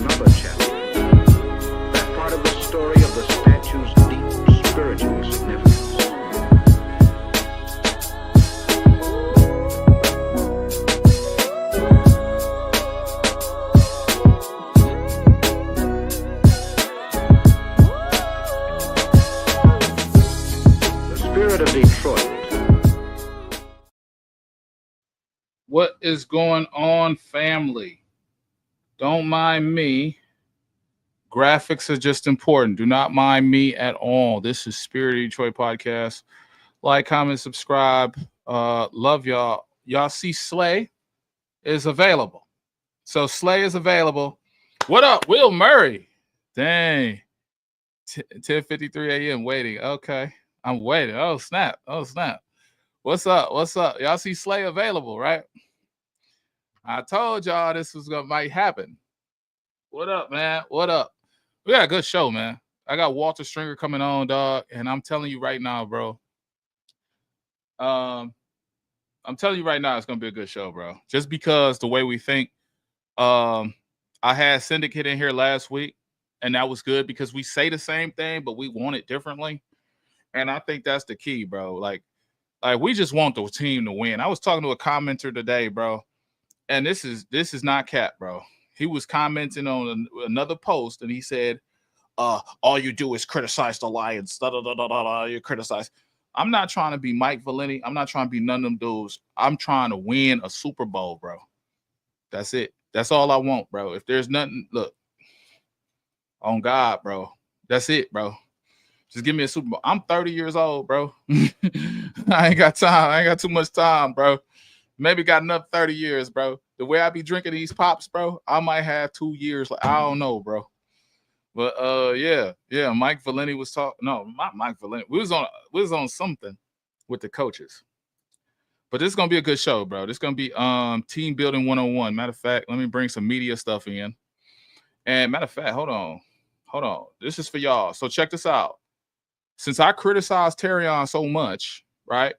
another chapter, that part of the story of the statue's deep spiritual significance. The spirit of Detroit. What is going on, family? Don't mind me. Graphics are just important. Do not mind me at all. This is Spirit of Detroit Podcast. Like, comment, subscribe. Love y'all. Y'all see Slay is available. So Slay is available. What up, Will Murray? Dang. 10:53 a.m. waiting. Okay. I'm waiting. Oh, snap. Oh, snap. What's up? What's up? Y'all see Slay available, right? I told y'all this was gonna might happen. What up, man? What up? We got a good show, man. I got Walter Stringer coming on, dog, and I'm telling you right now, bro. I'm telling you right now, it's gonna be a good show, bro. Just because the way we think. I had Syndicate in here last week, and that was good because we say the same thing, but we want it differently. And I think that's the key, bro. Like we just want the team to win. I was talking to a commenter today, bro. And this is not cap, bro. He was commenting on another post, and he said, all you do is criticize the Lions. Da, da, da, da, da, you criticize. I'm not trying to be Mike Valenti. I'm not trying to be none of them dudes. I'm trying to win a Super Bowl, bro. That's it. That's all I want, bro. If there's nothing, look, on God, bro. That's it, bro. Just give me a Super Bowl. I'm 30 years old, bro. I ain't got time. I ain't got too much time, bro. Maybe got another 30 years, bro. The way I be drinking these pops, bro, I might have 2 years. Like, I don't know, bro. But yeah. Mike Valenti was talking. No, not Mike Valenti. We was on something with the coaches. But this is gonna be a good show, bro. This is gonna be team building 101. Matter of fact, let me bring some media stuff in. And matter of fact, hold on. This is for y'all. So check this out. Since I criticized Terrion so much, right?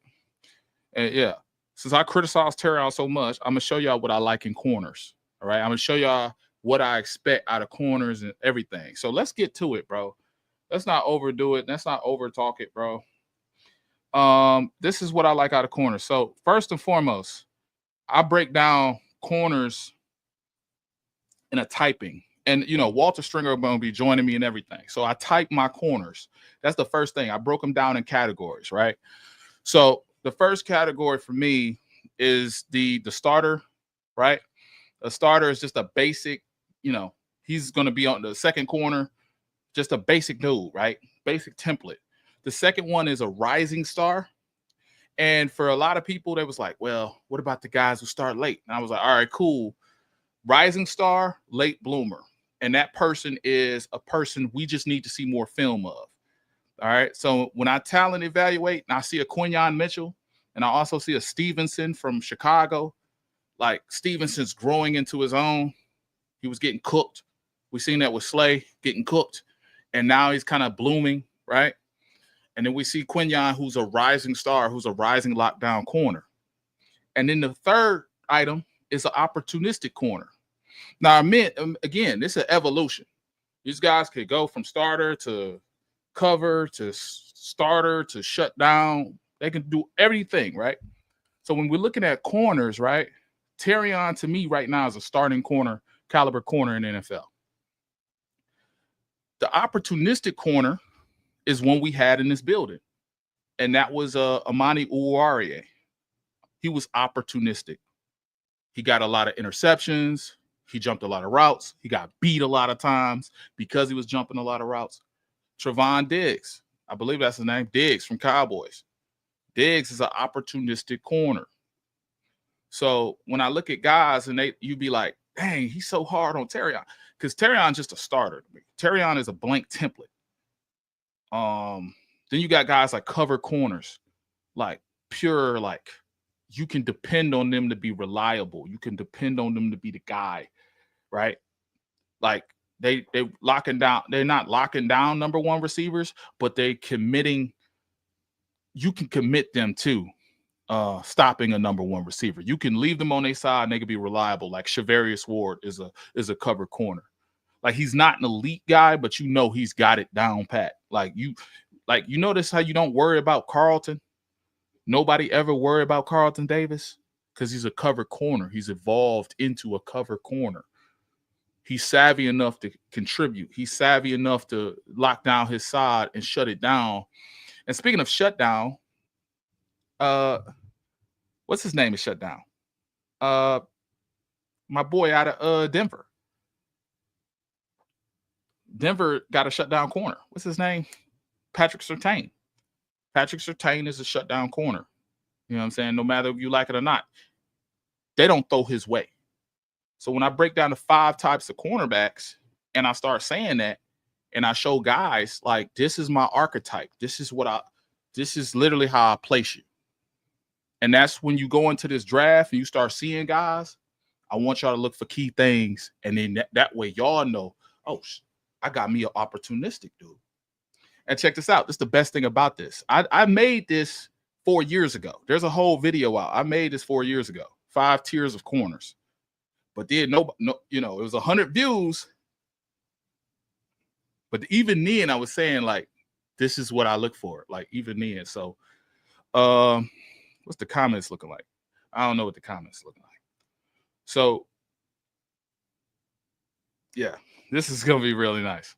And yeah. Since I criticized Terrion so much, I'm going to show y'all what I like in corners. All right. I'm going to show y'all what I expect out of corners and everything. So let's get to it, bro. Let's not overdo it. Let's not over talk it, bro. This is what I like out of corners. So first and foremost, I break down corners in a typing. And, Walter Stringer going to be joining me and everything. So I type my corners. That's the first thing. I broke them down in categories, right? So the first category for me is the starter, right? A starter is just a basic, he's going to be on the second corner, just a basic dude, right? Basic template. The second one is a rising star. And for a lot of people, they was like, well, what about the guys who start late? And I was like, all right, cool. Rising star, late bloomer. And that person is a person we just need to see more film of. All right. So when I talent evaluate and I see a Quinyon Mitchell and I also see a Stevenson from Chicago, like Stevenson's growing into his own. He was getting cooked. We seen that with Slay getting cooked. And now he's kind of blooming, right? And then we see Quinyon, who's a rising star, who's a rising lockdown corner. And then the third item is an opportunistic corner. Now, again, this is an evolution. These guys could go from starter to cover to starter to shut down. They can do everything, right? So when we're looking at corners, right, Terrion to me right now is a starting corner, caliber corner in the NFL. The opportunistic corner is one we had in this building, and that was Amani Uwarie. He was opportunistic. He got a lot of interceptions. He jumped a lot of routes. He got beat a lot of times because he was jumping a lot of routes. Trevon Diggs, I believe that's his name, Diggs from Cowboys. Diggs is an opportunistic corner. So when I look at guys and you be like, dang, he's so hard on Terrion. Because Terrion's just a starter to me. Terrion is a blank template. Then you got guys like cover corners, like pure, like you can depend on them to be reliable. You can depend on them to be the guy, right? Like they locking down, they're not locking down number one receivers, but they committing, you can commit them to stopping a number one receiver. You can leave them on their side and they can be reliable. Like Shavarius Ward is a cover corner. Like he's not an elite guy, but you know he's got it down pat. Like you notice how you don't worry about Carlton? Nobody ever worry about Carlton Davis because he's a cover corner. He's evolved into a cover corner. He's savvy enough to contribute. He's savvy enough to lock down his side and shut it down. And speaking of shutdown, what's his name is shut down? My boy out of Denver. Denver got a shutdown corner. What's his name? Patrick Surtain. Patrick Surtain is a shutdown corner. You know what I'm saying? No matter if you like it or not, they don't throw his way. So when I break down the 5 types of cornerbacks and I start saying that, and I show guys like, this is my archetype. This is literally how I place you. And that's when you go into this draft and you start seeing guys, I want y'all to look for key things. And then that way y'all know, oh, I got me an opportunistic dude. And check this out. This is the best thing about this. I made this 4 years ago. There's a whole video out. I made this 4 years ago. 5 tiers of corners. But then it was 100 views. But even then, I was saying, like, this is what I look for. Like, even then. So, what's the comments looking like? I don't know what the comments looking like. So, yeah, this is going to be really nice.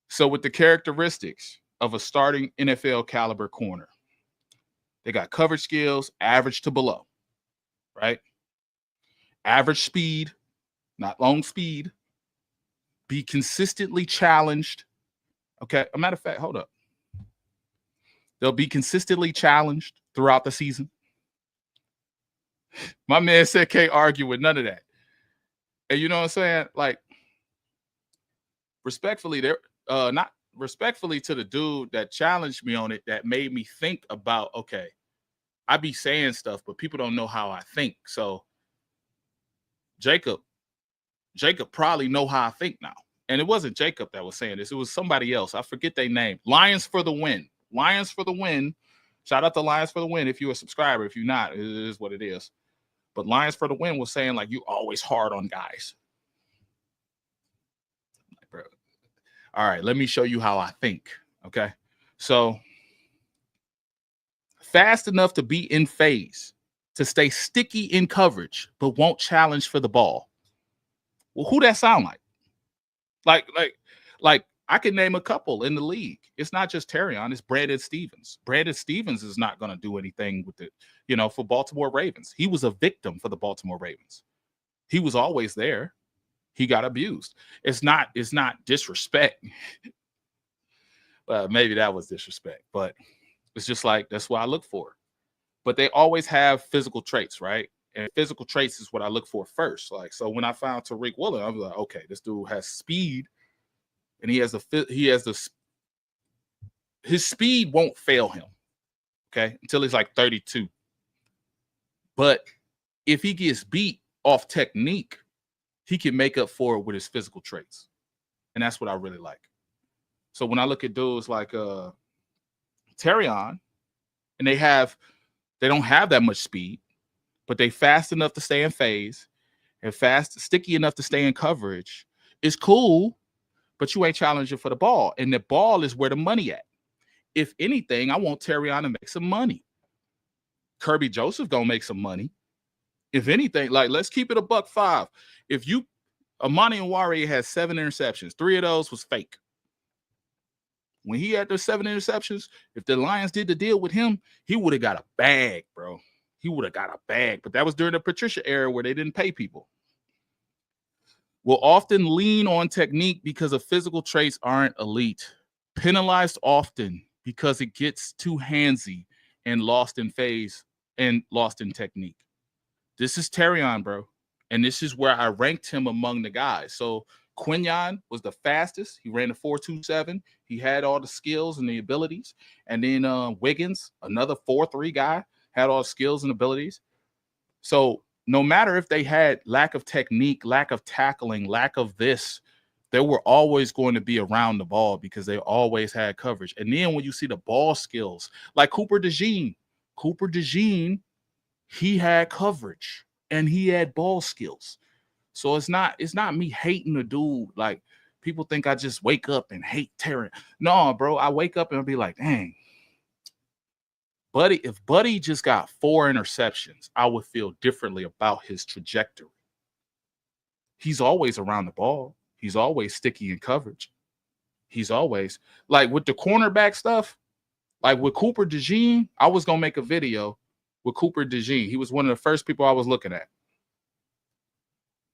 So, with the characteristics of a starting NFL caliber corner, they got coverage skills, average to below, right? Average speed, not long speed. Be consistently challenged. Okay. A matter of fact, hold up. They'll be consistently challenged throughout the season. My man said can't argue with none of that. And you know what I'm saying? Like, respectfully, not respectfully to the dude that challenged me on it, that made me think about, okay, I be saying stuff, but people don't know how I think. So Jacob probably know how I think now. And it wasn't Jacob that was saying this. It was somebody else. I forget their name. Lions for the win. Lions for the win. Shout out to Lions for the win. If you're a subscriber, if you're not, it is what it is. But Lions for the win was saying, like, you always hard on guys. Like, bro. All right, let me show you how I think. Okay. So fast enough to be in phase, to stay sticky in coverage, but won't challenge for the ball. Well, who that sound like? Like I can name a couple in the league. It's not just Terrion, it's Brandon Stevens. Brandon Stevens is not going to do anything with it, for Baltimore Ravens. He was a victim for the Baltimore Ravens. He was always there. He got abused. It's not disrespect. Maybe that was disrespect, but it's just like, that's what I look for. But they always have physical traits, right? And physical traits is what I look for first. Like, so when I found Tariq Woolen, I was like, okay, this dude has speed, and his speed won't fail him, okay, until he's like 32. But if he gets beat off technique, he can make up for it with his physical traits, and that's what I really like. So when I look at dudes like Terrion, and they don't have that much speed, but they fast enough to stay in phase and sticky enough to stay in coverage. It's cool, but you ain't challenging for the ball. And the ball is where the money at. If anything, I want Terrion to make some money. Kirby Joseph gonna make some money. If anything, like, let's keep it $105. Amani Nwari has 7 interceptions. 3 of those was fake. When he had those 7 interceptions, if the Lions did the deal with him, he would have got a bag, bro. He would have got a bag. But that was during the Patricia era where they didn't pay people. Will often lean on technique because of physical traits aren't elite. Penalized often because it gets too handsy and lost in phase and lost in technique. This is Terrion, bro. And this is where I ranked him among the guys. So Quinyon was the fastest. He ran a 4.27. He had all the skills and the abilities. And then Wiggins, another 4.3 guy, had all the skills and abilities. So no matter if they had lack of technique, lack of tackling, lack of this, they were always going to be around the ball because they always had coverage. And then when you see the ball skills, like Cooper DeJean, he had coverage and he had ball skills. So it's not me hating the dude. Like, people think I just wake up and hate Terrence. No, bro, I wake up and I'll be like, dang, Buddy, if Buddy just got 4 interceptions, I would feel differently about his trajectory. He's always around the ball. He's always sticky in coverage. He's always like with the cornerback stuff, like with Cooper DeJean, I was going to make a video with Cooper DeJean. He was one of the first people I was looking at.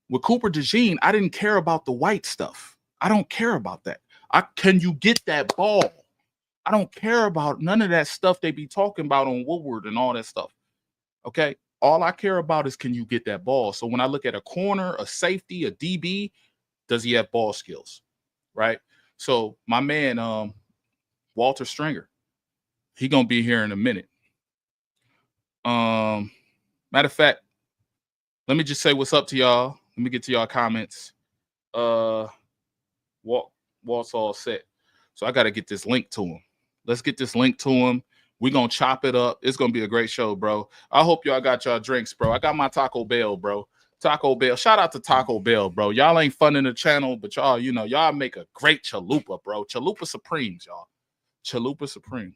With Cooper DeJean, I didn't care about the white stuff. I don't care about that. Can you get that ball? I don't care about none of that stuff they be talking about on Woodward and all that stuff. Okay. All I care about is can you get that ball? So when I look at a corner, a safety, a DB, does he have ball skills? Right. So my man, Walter Stringer, he gonna be here in a minute. Matter of fact, let me just say what's up to y'all. Let me get to y'all comments. Walt's all set. So I got to get this link to him. Let's get this link to him. We're going to chop it up. It's going to be a great show, bro. I hope y'all got y'all drinks, bro. I got my Taco Bell, bro. Taco Bell. Shout out to Taco Bell, bro. Y'all ain't funding the channel, but y'all, y'all make a great chalupa, bro. Chalupa Supremes, y'all. Chalupa Supreme.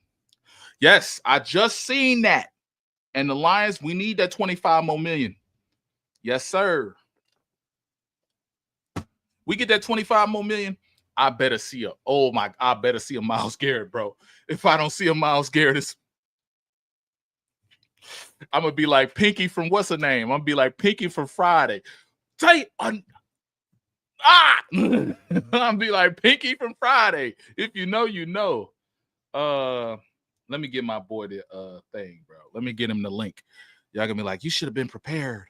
Yes, I just seen that. And the Lions, we need that 25 more million. Yes, sir. We get that 25 more million. I better see a Myles Garrett, bro. If I don't see a Myles Garrett, I'm gonna be like Pinky from what's her name? I'm gonna be like Pinky from Friday. I'm gonna be like Pinky from Friday. If you know, you know. Let me get my boy the thing, bro. Let me get him the link. Y'all gonna be like, you should have been prepared.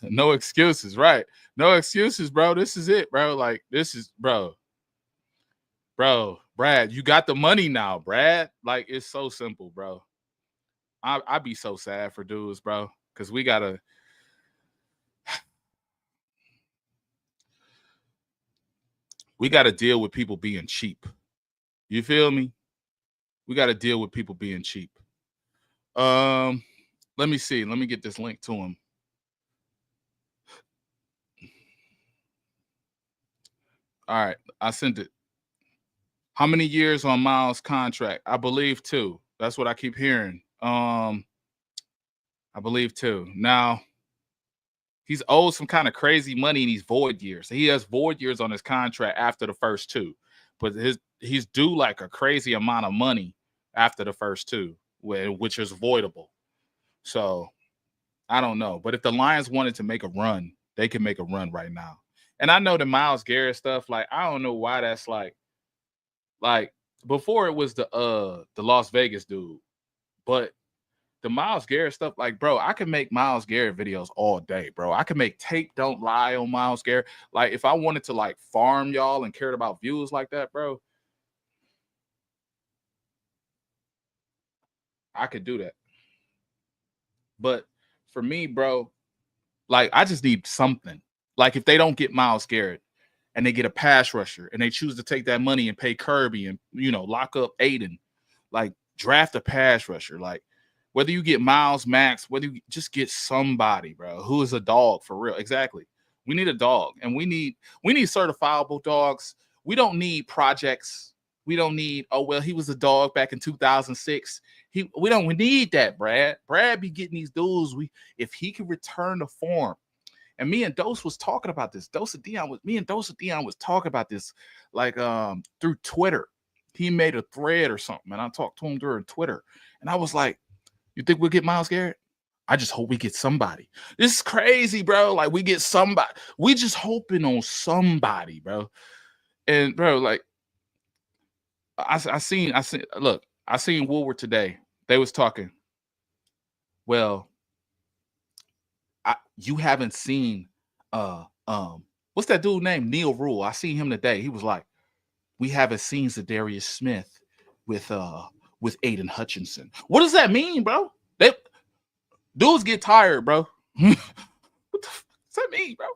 No excuses, right? No excuses, bro. This is it, bro. Like, this is, bro, Brad, you got the money now, Brad. Like, it's so simple, bro. I be so sad for dudes, bro, because we gotta deal with people being cheap. You feel me? We got to deal with people being cheap. Let me see. Let me get this link to him. All right, I sent it. How many years on Myles' contract? I believe 2. That's what I keep hearing. I believe 2. Now, he's owed some kind of crazy money in these void years. He has void years on his contract after the first 2, but he's due like a crazy amount of money after the first 2, which is voidable. So I don't know. But if the Lions wanted to make a run, they can make a run right now. And I know the Myles Garrett stuff, like, I don't know why that's like before it was the Las Vegas dude, but the Myles Garrett stuff, like, bro, I can make Myles Garrett videos all day, bro. I can make tape don't lie on Myles Garrett. Like, if I wanted to like farm y'all and cared about views like that, bro, I could do that. But for me, bro, like, I just need something. Like, if they don't get Myles Garrett and they get a pass rusher and they choose to take that money and pay Kirby and, lock up Aiden, like, draft a pass rusher. Like, whether you get Miles, Max, whether you just get somebody, bro, who is a dog for real. Exactly. We need a dog, and we need certifiable dogs. We don't need projects. We don't need, oh, well, he was a dog back in 2006. We need that, Brad. Brad be getting these dudes. If he could return to form. And me and Dose was talking about this. Dose of Dion was talking about this, like, through Twitter. He made a thread or something, and I talked to him during Twitter. And I was like, you think we'll get Myles Garrett? I just hope we get somebody. This is crazy, bro. Like, we get somebody. We just hoping on somebody, bro. And, bro, like, I seen Woodward today. They was talking. Well, you haven't seen what's that dude named Neil Rule? I seen him today. He was like, we haven't seen Zadarius Smith with Aiden Hutchinson. What does that mean, bro? Dudes get tired, bro. What the fuck does that mean, bro?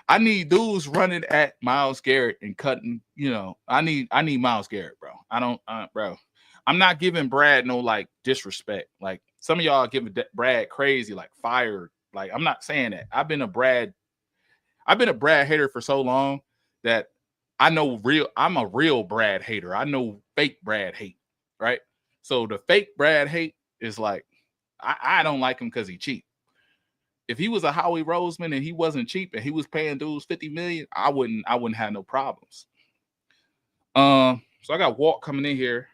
I need dudes running at Myles Garrett and cutting, I need Myles Garrett, bro. Bro. I'm not giving Brad no like disrespect. Like, some of y'all giving Brad crazy, like fired. Like, I'm not saying that. I've been a Brad hater for so long that I'm a real Brad hater. I know fake Brad hate, right? So the fake Brad hate is like, I don't like him because he cheap. If he was a Howie Roseman and he wasn't cheap and he was paying dudes 50 million, I wouldn't have no problems. So I got Walt coming in here.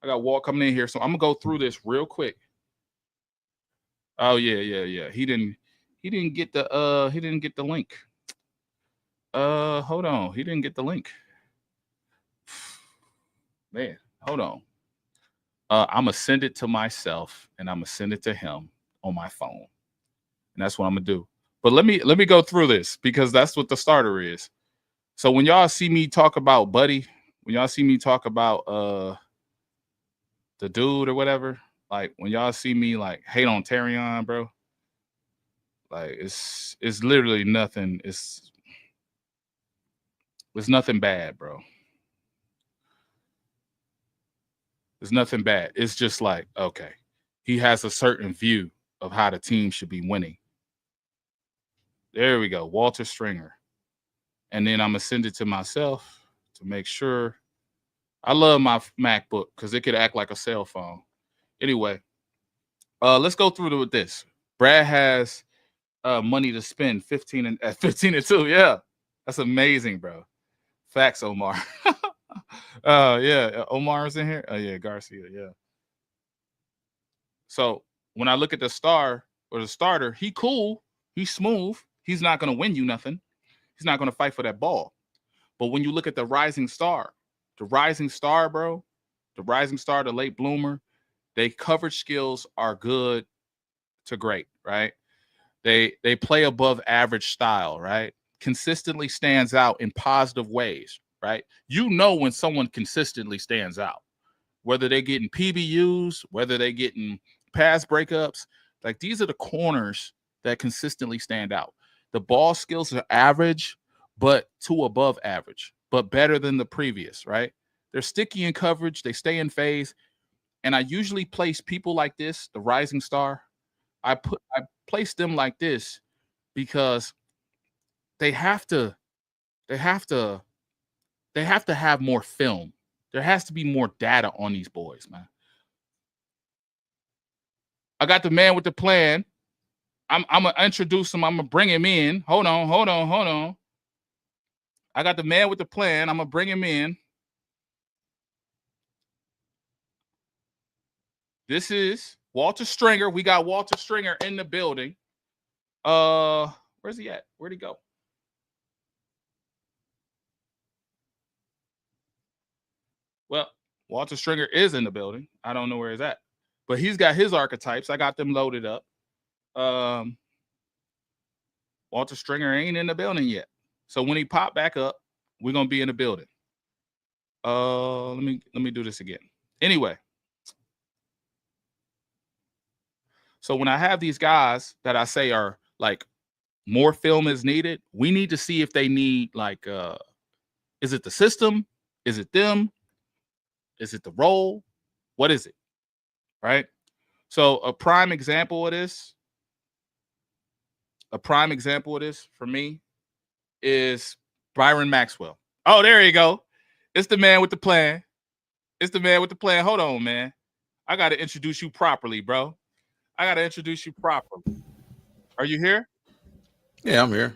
So I'm gonna go through this real quick. Oh yeah. He didn't get the link. Hold on. He didn't get the link. Man, hold on. I'm gonna send it to myself and I'm gonna send it to him on my phone. And that's what I'm gonna do. But let me go through this because that's what the starter is. So when y'all see me talk about Buddy, when y'all see me talk about the dude or whatever, like when y'all see me like hate on Terrion, bro, like it's literally nothing. It's nothing bad, bro. It's nothing bad. It's just like, okay, he has a certain view of how the team should be winning. There we go, Walter Stringer. And then I'm gonna send it to myself to make sure. I love my MacBook because it could act like a cell phone. Anyway, let's go through with this. Brad has money to spend 15 and 2. Yeah, that's amazing, bro. Facts, Omar. Yeah, Omar is in here. Oh yeah, Garcia. Yeah. So when I look at the star or the starter, he cool. He's smooth. He's not gonna win you nothing. He's not gonna fight for that ball. But when you look at the rising star, bro, the late bloomer, they coverage skills are good to great, right? They play above average style, right? Consistently stands out in positive ways, right? You know when someone consistently stands out, whether they're getting PBUs, whether they're getting pass breakups, like these are the corners that consistently stand out. The ball skills are average, but to above average, but better than the previous, right? They're sticky in coverage, they stay in phase. And I usually place people like this, the rising star. I place them like this because they have to have more film. There has to be more data on these boys, man. I got the man with the plan. I'm gonna introduce him. I'm gonna bring him in. Hold on. I got the man with the plan. I'm gonna bring him in. This is Walter Stringer. We got Walter Stringer in the building. Where's he at? Where'd he go? Well, Walter Stringer is in the building. I don't know where he's at, but he's got his archetypes. I got them loaded up. Walter Stringer ain't in the building yet. So when he pop back up, we're gonna be in the building. Let me do this again. Anyway. So when I have these guys that I say are like more film is needed, we need to see if they need like is it the system? Is it them? Is it the role? What is it? Right? So a prime example of this for me is Byron Maxwell. Oh, there you go. It's the man with the plan. Hold on, man. I got to introduce you properly, bro. Are you here? Yeah, I'm here.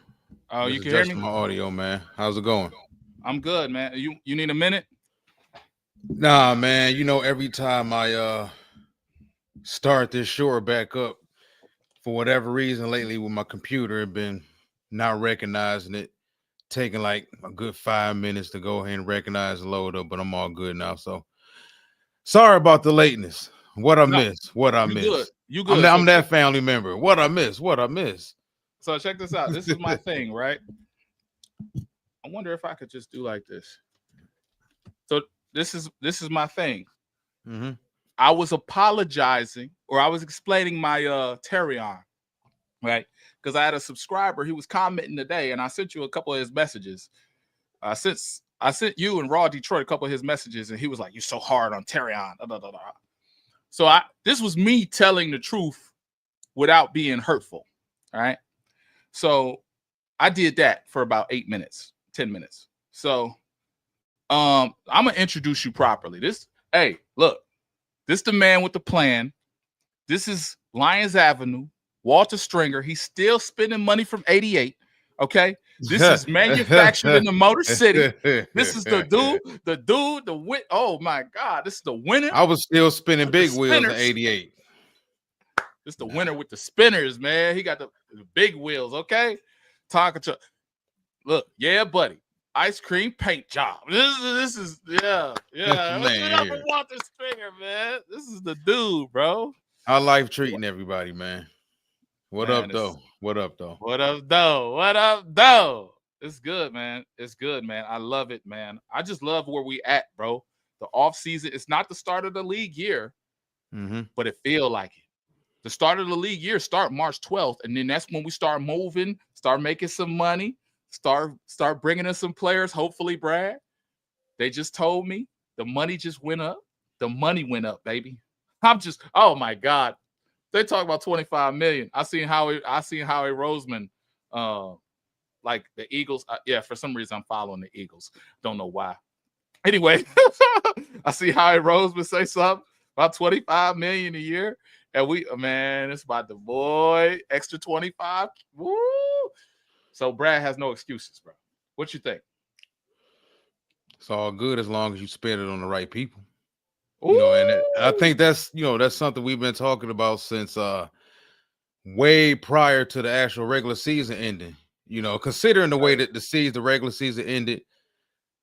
Oh, Just you can hear me? adjusting my audio, man. How's it going? I'm good, man. You need a minute? Nah, man. You know, every time I start this shore back up, for whatever reason lately with my computer, it been not recognizing it, taking like a good 5 minutes to go ahead and recognize the load up, but I'm all good now. So sorry about the lateness. What I miss. You good. I'm that family member. What I miss. So check this out. This is my thing, right? I wonder if I could just do like this. So this is my thing. Mm-hmm. I was apologizing, or I was explaining my Terrion, right? Because I had a subscriber, he was commenting today, and I sent you a couple of his messages. I sent you and Raw Detroit a couple of his messages, and he was like, "You're so hard on Terrion." So this was me telling the truth without being hurtful. All right. So I did that for about 8 minutes, 10 minutes. So, I'm gonna introduce you properly. Hey, look, this the man with the plan. This is Lions Avenue, Walter Stringer. He's still spending money from '88. Okay, this is manufactured in the Motor City. This is the dude, the win. Oh my God, this is the winner. I was still spinning with the big wheels in spinners. '88. This the winner with the spinners, man. He got the big wheels. Okay, talking to. Look, yeah, buddy. Ice cream paint job. This is yeah. Man, What's it up with Walter Stringer, man? This is the dude, bro. How life treating everybody, man. What Man, up, though? What up, though? What up, though? What up, though? It's good, man. It's good, man. I love it, man. I just love where we at, bro. The off season. It's not the start of the league year, but it feel like it. The start of the league year start March 12th, and then that's when we start moving, start making some money, start bringing in some players. Hopefully, Brad. They just told me the money just went up. The money went up, baby. Oh my God. They talk about 25 million. I seen Howie Roseman, like the Eagles. For some reason I'm following the Eagles. Don't know why. Anyway, I see Howie Roseman say something about 25 million a year. And it's about the boy, extra 25. Woo! So Brad has no excuses, bro. What you think? It's all good as long as you spend it on the right people. And I think that's something we've been talking about since way prior to the actual regular season ending. Considering the way that the regular season ended,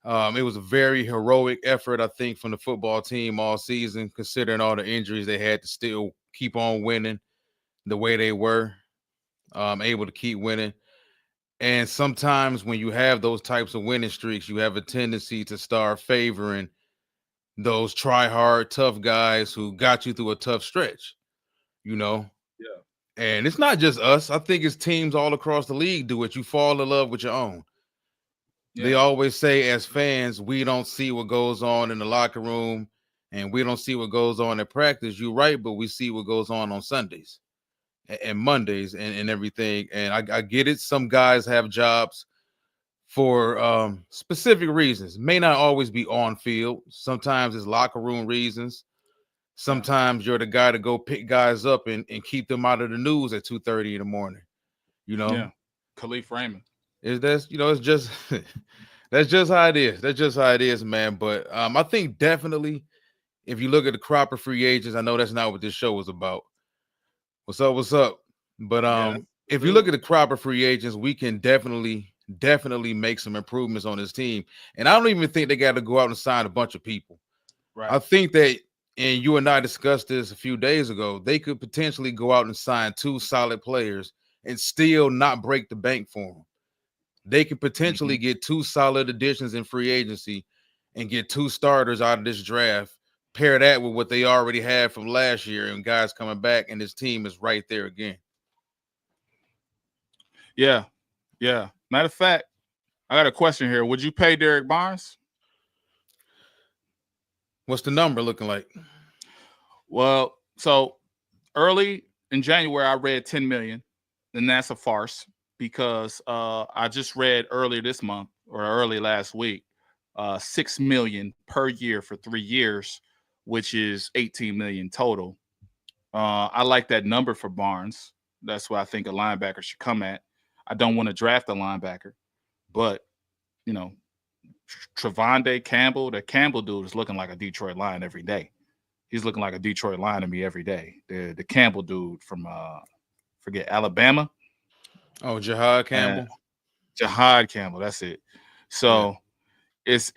it was a very heroic effort, I think, from the football team all season, considering all the injuries they had to still keep on winning the way they were, able to keep winning. And sometimes when you have those types of winning streaks, you have a tendency to start favoring those try hard, tough guys who got you through a tough stretch, Yeah. And it's not just us. I think it's teams all across the league do it. You fall in love with your own. Yeah. They always say, as fans, we don't see what goes on in the locker room and we don't see what goes on at practice. You're right, but we see what goes on Sundays and Mondays and everything. And I get it. Some guys have jobs for specific reasons. May not always be on field. Sometimes it's locker room reasons. Sometimes you're the guy to go pick guys up and keep them out of the news at 2:30 in the morning. Yeah. Khalif Raymond. It's just that's just how it is. That's just how it is, man. But I think definitely if you look at the crop of free agents, I know that's not what this show was about. What's up? But if you look at the crop of free agents, we can definitely make some improvements on this team. And I don't even think they got to go out and sign a bunch of people. Right. I think that, and you and I discussed this a few days ago, they could potentially go out and sign 2 solid players and still not break the bank for them. They could potentially get 2 solid additions in free agency and get 2 starters out of this draft. Pair that with what they already had from last year and guys coming back, and this team is right there again. Yeah. Matter of fact, I got a question here. Would you pay Derek Barnes? What's the number looking like? Well, so early in January, I read 10 million, and that's a farce because I just read earlier this month or early last week, 6 million per year for 3 years, which is 18 million total. I like that number for Barnes. That's what I think a linebacker should come at. I don't want to draft a linebacker, but Trevonde Campbell, the Campbell dude is looking like a Detroit Lion every day. He's looking like a Detroit Lion to me every day. The Campbell dude from forget Alabama. Oh, Jahad Campbell. Jahad Campbell, that's it. So it's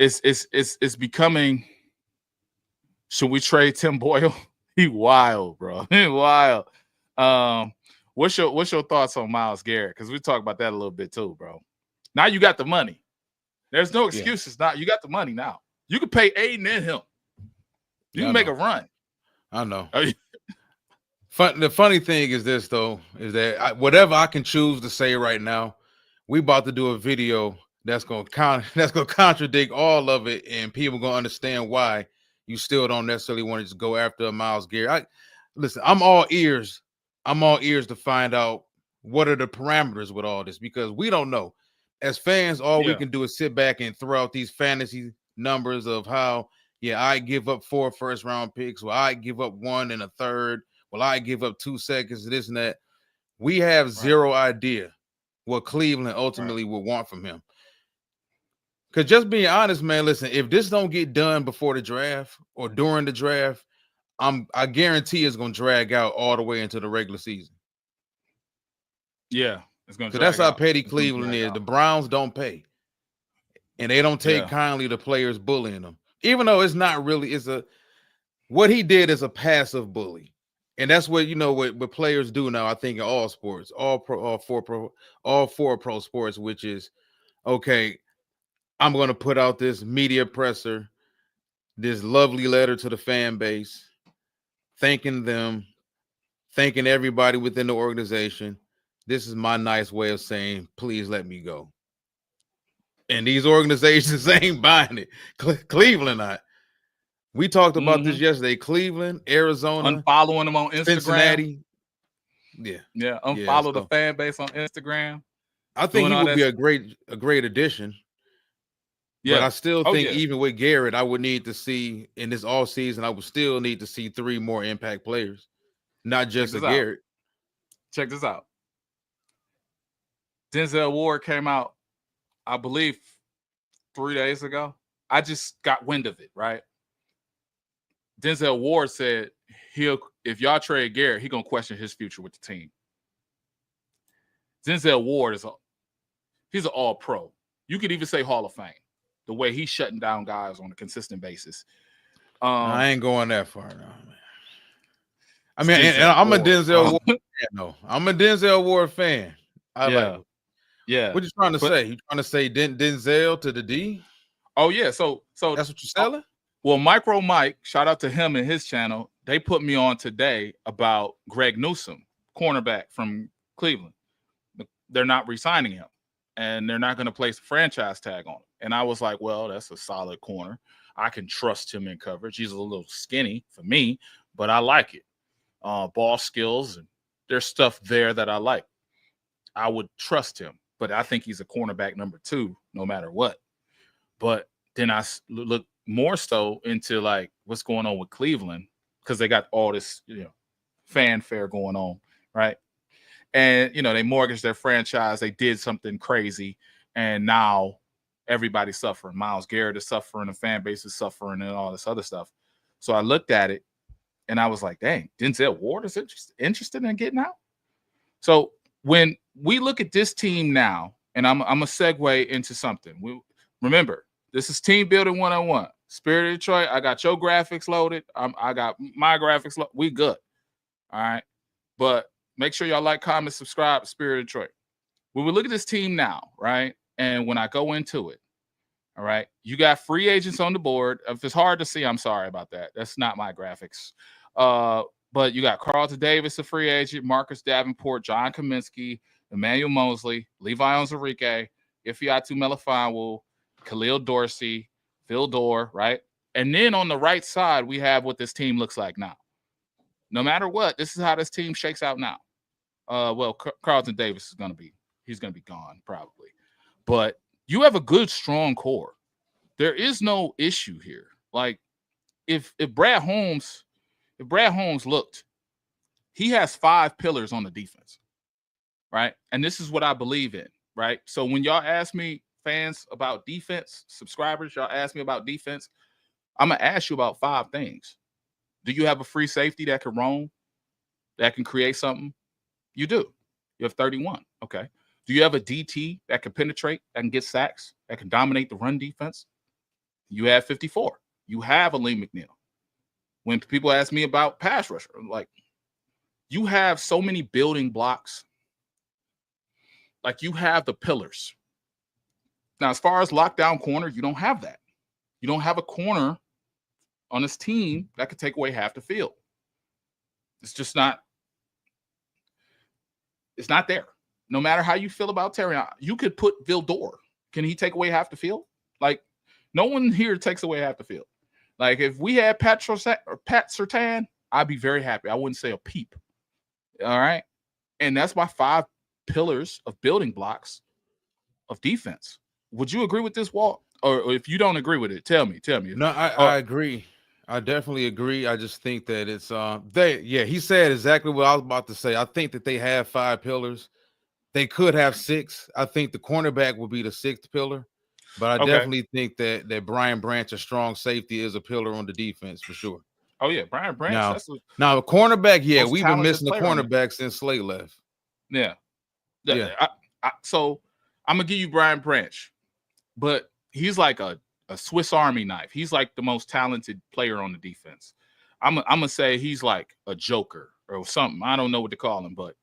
becoming. Should we trade Tim Boyle? He wild, bro. He wild. What's your thoughts on Myles Garrett? Because we talked about that a little bit too, bro. Now you got the money. There's no excuses. Now you got the money. Now you can pay Aiden and him. You can make a run. I know. The funny thing is this, though, is that whatever I can choose to say right now, we about to do a video that's gonna contradict all of it, and people gonna understand why you still don't necessarily want to just go after Myles Garrett. Listen, I'm all ears. I'm all ears to find out what are the parameters with all this, because we don't know. as fans, all we Yeah. can do is sit back and throw out these fantasy numbers of how, I give up 4 first-round picks, well, I give up 1 and a third, well, I give up 2 seconds, this and that. We have zero idea what Cleveland ultimately would want from him. Because just being honest, man, listen, if this don't get done before the draft or during the draft, I guarantee it's going to drag out all the way into the regular season. Yeah, it's going to Because drag that's how out. petty Cleveland is. Out. The Browns don't pay. And they don't take kindly to players bullying them. Even though it's not really, what he did is a passive bully. And that's what, what players do now, I think, in all sports, all four pro sports, which is, okay, I'm going to put out this media presser, this lovely letter to the fan base, thanking them, thanking everybody within the organization. This is my nice way of saying, please let me go. And these organizations ain't buying it. Cleveland not. We talked about this yesterday. Cleveland, Arizona, unfollowing them on Instagram. Cincinnati. Yeah. Unfollow the fan base on Instagram. I think he would be a great addition. Yeah. But I still think even with Garrett, I would need to see in this all season, I would still need to see 3 more impact players, not just a Garrett. Check this out. Denzel Ward came out, I believe, 3 days ago. I just got wind of it, right? Denzel Ward said if y'all trade Garrett, he's gonna question his future with the team. Denzel Ward he's an all-pro. You could even say Hall of Fame. The way he's shutting down guys on a consistent basis. I ain't going that far now, man. I mean, and I'm a Denzel Ward fan. No, I'm a Denzel Ward fan. I like it. Yeah. What you trying to say? You trying to say Denzel to the D? Oh, yeah. So that's what you're selling? Well, Micro Mike, shout out to him and his channel. They put me on today about Greg Newsome, cornerback from Cleveland. They're not re-signing him, and they're not going to place a franchise tag on him. And I was like, well, that's a solid corner. I can trust him in coverage. He's a little skinny for me, but I like it. Ball skills, and there's stuff there that I like. I would trust him, but I think he's a cornerback number 2, no matter what. But then I look more so into like what's going on with Cleveland, because they got all this, fanfare going on, right? And, they mortgaged their franchise. They did something crazy, and now everybody's suffering. Myles Garrett is suffering, the fan base is suffering, and all this other stuff. So I looked at it, and I was like, dang, Denzel Ward is interested in getting out? So when we look at this team now, and I'm going to segue into something. Remember, this is Team Building 101. Spirit of Detroit, I got your graphics loaded. I got my graphics loaded. We good. All right? But make sure y'all like, comment, subscribe, Spirit of Detroit. When we look at this team now, right, and when I go into it, all right, you got free agents on the board. If it's hard to see, I'm sorry about that. That's not my graphics. But you got Carlton Davis, a free agent, Marcus Davenport, John Kaminsky, Emmanuel Mosley, Levi Onwuzurike, Ifeatu Melifonwu, Khalil Dorsey, Phil Dorr, right? And then on the right side, we have what this team looks like now. No matter what, this is how this team shakes out now. Carlton Davis is going to be gone probably. But you have a good, strong core. There is no issue here. Like, if Brad Holmes looked, he has 5 pillars on the defense, right? And this is what I believe in, right? So when y'all ask me, fans, about defense, subscribers, y'all ask me about defense, I'm going to ask you about 5 things. Do you have a free safety that can roam, that can create something? You do. You have 31. Okay. Do you have a DT that can penetrate, that can get sacks, that can dominate the run defense? You have 54. You have a Lee McNeil. When people ask me about pass rusher, I'm like, you have so many building blocks. Like, you have the pillars. Now, as far as lockdown corner, you don't have that. You don't have a corner on this team that could take away half the field. It's just not. It's not there. No matter how you feel about Terry, you could put Vildor. Can he take away half the field? Like, no one here takes away half the field. Like, if we had Pat Surtain, I'd be very happy. I wouldn't say a peep. All right? And that's my 5 pillars of building blocks of defense. Would you agree with this, Walt? Or if you don't agree with it, tell me. No, I agree. I definitely agree. I just think that it's he said exactly what I was about to say. I think that they have 5 pillars. They could have 6. I think the cornerback will be the 6th pillar, but I definitely think that Brian Branch, a strong safety, is a pillar on the defense for sure. Oh yeah, Brian Branch. Now, That's the the cornerback, most we've been talented missing the player on it. cornerback since Slay left. Yeah. Yeah. So I'm gonna give you Brian Branch, but he's like a Swiss Army knife. He's like the most talented player on the defense. I'm gonna say he's like a joker or something. I don't know what to call him, but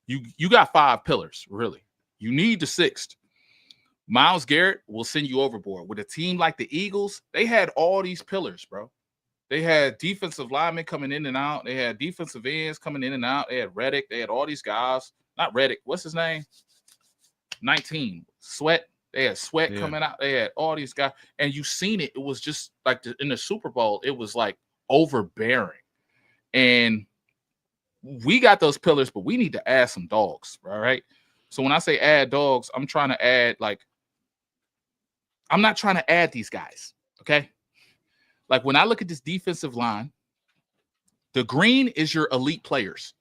you got 5 pillars, really. You need the 6th. Myles Garrett will send you overboard. With a team like the Eagles, they had all these pillars, bro. They had defensive linemen coming in and out. They had defensive ends coming in and out. They had Reddick. They had all these guys. Not Reddick. What's his name? 19. Sweat. They had Sweat coming out. They had all these guys. And you seen it. It was just like in the Super Bowl, it was like overbearing. And we got those pillars, but we need to add some dogs. All right. So when I say add dogs, I'm trying to add I'm not trying to add these guys. Okay. Like when I look at this defensive line, the green is your elite players.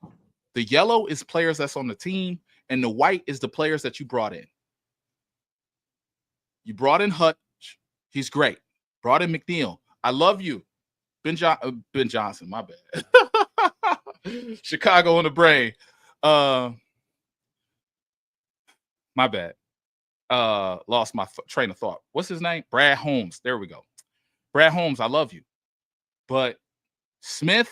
The yellow is players that's on the team, and the white is the players that you brought in. You brought in Hutch. He's great. Brought in McNeil. I love you. Ben Johnson, my bad. Chicago on the brain. My bad. Lost my train of thought. What's his name? Brad Holmes. There we go. Brad Holmes, I love you. But Smith,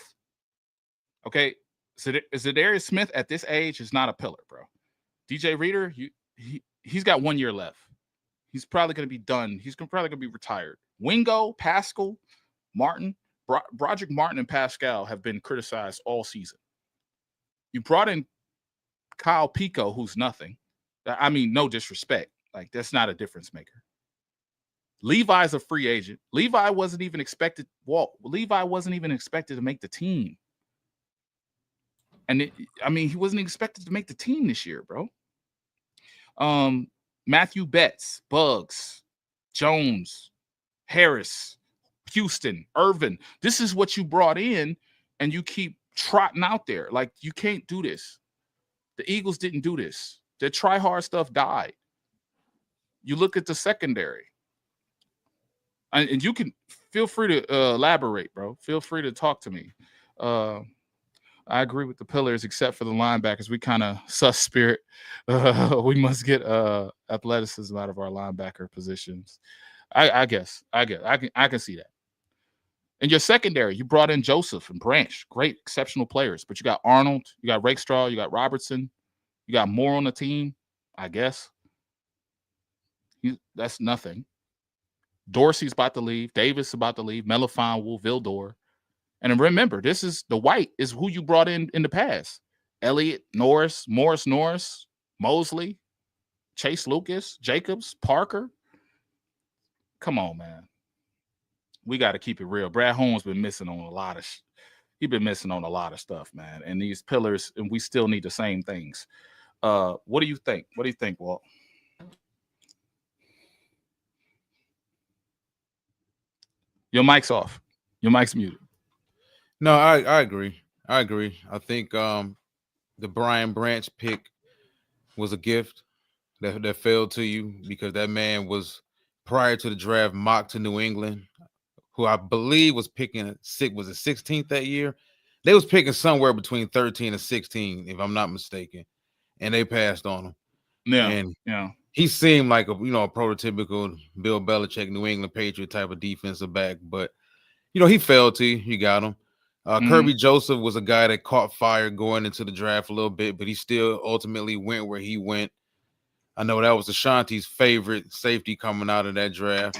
okay, Zadarius Smith at this age is not a pillar, bro. DJ Reader, he's got 1 year left. He's probably going to be done. He's probably going to be retired. Wingo, Pascal, Martin, Broderick Martin and Pascal have been criticized all season. You brought in Kyle Pico, who's nothing. I mean, no disrespect. Like, that's not a difference maker. Levi's a free agent. Levi wasn't even expected. Levi wasn't even expected to make the team. And he wasn't expected to make the team this year, bro. Matthew Betts, Bugs, Jones, Harris, Houston, Irvin. This is what you brought in, and you keep trotting out there. Like, you can't do this. The Eagles didn't do this. Their try-hard stuff died. You look at the secondary. And you can feel free to elaborate, bro. Feel free to talk to me. I agree with the pillars, except for the linebackers. We kind of sus spirit. We must get athleticism out of our linebacker positions. I guess. I can see that. In your secondary, you brought in Joseph and Branch, great, exceptional players. But you got Arnold, you got Rakestraw, you got Robertson, you got Moore on the team. I guess that's nothing. Dorsey's about to leave. Davis is about to leave. Melifon, Will, Vildor. And remember, this is the white is who you brought in the past. Elliott, Norris, Mosley, Chase Lucas, Jacobs, Parker. Come on, man. We got to keep it real. Brad Holmes been missing on a lot of he's been missing on a lot of stuff, man. And these pillars, and we still need the same things. What do you think? What do you think, Walt? Your mic's off. Your mic's muted. No, I agree. I think the Brian Branch pick was a gift that fell to you because that man was prior to the draft mocked to New England, who I believe was picking was it 16th that year? They was picking somewhere between 13 and 16, if I'm not mistaken, and they passed on him. Yeah, and yeah. He seemed like a prototypical Bill Belichick New England Patriot type of defensive back, but he fell to you. You got him. Kirby Joseph was a guy that caught fire going into the draft a little bit, but he still ultimately went where he went. I know that was Ashanti's favorite safety coming out of that draft.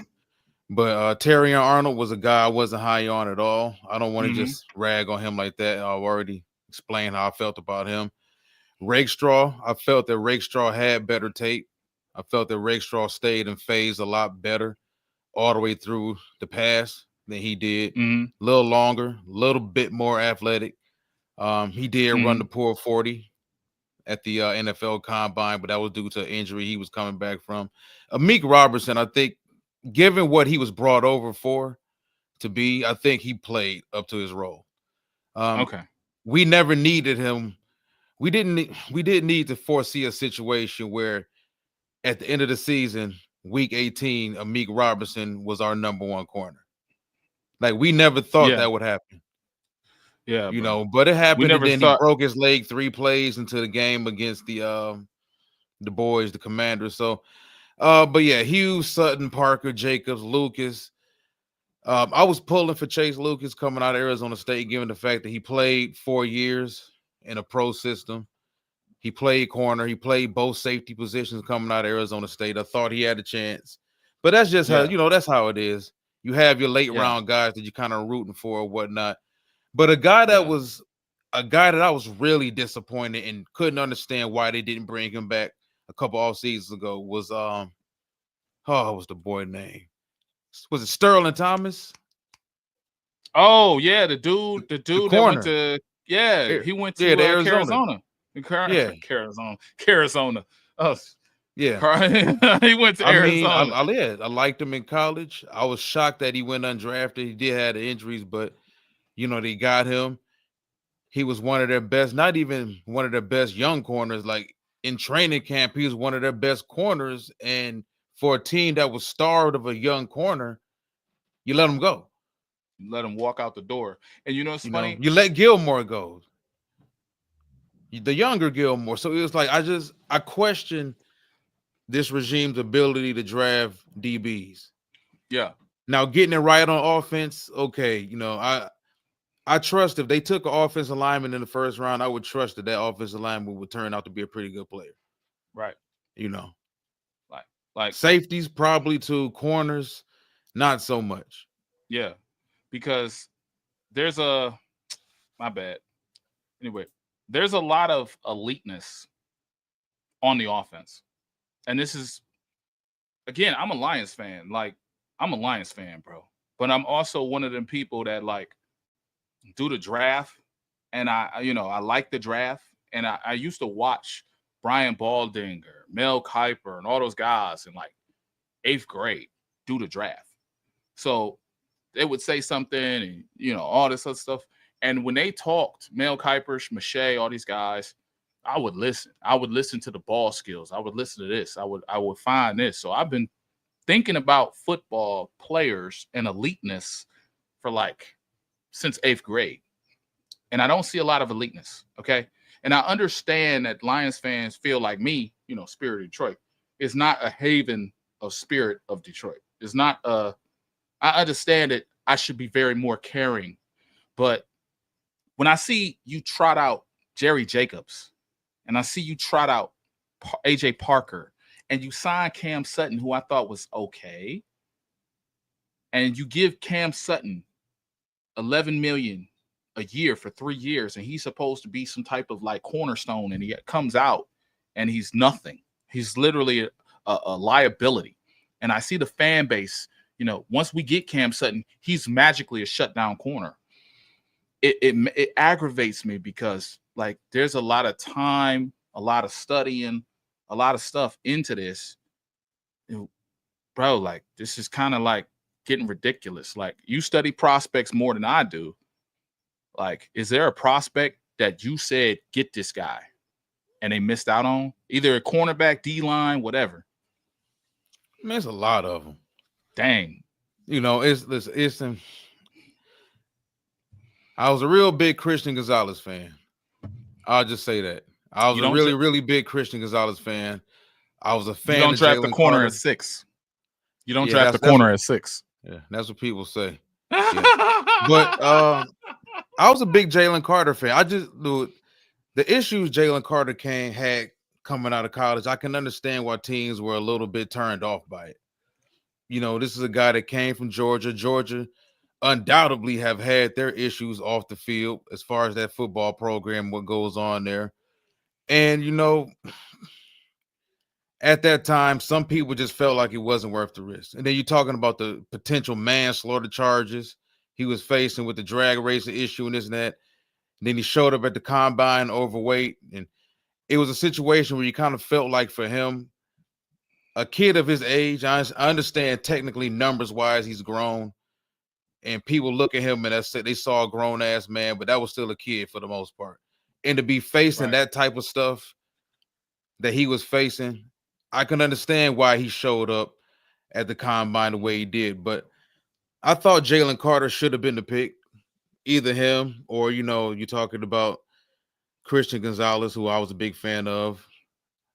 But Terrion Arnold was a guy I wasn't high on at all. I don't want to just rag on him like that. I've already explained how I felt about him. Rakestraw, I felt that Rakestraw had better tape. I felt that Rakestraw stayed in phase a lot better all the way through the pass than he did. A little longer, a little bit more athletic. He did run the 40. at the NFL Combine, but that was due to an injury he was coming back from. Amik Robertson, I think, given what he was brought over for to be, I think he played up to his role. Okay. We never needed him. We didn't need to foresee a situation where at the end of the season, week 18, Amik Robertson was our number one corner. Like, we never thought that would happen. Yeah, you bro. know, but it happened, never and then thought- he broke his leg 3 plays into the game against the boys, the Commanders. So, but yeah, Hughes, Sutton, Parker, Jacobs, Lucas. I was pulling for Chase Lucas coming out of Arizona State, given the fact that he played 4 years in a pro system. He played corner. He played both safety positions coming out of Arizona State. I thought he had a chance, but that's just how, that's how it is. You have your late round guys that you're kind of rooting for or whatnot. But a guy that I was really disappointed and couldn't understand why they didn't bring him back a couple off seasons ago was what was the boy name? Was it Sterling Thomas? Oh yeah, the dude that went to he went to Arizona. Arizona. Oh yeah, he went to Arizona. I liked him in college. I was shocked that he went undrafted. He did have the injuries, but they got him. He was one of their best, not even one of their best young corners. Like in training camp, he was one of their best corners. And for a team that was starved of a young corner, you let him go. You let him walk out the door. And it's funny. You let Gilmore go. The younger Gilmore. So it was like I question this regime's ability to draft DBs. Yeah. Now getting it right on offense, okay. I trust if they took an offensive lineman in the first round, I would trust that offensive lineman would turn out to be a pretty good player. Right. Like safeties probably too, corners, not so much. Yeah. Because there's my bad. Anyway, there's a lot of eliteness on the offense. And this is, again, I'm a Lions fan. Like, I'm a Lions fan, bro. But I'm also one of them people that do the draft, and I like the draft, and I used to watch Brian Baldinger, Mel Kiper, and all those guys in 8th grade do the draft. So they would say something, and all this other stuff. And when they talked, Mel Kiper, Schmachet, all these guys, I would listen. I would listen to the ball skills. I would listen to this. I would find this. So I've been thinking about football players and eliteness for since 8th grade. And I don't see a lot of eliteness, okay? And I understand that Lions fans feel like me, Spirit of Detroit, is not a haven of Spirit of Detroit. It's not I understand that I should be very more caring. But when I see you trot out Jerry Jacobs, and I see you trot out A.J. Parker, and you sign Cam Sutton, who I thought was okay, and you give Cam Sutton $11 million a year for 3 years, and he's supposed to be some type of cornerstone, and he comes out and he's nothing. He's literally a liability. And I see the fan base, once we get Cam Sutton, he's magically a shutdown corner. It aggravates me because there's a lot of time, a lot of studying, a lot of stuff into this. Bro, this is kind of getting ridiculous. You study prospects more than I do. Is there a prospect that you said, get this guy, and they missed out on? Either a cornerback, D-line, whatever. Man, there's a lot of them. Dang. I was a real big Christian Gonzalez fan. I'll just say that. I was a really, really big Christian Gonzalez fan. I was a fan. You don't draft the corner at 6. You don't draft the corner at 6. Yeah, that's what people say. Yeah. But I was a big Jalen Carter fan. I just knew the issues Jalen Carter had coming out of college. I can understand why teams were a little bit turned off by it. This is a guy that came from Georgia. Georgia undoubtedly have had their issues off the field as far as that football program, what goes on there. And, at that time, some people just felt like it wasn't worth the risk. And then you're talking about the potential manslaughter charges he was facing with the drag racing issue and this and that. And then he showed up at the combine overweight. And it was a situation where you kind of felt like for him, a kid of his age, I understand technically numbers wise, he's grown, and people look at him and they saw a grown ass man, but that was still a kid for the most part. And to be facing that type of stuff that he was facing, I can understand why he showed up at the combine the way he did. But I thought Jalen Carter should have been the pick, either him or, you're talking about Christian Gonzalez, who I was a big fan of.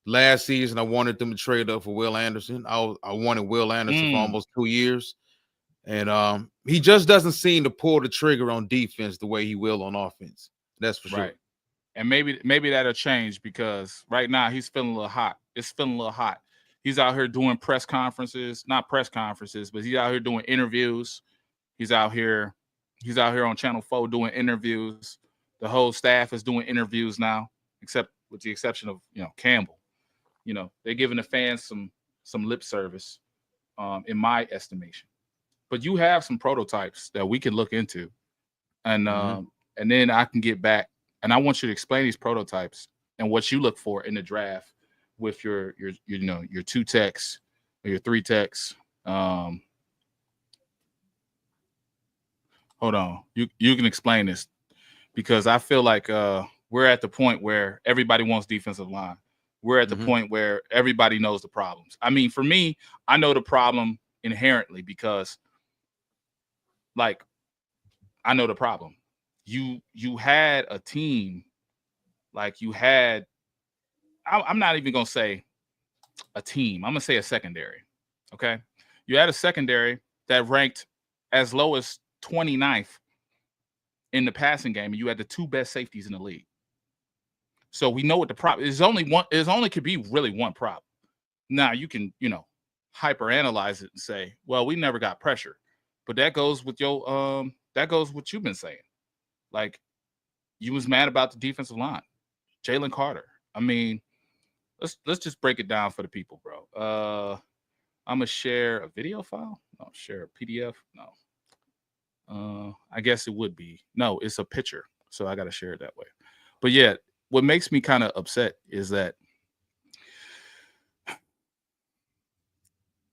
Last season, I wanted them to trade up for Will Anderson. I wanted Will Anderson for almost 2 years. And he just doesn't seem to pull the trigger on defense the way he will on offense. That's for sure. And maybe that'll change because right now he's feeling a little hot. It's feeling a little hot. He's out here doing press conferences, not press conferences, but he's out here doing interviews. He's out here on Channel 4 doing interviews. The whole staff is doing interviews now, except with the exception of Campbell. They're giving the fans some lip service, in my estimation. But you have some prototypes that we can look into, and then I can get back, and I want you to explain these prototypes and what you look for in the draft with your 2 techs or your 3 techs. Hold on, you can explain this because I feel like we're at the point where everybody wants defensive line. We're at the point where everybody knows the problems. I mean, for me, I know the problem inherently because, like, I know the problem. You had a team, like you had. I'm not even gonna say a team. I'm gonna say a secondary. Okay, you had a secondary that ranked as low as 29th in the passing game, and you had the 2 best safeties in the league. So we know what the problem is. Only could be really one problem. Now you can, hyperanalyze it and say, well, we never got pressure. But that goes with what you've been saying. Like, you was mad about the defensive line. Jalen Carter. I mean, let's just break it down for the people, bro. I'm gonna share a video file. No, share a PDF. No. I guess it would be. No, it's a picture. So I gotta share it that way. But yeah, what makes me kind of upset is that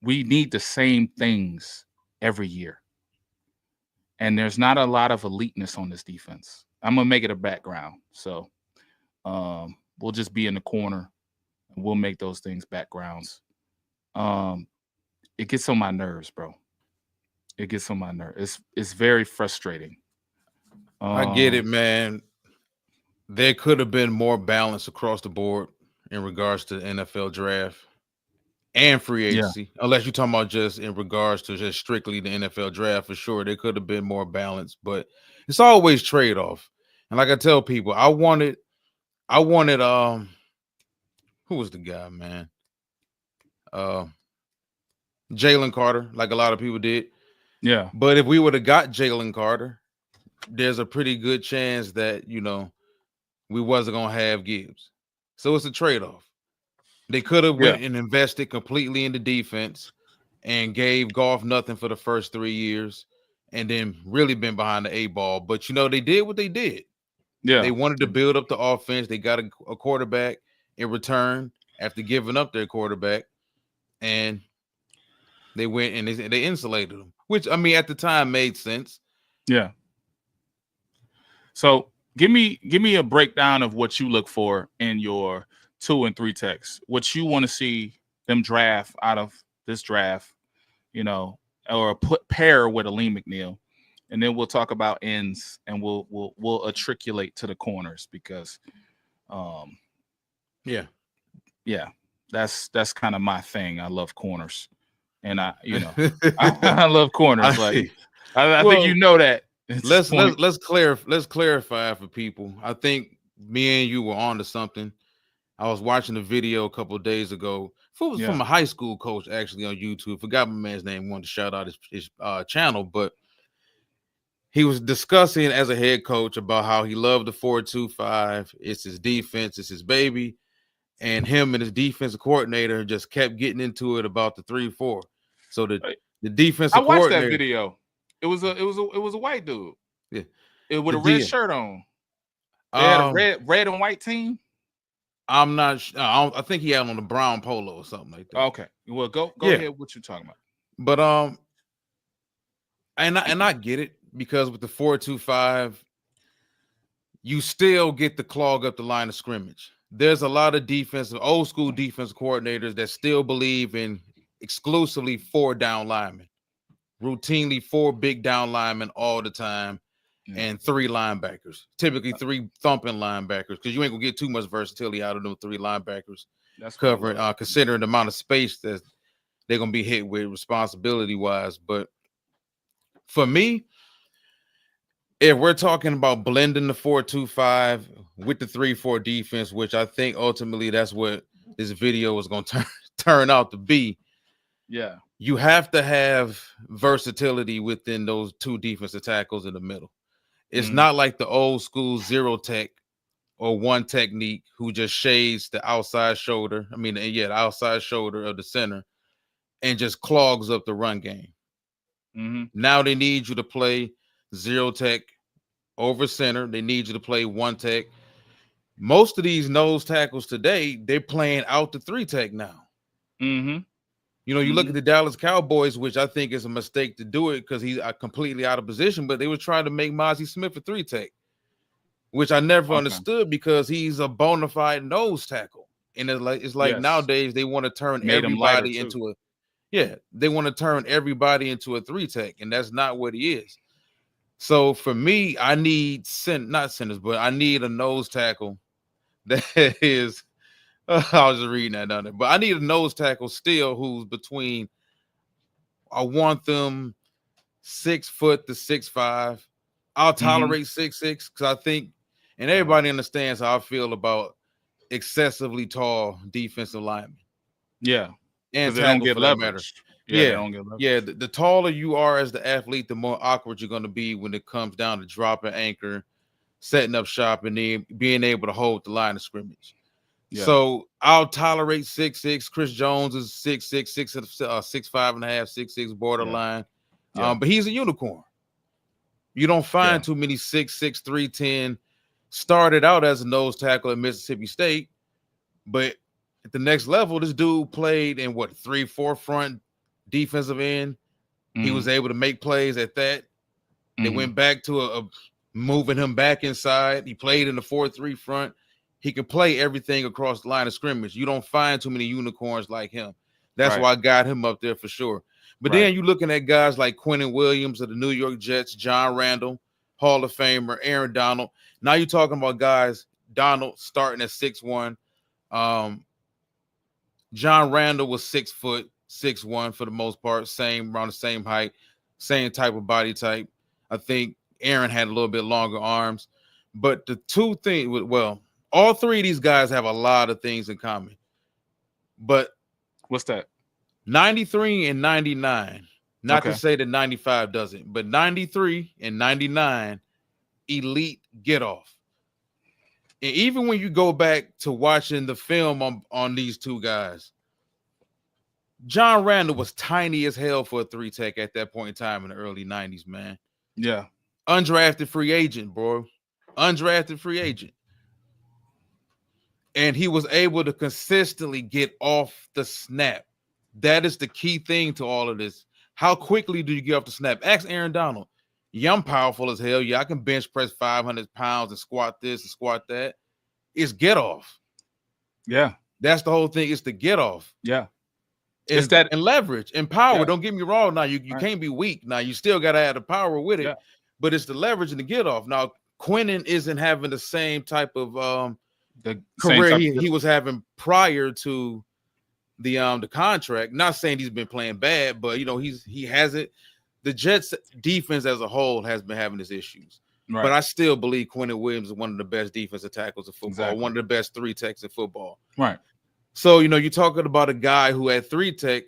we need the same things every year. And there's not a lot of eliteness on this defense. I'm going to make it a background. So we'll just be in the corner and we'll make those things backgrounds. It gets on my nerves, bro. It gets on my nerves. It's very frustrating. I get it, man. There could have been more balance across the board in regards to the NFL draft and free agency, unless you're talking about just in regards to just strictly the NFL draft. For sure, there could have been more balance, but it's always trade-off. And like I tell people, I wanted who was the guy, man? Jalen Carter, like a lot of people did. Yeah. But if we would have got Jalen Carter, there's a pretty good chance that, we wasn't going to have Gibbs. So it's a trade-off. They could have went and invested completely in the defense and gave Goff nothing for the first 3 years and then really been behind the 8 ball. But, they did what they did. Yeah. They wanted to build up the offense. They got a quarterback in return after giving up their quarterback. And they went and they insulated them, which, I mean, at the time made sense. Yeah. So give me a breakdown of what you look for in your 2 and 3 techs, what you want to see them draft out of this draft, or pair with Aleem McNeil. And then we'll talk about ends and we'll articulate to the corners because that's kind of my thing. I love corners. And I love corners. Like I think you know that. Let's clarify for people. I think me and you were on to something. I was watching a video a couple of days ago from a high school coach actually on YouTube. Forgot my man's name. Wanted to shout out his channel, but he was discussing as a head coach about how he loved the 4-2-5. It's his defense, it's his baby, and him and his defensive coordinator just kept getting into it about the 3-4. So the defensive coordinator. I watched that video. It was a white dude. Yeah, with a red shirt on. They had a red and white team. I'm not. I think he had on the brown polo or something like that. Okay. Well, go Yeah. ahead. What you talking about? But and I get it because with the 4-2-5, you still get to clog up the line of scrimmage. There's a lot of old school defense coordinators that still believe in exclusively 4 down linemen, routinely 4 big down linemen all the time, and 3 linebackers, typically 3 thumping linebackers, because you ain't gonna get too much versatility out of them 3 linebackers. That's covering, considering the amount of space that they're gonna be hit with responsibility wise. But for me, if we're talking about blending the 4-2-5 with the 3-4 defense, which I think ultimately that's what this video is going to turn out to be, yeah, you have to have versatility within those 2 defensive tackles in the middle. It's not like the old school 0 tech or 1 technique who just shades the outside shoulder. I mean, the outside shoulder of the center and just clogs up the run game. Now they need you to play 0 tech over center. They need you to play 1 tech. Most of these nose tackles today, they're playing out the 3 tech now. You know, you look at the Dallas Cowboys, which I think is a mistake to do it because he's completely out of position, but they were trying to make Mozzie Smith a 3 tech, which I never understood because he's a bona fide nose tackle. And it's like nowadays they want to turn everybody into they want to turn everybody into a 3 tech, and that's not what he is. So for me, I need not centers, but I need a nose tackle that is. I was just reading that down there, but I need a nose tackle still who's between. I want them 6 foot to 6'5". I'll tolerate 6'6" because I think, and everybody understands how I feel about excessively tall defensive linemen. Yeah, and they don't get leverage. They don't get leverage. Yeah. The taller you are as the athlete, the more awkward you're going to be when it comes down to dropping anchor, setting up shop, and then being able to hold the line of scrimmage. Yeah. So I'll tolerate 6'6". Chris Jones is 6'6", 6'5.5", 6'6", borderline. But he's a unicorn. You don't find too many 6'6", 310. Started out as a nose tackle at Mississippi State, but at the next level, this dude played in 3-4 front defensive end. He was able to make plays at that. They went back to moving him back inside. He played in the 4-3 front. He can play everything across the line of scrimmage. You don't find too many unicorns like him. That's why I got him up there for sure. But then you're looking at guys like Quentin Williams of the New York Jets, John Randall, Hall of Famer, Aaron Donald. Now you're talking about guys, Donald starting at 6'1". John Randall was 6 foot, 6'1" for the most part, around the same height, same type of body type. I think Aaron had a little bit longer arms. But the two things, all 3 of these guys have a lot of things in common. But what's that? 93 and 99. Not to say that 95 doesn't, but 93 and 99, elite get off. And even when you go back to watching the film on these 2 guys, John Randall was tiny as hell for a 3 tech at that point in time in the early 90s, man. Yeah. Undrafted free agent, bro. Undrafted free agent. And he was able to consistently get off the snap. That is the key thing to all of this. How quickly do you get off the snap? Ask Aaron Donald. Yeah, I'm powerful as hell. Yeah, I can bench press 500 pounds and squat this and squat that. It's get off. Yeah. That's the whole thing. It's the get off. Yeah. It's that and leverage and power. Don't get me wrong. Now you can't be weak. Now you still got to have the power with it, but it's the leverage and the get off. Now Quentin isn't having the same type of the career he was having prior to the contract. Not saying he's been playing bad, but he hasn't. The Jets defense as a whole has been having his issues. Right. But I still believe Quentin Williams is one of the best defensive tackles in football, one of the best 3 techs in football. Right. So, you're talking about a guy who had 3 tech,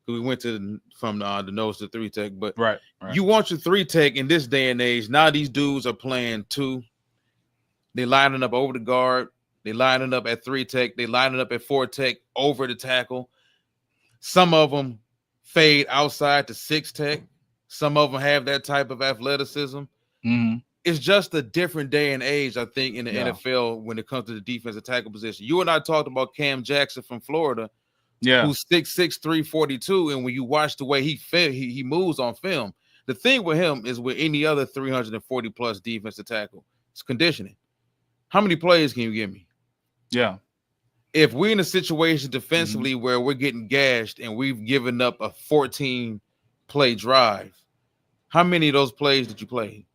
who went from the nose to 3 tech, but you want your 3 tech in this day and age. Now these dudes are playing 2. They lining up over the guard. They lining up at 3 tech. They lining up at 4 tech over the tackle. Some of them fade outside to 6 tech. Some of them have that type of athleticism. it's just a different day and age, I think, in the Yeah. NFL when it comes to the defensive tackle position. You and I talked about Cam Jackson from Florida, Yeah. who's 6'6", 342, and when you watch the way he moves on film, the thing with him is with any other 340 plus defensive tackle, it's conditioning. How many plays can you give me? Yeah. If we're in a situation defensively where we're getting gashed and we've given up a 14 play drive, how many of those plays did you play?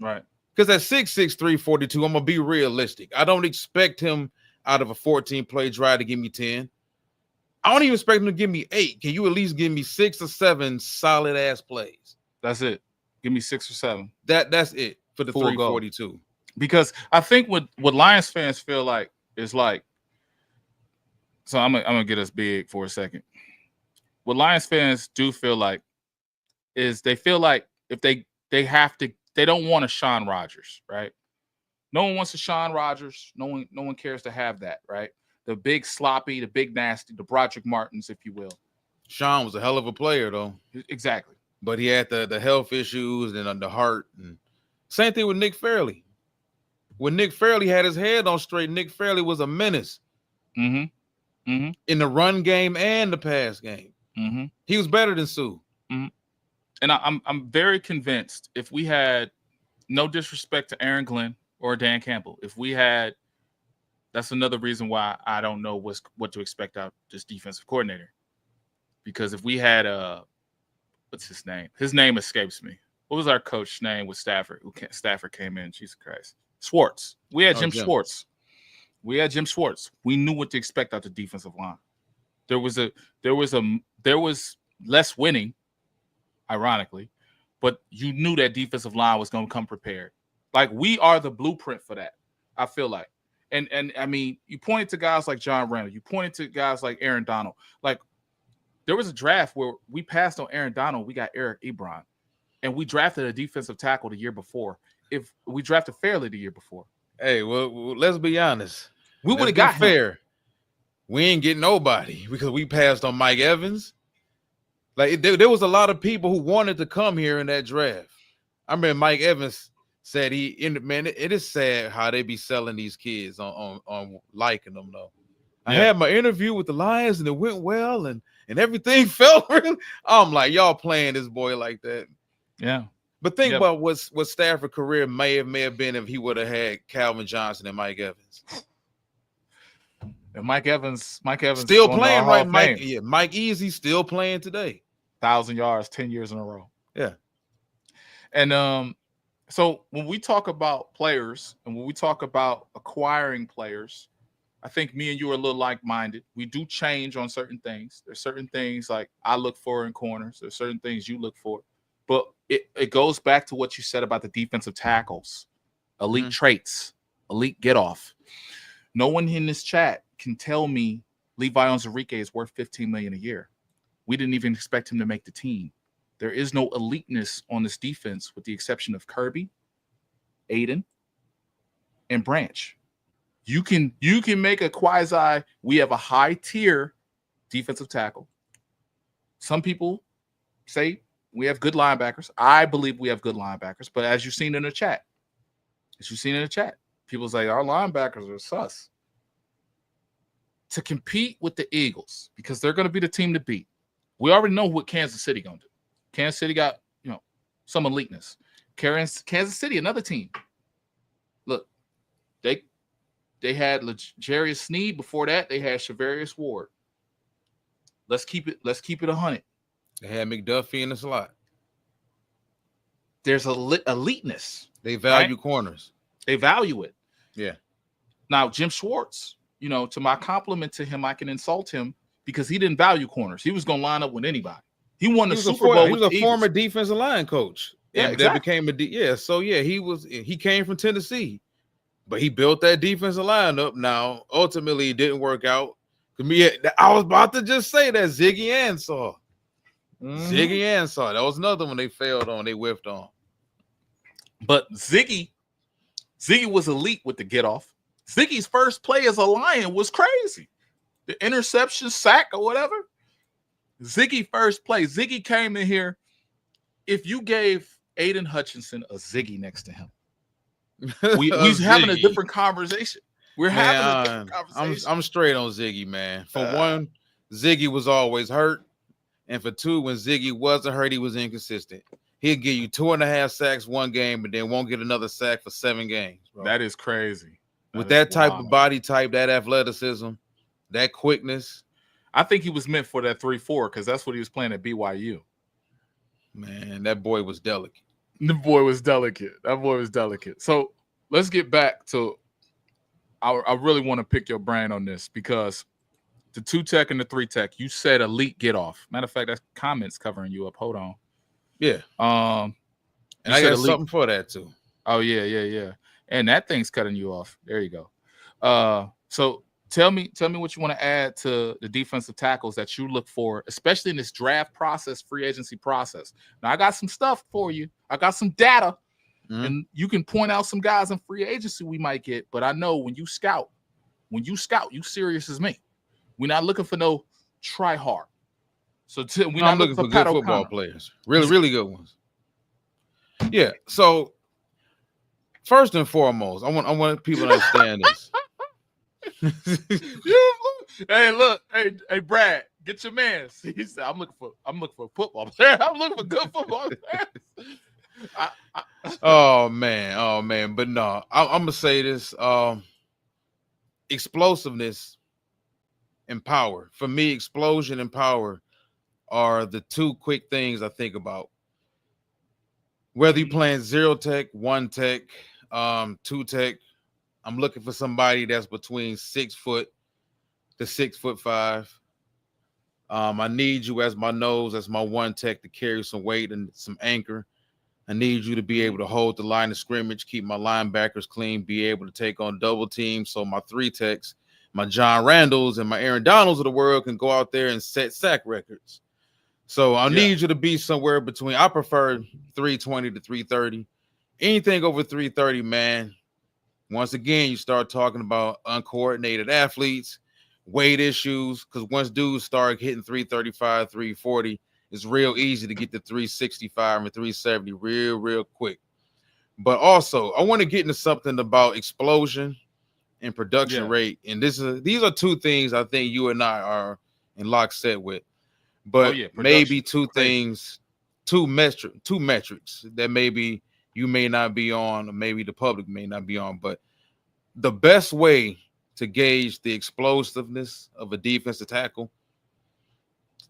Right. Because at 6'6", 342, I'm gonna be realistic. I don't expect him out of a 14 play drive to give me 10. I don't even expect him to give me 8. Can you at least give me 6 or 7 solid ass plays? That's it. Give me 6 or 7. That's it for the Full 342. Because I think what Lions fans feel like is like, so I'm gonna get us big for a second. What Lions fans do feel like is they feel like if they don't want a Sean Rodgers, right? No one wants a Sean Rodgers. No one cares to have that, right? The big sloppy, the big nasty, the Broderick Martins, if you will. Sean was a hell of a player, though. Exactly. But he had the health issues and the heart. And same thing with Nick Fairley. When Nick Fairley had his head on straight, Nick Fairley was a menace. In the run game and the pass game. He was better than Sue. And I'm very convinced if we had, no disrespect to Aaron Glenn or Dan Campbell, if we had, that's another reason why I don't know what to expect out of this defensive coordinator. Because if we had what's his name? His name escapes me. What was our coach's name with Stafford? Stafford came in, Jesus Christ. Schwartz. We had Jim Schwartz. We had Jim Schwartz. We knew what to expect out the defensive line. There was less winning, ironically, but you knew that defensive line was going to come prepared. Like, we are the blueprint for that, I feel like. And I mean, you pointed to guys like John Randall. You pointed to guys like Aaron Donald. Like, there was a draft where we passed on Aaron Donald. We got Eric Ebron. And we drafted a defensive tackle the year before. If we drafted Fairley the year before. Hey, well, let's be honest. We would have got fair. him. We ain't getting nobody because we passed on Mike Evans. Like, there was a lot of people who wanted to come here in that draft. I remember Mike Evans said it is sad how they be selling these kids on liking them, though. I had my interview with the Lions and it went well and everything felt real. I'm like, y'all playing this boy like that. Yeah. But think about what Stafford's career may have been if he would have had Calvin Johnson and Mike Evans. And Mike Evans still playing, right? Mike Easy still playing today. 1,000 yards, 10 years in a row. Yeah. And so when we talk about players and when we talk about acquiring players, I think me and you are a little like-minded. We do change on certain things. There's certain things like I look for in corners. There's certain things you look for. But it goes back to what you said about the defensive tackles, elite traits, elite get-off. No one in this chat can tell me Levi Onwuzurike is worth $15 million a year. We didn't even expect him to make the team. There is no eliteness on this defense with the exception of Kirby, Aiden, and Branch. You can make a quasi, we have a high-tier defensive tackle. Some people say we have good linebackers. I believe we have good linebackers. But as you've seen in the chat, people say our linebackers are sus. To compete with the Eagles, because they're going to be the team to beat, we already know what Kansas City going to do. Kansas City got, some eliteness. Kansas City, another team. Look, they had L'Jarius Sneed. Before that, they had Shavarius Ward. Let's keep it 100. They had McDuffie in the slot. There's eliteness. They value corners. They value it. Yeah. Now, Jim Schwartz, to my compliment to him, I can insult him because he didn't value corners. He was going to line up with anybody. He won the Super Bowl. He was a former defensive line coach. Yeah, exactly. That became So he came from Tennessee, but he built that defensive line up. Now, ultimately, it didn't work out. I was about to just say that Ziggy Ansah. Ziggy Ansah. That was another one they failed on. They whiffed on. But Ziggy was elite with the get off. Ziggy's first play as a Lion was crazy. The interception, sack, or whatever. Ziggy first play. Ziggy came in here. If you gave Aiden Hutchinson a Ziggy next to him, We's having a Ziggy. different conversation. We're having a different conversation. I'm straight on Ziggy, man. For one, Ziggy was always hurt, and for two, when Ziggy wasn't hurt, he was inconsistent. He'll give you 2.5 sacks one game, but then won't get another sack for 7 games. Bro. That is crazy. With that type of body type, that athleticism, that quickness, I think he was meant for that 3-4 because that's what he was playing at BYU. Man, that boy was delicate. The boy was delicate. That boy was delicate. So let's get back to. I really want to pick your brain on this because the 2-tech and the 3-tech, you said elite get off. Matter of fact, that's comments covering you up. Hold on. Yeah. And I got something for that too. Oh yeah. And that thing's cutting you off. There you go. So tell me what you want to add to the defensive tackles that you look for, especially in this draft process, free agency process. Now I got some stuff for you. I got some data, and you can point out some guys in free agency we might get. But I know when you scout, you serious as me. We're not looking for no try hard. So we're not looking for good football players. Really good ones. Yeah. So first and foremost, I want people to understand this. Hey, look, hey, Brad, get your man. He said, "I'm looking for football player. I'm looking for good football players." Oh man. But no, I'm gonna say this: explosiveness and power. For me, explosion and power are the two quick things I think about. Whether you're playing 0-tech, 1-tech, 2-tech, I'm looking for somebody that's between 6 foot to 6'5". I need you as my nose, as my 1-tech to carry some weight and some anchor. I need you to be able to hold the line of scrimmage, keep my linebackers clean, be able to take on double teams. So my 3-techs, my John Randalls and my Aaron Donalds of the world can go out there and set sack records. So I need you to be somewhere between, I prefer 320 to 330. Anything over 330, man. Once again, you start talking about uncoordinated athletes, weight issues, because once dudes start hitting 335, 340, it's real easy to get to 365 and 370 real quick. But also, I want to get into something about explosion and production rate. And these are two things I think you and I are in lockstep with. But maybe two things, two metrics that maybe you may not be on, or maybe the public may not be on. But the best way to gauge the explosiveness of a defensive tackle,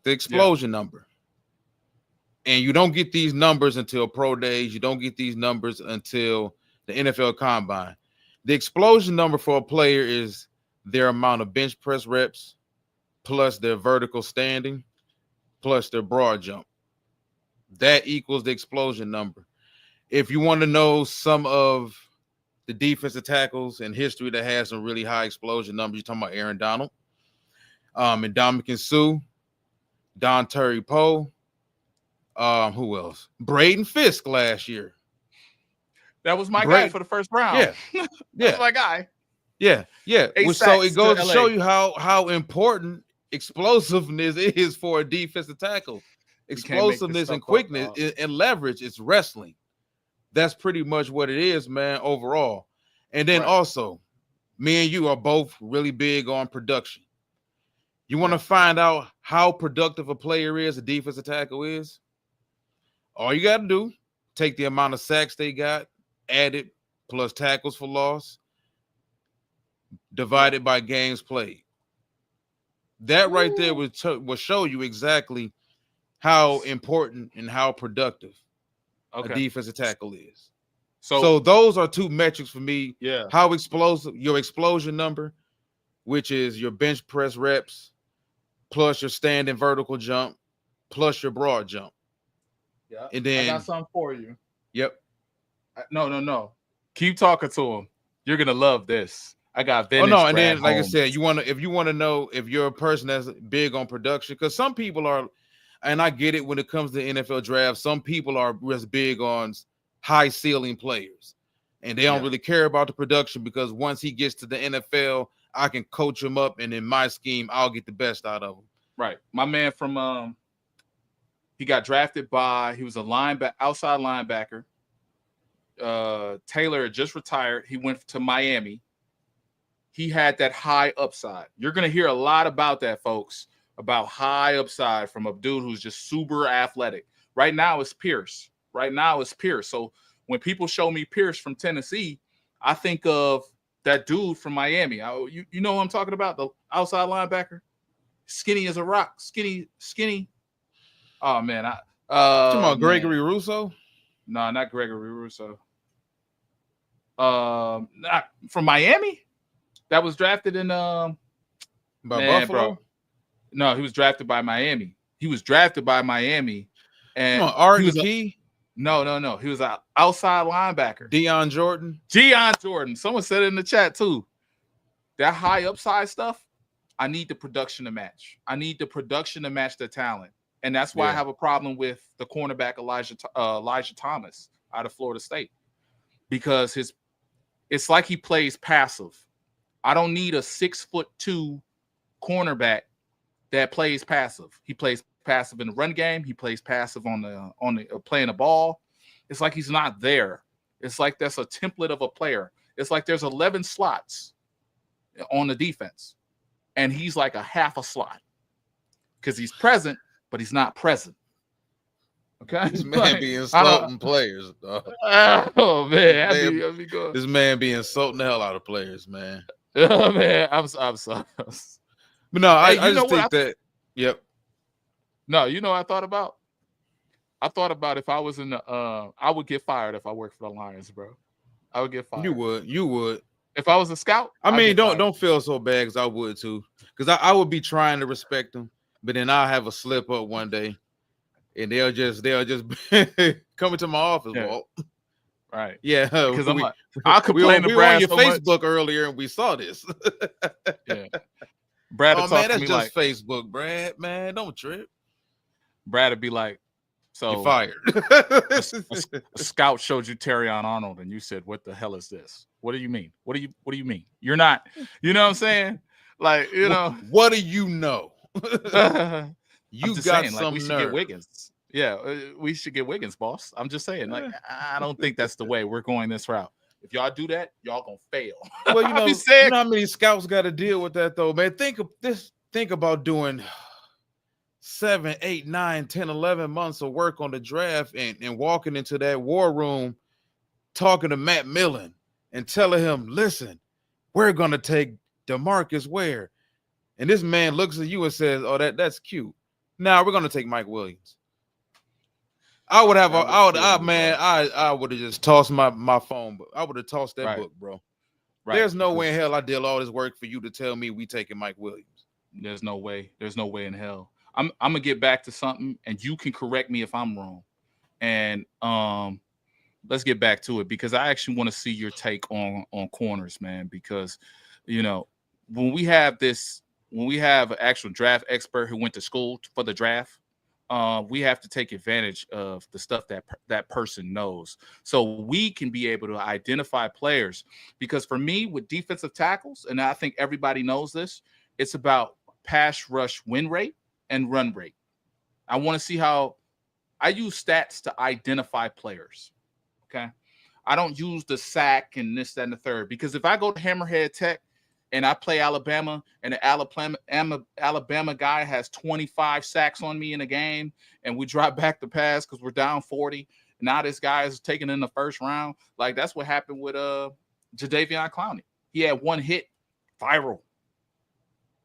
the explosion number. And you don't get these numbers until pro days. You don't get these numbers until the NFL Combine. The explosion number for a player is their amount of bench press reps plus their vertical standing plus their broad jump. That equals the explosion number. If you want to know some of the defensive tackles in history that has some really high explosion numbers, you're talking about Aaron Donald, and Ndamukong Suh, Don Terry Poe, who else? Braden Fisk last year. That was my guy for the first round. Yeah. That was my guy. Yeah. So it goes to show you how important explosiveness is for a defensive tackle. Explosiveness and quickness and leverage is wrestling. That's pretty much what it is, man, overall. And then also, me and you are both really big on production. You want to find out how productive a player is, a defensive tackle is? All you got to do, take the amount of sacks they got, add it, plus tackles for loss, divided by games played. That right there will show you exactly how important and how productive a defensive tackle is. So those are two metrics for me. Yeah. How explosive your explosion number, which is your bench press reps, plus your standing vertical jump, plus your broad jump. Yeah. And then I got something for you. Yep. No. Keep talking to him. You're gonna love this. I got vintage. Oh no, and then like I said, if you want to know if you're a person that's big on production, because some people are, and I get it when it comes to the NFL draft, some people are just big on high ceiling players, and they don't really care about the production because once he gets to the NFL, I can coach him up, and in my scheme, I'll get the best out of him. Right, my man from he got drafted by, he was a outside linebacker. Taylor had just retired. He went to Miami. He had that high upside. You're going to hear a lot about that, folks, about high upside from a dude who's just super athletic. Right now, it's Pierce. So when people show me Pierce from Tennessee, I think of that dude from Miami. You know what I'm talking about? The outside linebacker, skinny as a rock, skinny. Oh man, talking about Gregory Rousseau? No, not Gregory Rousseau. Not from Miami. That was drafted in by Buffalo. Bro. No, he was drafted by Miami. And Art McKee. No. He was an outside linebacker. Deion Jordan. Someone said it in the chat too. That high upside stuff, I need the production to match. The talent. And that's why I have a problem with the cornerback Elijah Thomas out of Florida State. Because it's like he plays passive. I don't need a 6'2" cornerback that plays passive. He plays passive in the run game. He plays passive on the playing the ball. It's like he's not there. It's like that's a template of a player. It's like there's 11 slots on the defense, and he's like a half a slot because he's present, but he's not present. Okay, this man be insulting players. Oh man, this man be insulting the hell out of players, man. Oh man, I'm sorry. But no, I just think that. Yep. No, you know what I thought about? I thought about if I was in the I would get fired if I worked for the Lions, bro. I would get fired. You would. If I was a scout, I mean, don't feel so bad because I would too. Because I would be trying to respect them, but then I'll have a slip up one day, and they'll just come into my office, Walt. Right. Yeah. Because I complained to Brad on your so Facebook much. earlier, and we saw this. Yeah. Brad would talk to me that's just like Facebook, Brad. Man, don't trip. Brad would be like, "So you're fired." a scout showed you Terrion Arnold, and you said, "What the hell is this? What do you mean? What do you mean? You're not. You know what I'm saying? Like, you know, what do you know? You got saying, some like, we should nerve. get Wiggins. Yeah, we should get Wiggins, boss. I'm just saying, like, I don't think that's the way we're going this route. If y'all do that, y'all gonna fail. Well, you know how many scouts got to deal with that though, man. Think about doing 7, 8, 9, 10, 11 months of work on the draft and walking into that war room, talking to Matt Millen and telling him, listen, we're gonna take DeMarcus Ware. And this man looks at you and says, oh, that's cute. Now we're gonna take Mike Williams. I would have I would have just tossed my phone, but I would have tossed that book, bro. Right. There's no way in hell I did all this work for you to tell me we taking Mike Williams. There's no way in hell. I'm gonna get back to something, and you can correct me if I'm wrong. And let's get back to it because I actually want to see your take on corners, man. Because when we have an actual draft expert who went to school for the draft, we have to take advantage of the stuff that person knows, so we can be able to identify players. Because for me, with defensive tackles, and I think everybody knows this, it's about pass rush win rate and run rate. I want to see how I use stats to identify players. Okay. I don't use the sack and this, that, and the third, because if I go to Hammerhead Tech and I play Alabama and the Alabama guy has 25 sacks on me in a game and we drop back the pass because we're down 40. Now this guy is taken in the first round. Like that's what happened with Jadeveon Clowney. He had one hit, viral.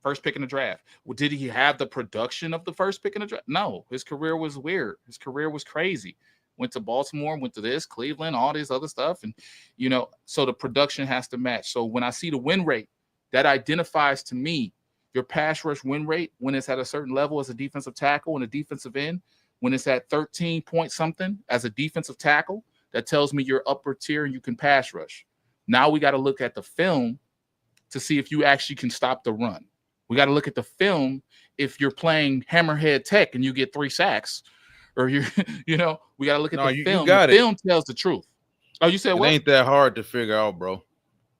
First pick in the draft. Well, did he have the production of the first pick in the draft? No, his career was weird. His career was crazy. Went to Baltimore, went to this, Cleveland, all this other stuff. And, so the production has to match. So when I see the win rate, that identifies to me your pass rush win rate when it's at a certain level as a defensive tackle and a defensive end. When it's at 13 point something as a defensive tackle, that tells me you're upper tier and you can pass rush. Now we got to look at the film to see if you actually can stop the run. We got to look at the film if you're playing Hammerhead Tech and you get 3 sacks, or we got to look at the film. The film tells the truth. Oh, you said what? It ain't that hard to figure out, bro.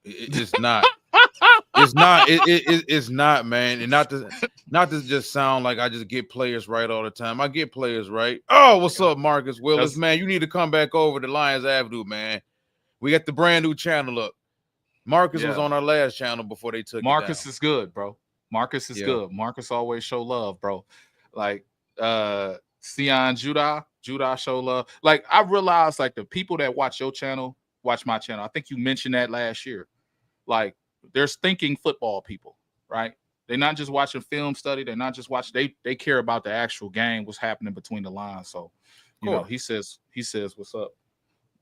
It's not. It's not. It's not, man. And not to just sound like I just get players right all the time. I get players right. Oh, what's up, Marcus Willis? Man, you need to come back over to Lions Avenue, man. We got the brand new channel up. Marcus was Yeah. on our last channel before they took Marcus it down. is good, bro. Marcus is Yeah. good. Marcus always show love, bro. Like Sion Judah show love. Like I realized like the people that watch your channel, watch my channel. I think you mentioned that last year. Like there's thinking football people, right? They're not just watching film study, they're not just watching, they care about the actual game, what's happening between the lines. So, you know, Course. he says what's up.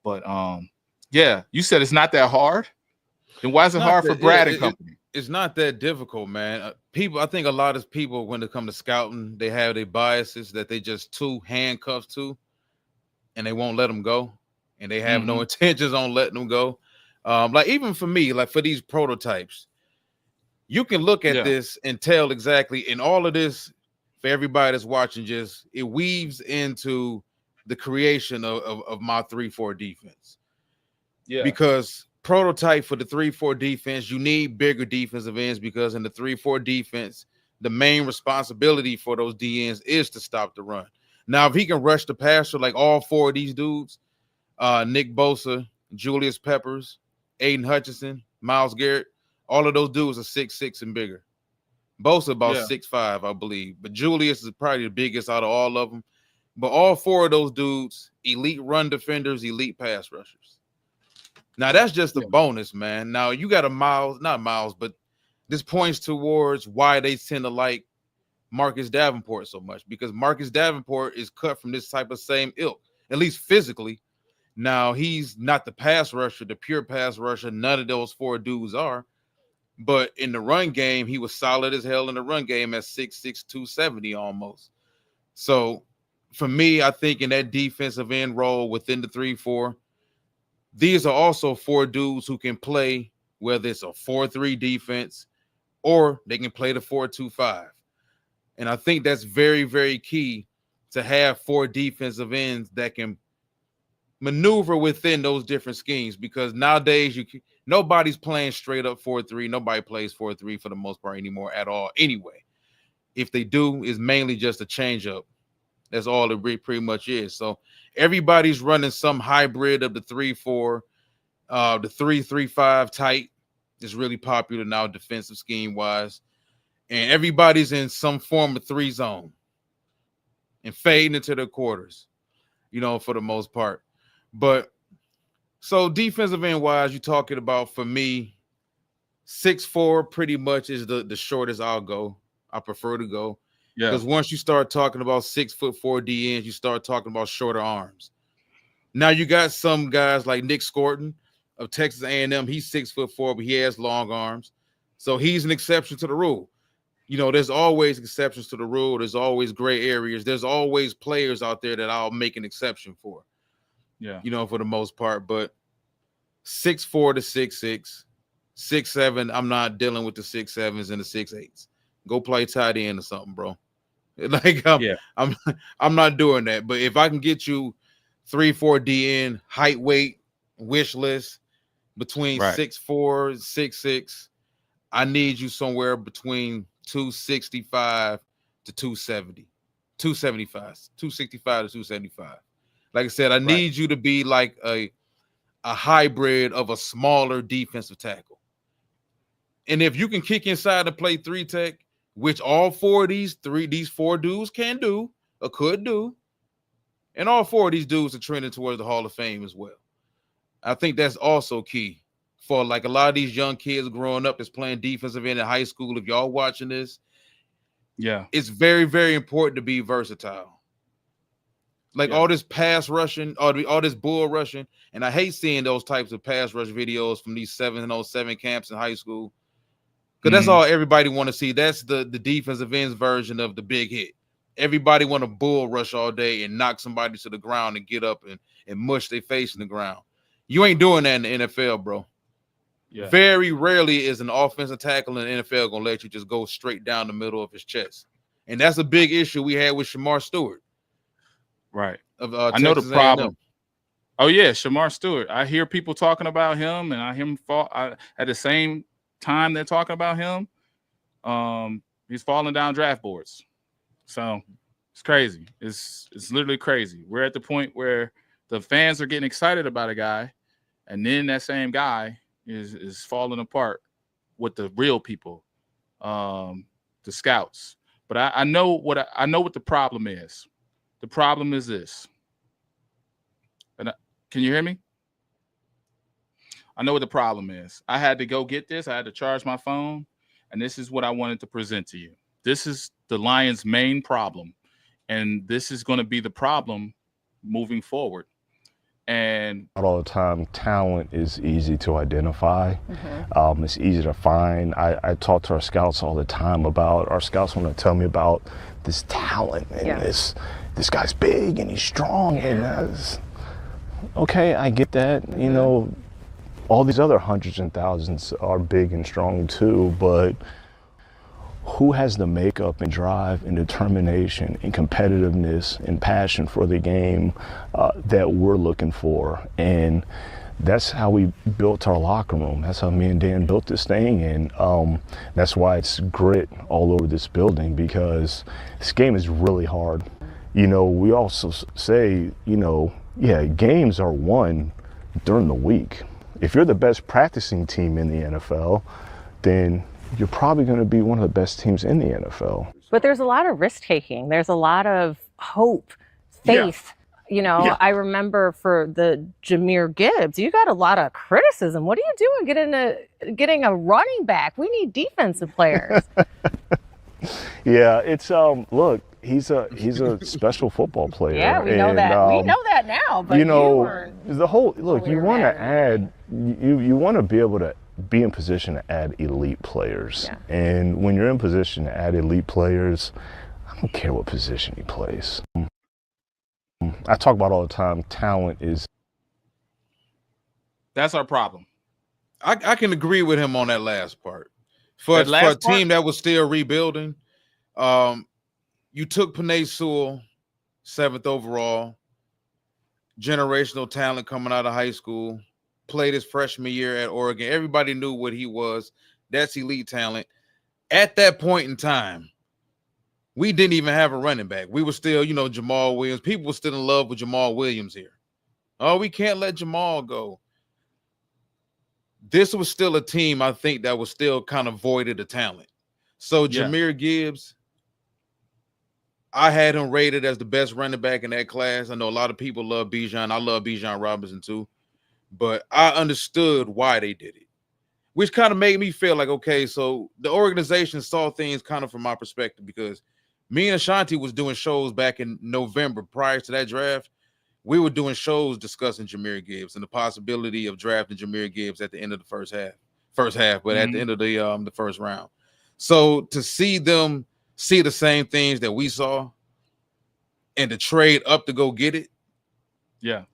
But yeah, you said it's not that hard. Then why is it Not hard for that, yeah, Brad and company? it's not that difficult, man. People, I think a lot of people, when it comes to scouting, they have their biases that they just too handcuffed to, and they won't let them go, and they have no intentions on letting them go. Like even for me, like for these prototypes, you can look at Yeah. this and tell exactly, and all of this for everybody that's watching, just it weaves into the creation of my 3-4 defense. Yeah. Because prototype for the 3-4 defense, you need bigger defensive ends, because in the 3-4 defense, the main responsibility for those DNs is to stop the run. Now, if he can rush the passer like all four of these dudes, Nick Bosa, Julius Peppers, Aiden Hutchinson, Myles Garrett, all of those dudes are 6'6" and bigger. Bosa about 6'5", I believe, but Julius is probably the biggest out of all of them. But all four of those dudes, elite run defenders, elite pass rushers. Now that's just a bonus, man. Now you got not Miles, but this points towards why they tend to like Marcus Davenport so much, because Marcus Davenport is cut from this type of same ilk, at least physically. Now he's not the pass rusher, the pure pass rusher. None of those four dudes are. But in the run game, he was solid as hell in the run game at 6'6", 270 almost. So for me, I think in that defensive end role within the 3-4, these are also four dudes who can play, whether it's a 4-3 defense or they can play the 4-2-5. And I think that's very, very key to have four defensive ends that can maneuver within those different schemes, because nowadays nobody's playing straight up 4-3. Nobody plays 4-3 for the most part anymore at all. Anyway, if they do, it's mainly just a change up. That's all it pretty much is. So everybody's running some hybrid of the 3-4, the 3-3-5 tight is really popular now defensive scheme wise, and everybody's in some form of 3 zone and fading into their quarters, you know, for the most part. But so defensive end wise, you're talking about, for me, 6'4" pretty much is the shortest I'll go. I prefer to go. Yeah. Because once you start talking about 6'4" DNs, you start talking about shorter arms. Now you got some guys like Nick Scorton of Texas A&M. He's 6'4", but he has long arms. So he's an exception to the rule. You know, there's always exceptions to the rule. There's always gray areas. There's always players out there that I'll make an exception for. Yeah. You know, for the most part. But 6'4" to 6'6", 6'7", I'm not dealing with the 6'7s and the 6'8s. Go play tight end or something, bro. Like I'm not doing that. But if I can get you 3-4 DN, height, weight, wish list between 6'4", 6'6", I need you somewhere between 265 to 270, 265 to 275. Like I said, I need you to be like a hybrid of a smaller defensive tackle. And if you can kick inside and play 3 tech, which all four of these four dudes can do or could do, and all four of these dudes are trending towards the Hall of Fame as well. I think that's also key for like a lot of these young kids growing up that's playing defensive end in high school. If y'all watching this, it's very, very important to be versatile. Like all this pass rushing, all this bull rushing, and I hate seeing those types of pass rush videos from these 707 camps in high school, because that's all everybody want to see. That's the defensive ends version of the big hit. Everybody want to bull rush all day and knock somebody to the ground and get up and mush their face in the ground. You ain't doing that in the NFL, bro. Yeah. Very rarely is an offensive tackle in the NFL going to let you just go straight down the middle of his chest. And that's a big issue we had with Shamar Stewart. Right. I know the problem. Oh, yeah, Shamar Stewart. I hear people talking about him, and at the same time they're talking about him, he's falling down draft boards. So it's crazy. It's literally crazy. We're at the point where the fans are getting excited about a guy, And then that same guy is falling apart with the real people, the scouts. But I know I know what the problem is. The problem is this. And can you hear me? I know what the problem is. I had to go get this. I had to charge my phone, and this is what I wanted to present to you. This is the Lions' main problem, and this is going to be the problem moving forward. And all the time, talent is easy to identify. It's easy to find. I talk to our scouts all the time about, our scouts want to tell me about this talent and this guy's big and he's strong and that's okay. I get that. You know, all these other hundreds and thousands are big and strong too, but who has the makeup and drive and determination and competitiveness and passion for the game that we're looking for? And that's how we built our locker room. That's how me and Dan built this thing. And that's why it's grit all over this building, because this game is really hard. You know, we also say, you know, yeah, games are won during the week. If you're the best practicing team in the NFL, then you're probably going to be one of the best teams in the NFL. But there's a lot of risk taking. There's a lot of hope, faith. You know, I remember for the Jahmyr Gibbs, you got a lot of criticism. What are you doing getting a running back? We need defensive players. Yeah, it's look, he's a special football player. Yeah, we know that. We know that now. But you know, the whole look. You want to add. You want to be able to be in position to add elite players. Yeah. And when you're in position to add elite players, I don't care what position he plays. I talk about all the time, talent is. That's our problem. I can agree with him on that last part. For a team that was still rebuilding, you took Penei Sewell, 7th overall, generational talent coming out of high school, played his freshman year at Oregon. Everybody knew what he was. That's elite talent. At that point in time, we didn't even have a running back. We were still, you know, Jamal Williams. People were still in love with Jamal Williams here. Oh, we can't let Jamal go. This was still a team, I think, that was still kind of voided of talent. So Jahmyr Gibbs, I had him rated as the best running back in that class. I know a lot of people love Bijan. I love Bijan Robinson too. But I understood why they did it, which kind of made me feel like, okay, so the organization saw things kind of from my perspective, because me and Ashanti was doing shows back in November prior to that draft. We were doing shows discussing Jahmyr Gibbs and the possibility of drafting Jahmyr Gibbs at the end of the first half, but at the end of the first round. So to see them see the same things that we saw and to trade up to go get it. Yeah.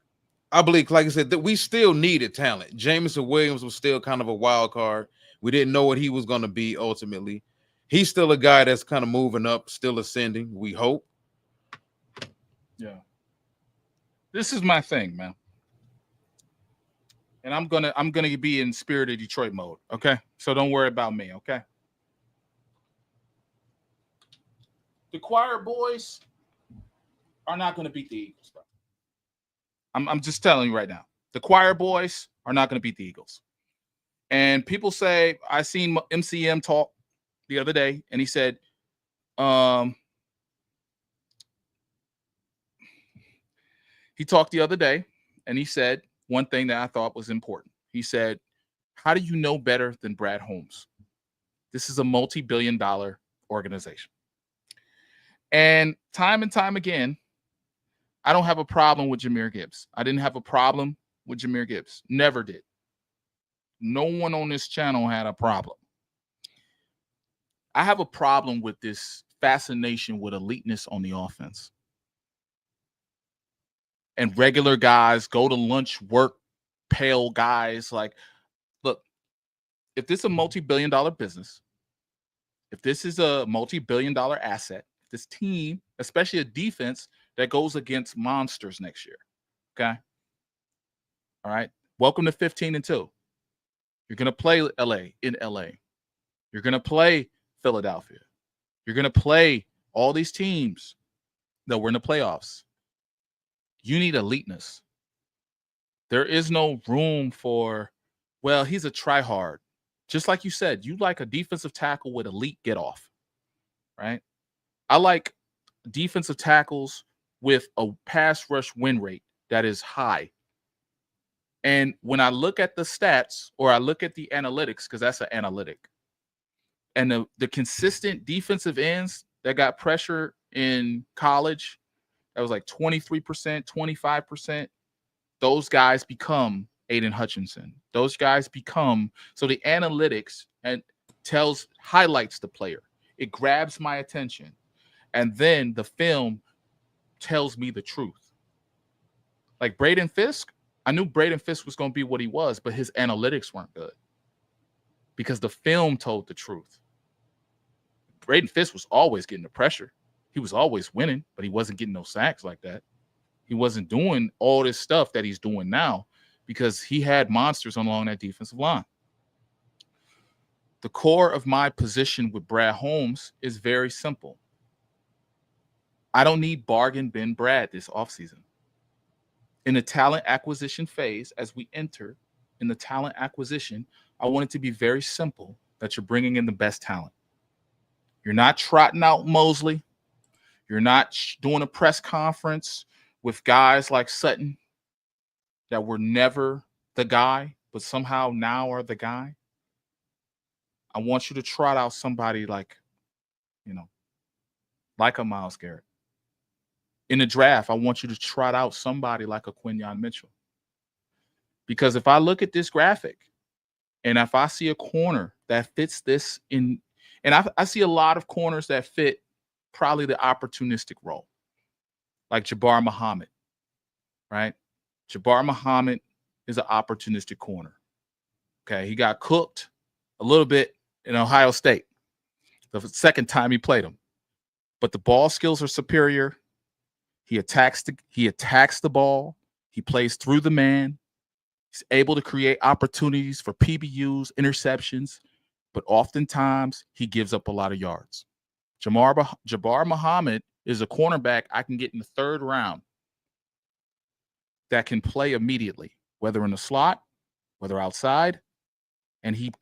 I believe, like I said, that we still needed talent. Jameson Williams was still kind of a wild card. We didn't know what he was going to be ultimately. He's still a guy that's kind of moving up, still ascending, we hope. Yeah. This is my thing, man. And I'm gonna be in spirit of Detroit mode, okay? So don't worry about me, okay? The choir boys are not gonna beat the Eagles, bro. I'm just telling you right now. The choir boys are not going to beat the Eagles. And people say, I seen MCM talk the other day, and he said, he talked the other day, and he said one thing that I thought was important. He said, how do you know better than Brad Holmes? This is a multi-billion-dollar organization. And time again, I don't have a problem with Jahmyr Gibbs. I didn't have a problem with Jahmyr Gibbs. Never did. No one on this channel had a problem. I have a problem with this fascination with eliteness on the offense. And regular guys, go to lunch, work, pale guys. Like, look, if this is a multi-billion-dollar business, if this is a multi-billion-dolar asset, this team, especially a defense that goes against monsters next year. Okay. All right. Welcome to 15-2. You're going to play LA in LA. You're going to play Philadelphia. You're going to play all these teams that were in the playoffs. You need eliteness. There is no room for, well, he's a tryhard. Just like you said, you like a defensive tackle with elite get off, right? I like defensive tackles with a pass rush win rate that is high. And when I look at the stats or I look at the analytics, because that's an analytic, and the consistent defensive ends that got pressure in college, that was like 23%, 25%, those guys become Aiden Hutchinson. Those guys become, so the analytics and highlights the player. It grabs my attention. And then the film tells me the truth. Like Braden Fisk, I knew Braden Fisk was going to be what he was, but his analytics weren't good because the film told the truth. Braden Fisk was always getting the pressure. He was always winning, but he wasn't getting no sacks like that. He wasn't doing all this stuff that he's doing now because he had monsters along that defensive line. The core of my position with Brad Holmes is very simple. I don't need bargain bin Brad this offseason. In the talent acquisition phase, as we enter in the talent acquisition, I want it to be very simple that you're bringing in the best talent. You're not trotting out Mosley. You're not doing a press conference with guys like Sutton that were never the guy, but somehow now are the guy. I want you to trot out somebody like, like a Myles Garrett. In the draft, I want you to trot out somebody like a Quinyon Mitchell. Because if I look at this graphic and if I see a corner that fits this in, and I see a lot of corners that fit probably the opportunistic role, like Jabbar Muhammad, right? Jabbar Muhammad is an opportunistic corner. Okay, he got cooked a little bit in Ohio State the second time he played him. But the ball skills are superior. He attacks the ball. He plays through the man. He's able to create opportunities for PBUs, interceptions, but oftentimes he gives up a lot of yards. Jabbar Muhammad is a cornerback I can get in the third round that can play immediately, whether in the slot, whether outside. And he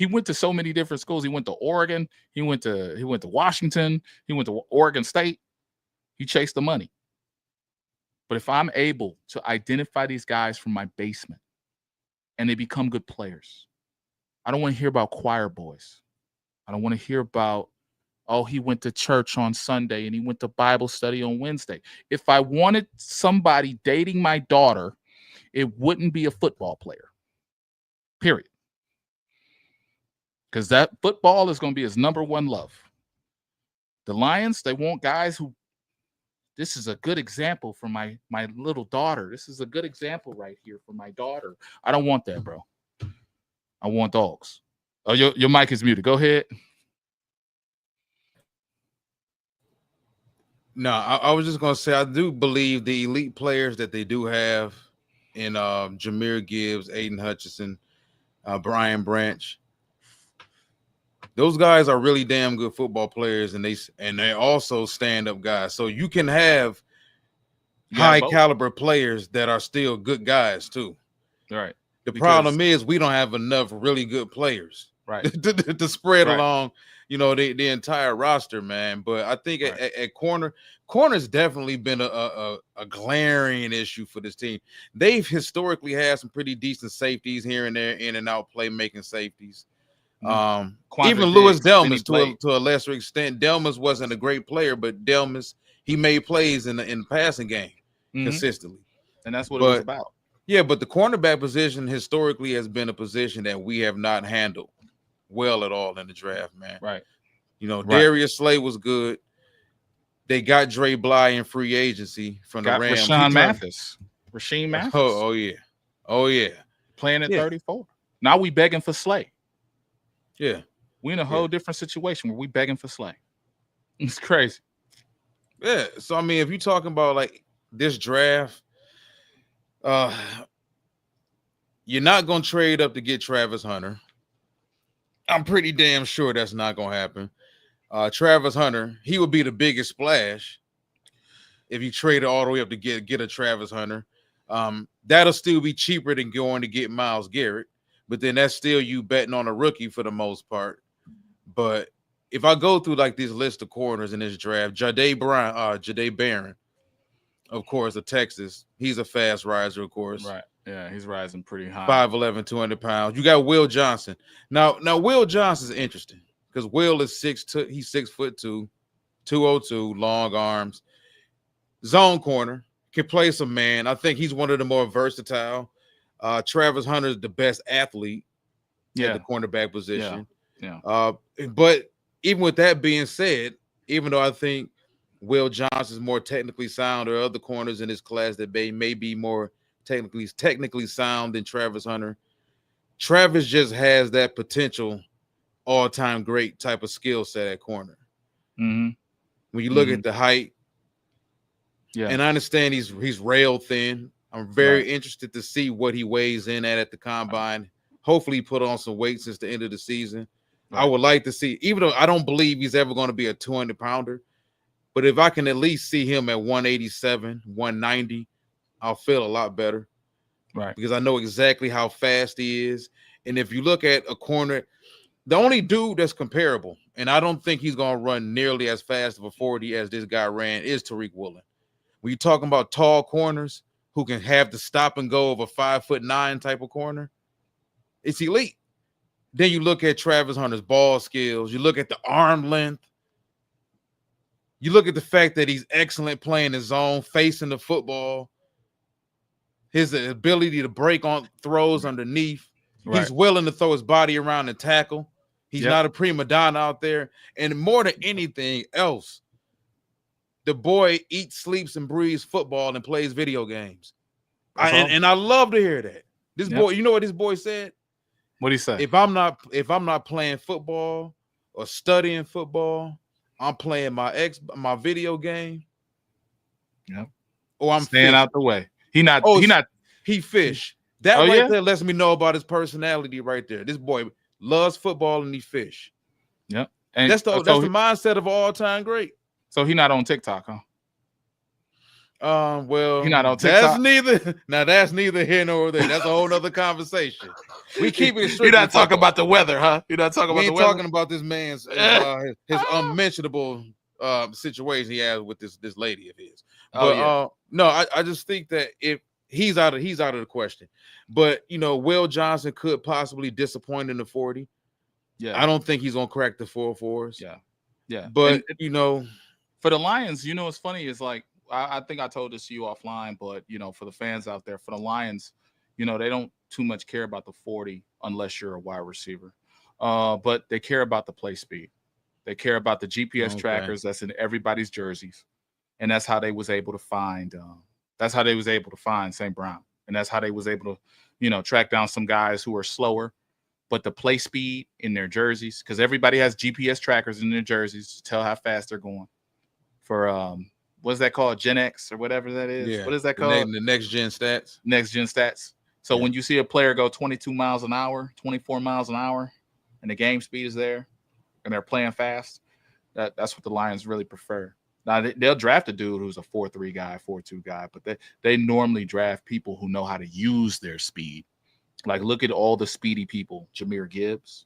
went to so many different schools. He went to Oregon. He went to Washington. He went to Oregon State. He chased the money. But if I'm able to identify these guys from my basement and they become good players, I don't want to hear about choir boys. I don't want to hear about, oh, he went to church on Sunday and he went to Bible study on Wednesday. If I wanted somebody dating my daughter, it wouldn't be a football player. Period. Because that football is going to be his number one love. The Lions, they want guys who, this is a good example for my little daughter. This is a good example right here for my daughter. I don't want that, bro. I want dogs. Oh, your mic is muted. Go ahead. No, I was just going to say, I do believe the elite players that they do have in Jahmyr Gibbs, Aiden Hutchinson, Brian Branch, those guys are really damn good football players, and they're also stand-up guys. So you can have high caliber players that are still good guys too. Right. The problem is we don't have enough really good players, right, to spread along, the entire roster, man. But I think at corner's definitely been a glaring issue for this team. They've historically had some pretty decent safeties here and there, in and out playmaking safeties. Even Lewis Delmas to a lesser extent. Delmas wasn't a great player, but Delmas, he made plays in the passing game consistently, and that's what it was about. Yeah, but the cornerback position historically has been a position that we have not handled well at all in the draft, man. Right. Darius Slay was good. They got Dre Bly in free agency from the Rams. Rashean Mathis. Oh yeah. Playing at 34. Now we begging for Slay. Yeah. We're in a whole different situation where we begging for Slay. It's crazy. Yeah. So, I mean, if you're talking about like this draft, you're not going to trade up to get Travis Hunter. I'm pretty damn sure that's not going to happen. Travis Hunter, he would be the biggest splash if you traded all the way up to get a Travis Hunter. That'll still be cheaper than going to get Myles Garrett, but then that's still you betting on a rookie for the most part. But if I go through like this list of corners in this draft, Jahdae Barron, of course, of Texas, he's a fast riser, of course. Right. Yeah, he's rising pretty high. 5'11", 200 pounds. You got Will Johnson. Now Will Johnson's interesting because Will is 6'2", he's 6'2", 202, long arms, zone corner, can play some man. I think he's one of the more versatile. Travis Hunter is the best athlete at the cornerback position. Yeah. But even with that being said, even though I think Will Johnson is more technically sound, or other corners in his class that may be more technically sound than Travis Hunter, Travis just has that potential all-time great type of skill set at corner. Mm-hmm. When you look at the height, and I understand he's rail thin. I'm very interested to see what he weighs in at the combine. Hopefully, he put on some weight since the end of the season. I would like to see, even though I don't believe he's ever going to be a 200-pounder, but if I can at least see him at 187, 190, I'll feel a lot better. Right. Because I know exactly how fast he is. And if you look at a corner, the only dude that's comparable, and I don't think he's going to run nearly as fast of a 40 as this guy ran, is Tariq Woolen. When you're talking about tall corners who can have the stop and go of a 5'9" type of corner, it's elite. Then you look at Travis Hunter's ball skills. You look at the arm length. You look at the fact that he's excellent playing his zone, facing the football. His ability to break on throws underneath. Right. He's willing to throw his body around and tackle. He's not a prima donna out there. And more than anything else, the boy eats, sleeps, and breathes football and plays video games. And I love to hear that. This boy, you know what this boy said? What did he say? If I'm not playing football or studying football, I'm playing my video game. Yep. Or I'm staying out the way. He fish. That there lets me know about his personality right there. This boy loves football and he fish. Yep. And that's the mindset of all-time great. So he not on TikTok, huh? Well, he not on TikTok. That's neither here nor there. That's a whole other conversation. We keep it straight. You're not talking about the weather, huh? You're not talking about the weather. Talking about this man's his unmentionable situation he has with this lady of his. But no, I just think that if he's out of the question. But Will Johnson could possibly disappoint in the 40. Yeah, I don't think he's gonna crack the 4.4s. Yeah. But for the Lions, what's funny is like I think I told this to you offline, but for the fans out there, for the Lions, they don't too much care about the 40 unless you're a wide receiver. But they care about the play speed. They care about the GPS trackers that's in everybody's jerseys. And that's how they was able to find St. Brown. And that's how they was able to, track down some guys who are slower, but the play speed in their jerseys, because everybody has GPS trackers in their jerseys to tell how fast they're going. For what's that called? Gen X or whatever that is. Yeah. What is that called? The next gen stats. Next gen stats. So when you see a player go 22 miles an hour, 24 miles an hour, and the game speed is there, and they're playing fast, that's what the Lions really prefer. Now they'll draft a dude who's a 4.3 guy, 4.2 guy, but they normally draft people who know how to use their speed. Like look at all the speedy people, Jahmyr Gibbs,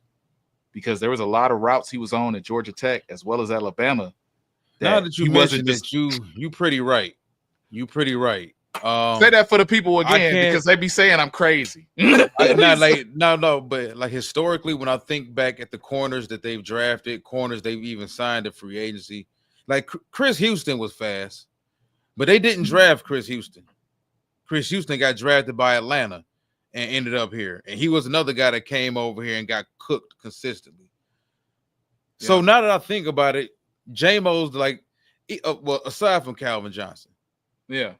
because there was a lot of routes he was on at Georgia Tech as well as Alabama. Now that you mentioned it, you pretty right. You pretty right. Say that for the people again because they be saying I'm crazy. But like historically, when I think back at the corners that they've drafted, corners they've even signed to free agency, like Chris Houston was fast, but they didn't draft Chris Houston. Chris Houston got drafted by Atlanta and ended up here, and he was another guy that came over here and got cooked consistently. Yeah. So now that I think about it, J-Mo's like, aside from Calvin Johnson, yeah.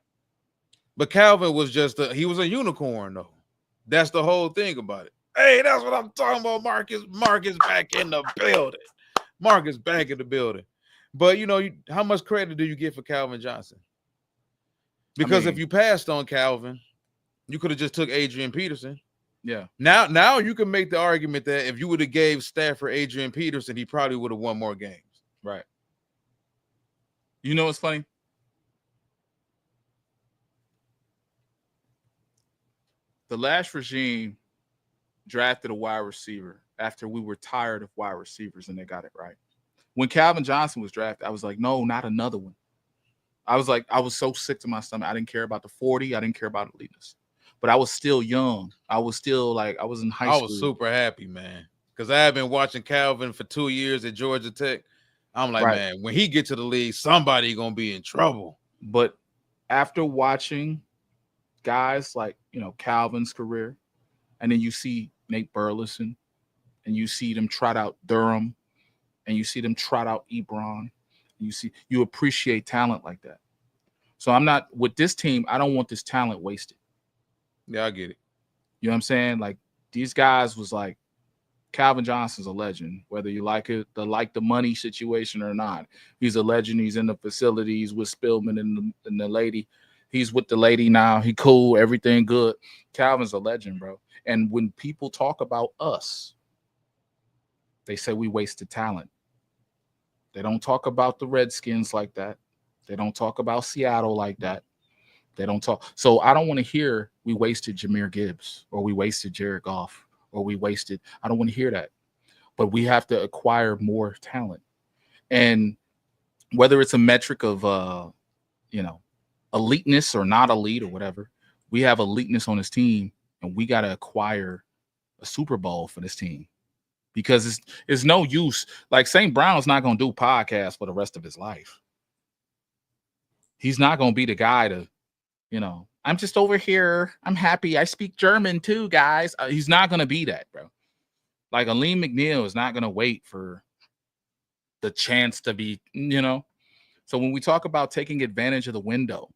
But Calvin was he was a unicorn, though. That's the whole thing about it. Hey, that's what I'm talking about. Marcus back in the building. Marcus back in the building. But, how much credit do you get for Calvin Johnson? Because if you passed on Calvin, you could have just took Adrian Peterson. Yeah. Now you can make the argument that if you would have gave Stafford Adrian Peterson, he probably would have won more games. Right. You know what's funny? the last regime drafted a wide receiver after we were tired of wide receivers, and they got it right. When Calvin Johnson was drafted, I was like, no, not another one. I was so sick to my stomach. I didn't care about the 40. I didn't care about eliteness. But I was still young. I was still like, I was in high school. I was super happy, man, because I had been watching Calvin for 2 years at Georgia Tech. I'm like, man, when he get to the league, somebody gonna be in trouble. But after watching guys like, Calvin's career, and then you see Nate Burleson, and you see them trot out Durham, and you see them trot out Ebron, and you appreciate talent like that. So I'm not with this team. I don't want this talent wasted. Yeah, I get it. You know what I'm saying? Like these guys was like, Calvin Johnson's a legend, whether you like the money situation or not. He's a legend. He's in the facilities with Spillman and the lady. He's with the lady now. He cool. Everything good. Calvin's a legend, bro. And when people talk about us, they say we wasted talent. They don't talk about the Redskins like that. They don't talk about Seattle like that. They don't talk. So I don't want to hear we wasted Jahmyr Gibbs or we wasted Jared Goff or we wasted. I don't want to hear that. But we have to acquire more talent. And whether it's a metric of, eliteness or not elite or whatever, we have eliteness on this team, and we got to acquire a Super Bowl for this team. Because it's no use. Like St. Brown's not going to do podcasts for the rest of his life. He's not going to be the guy to, I'm just over here. I'm happy. I speak German too, guys. He's not going to be that, bro. Like Aleem McNeil is not going to wait for the chance to be, So when we talk about taking advantage of the window,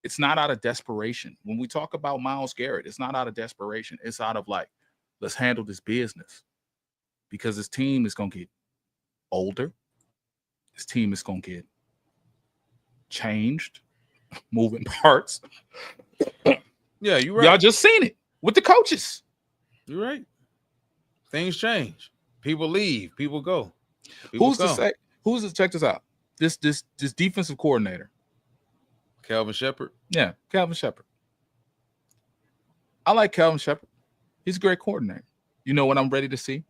it's not out of desperation. When we talk about Myles Garrett, it's not out of desperation. It's out of like, let's handle this business. Because his team is going to get older. His team is going to get changed, moving parts. Yeah, you're right. Y'all just seen it with the coaches. You're right. Things change. People leave. People go. Who's to check this out? This defensive coordinator. Calvin Shepard. Yeah, Calvin Shepard. I like Calvin Shepard. He's a great coordinator. You know what I'm ready to see?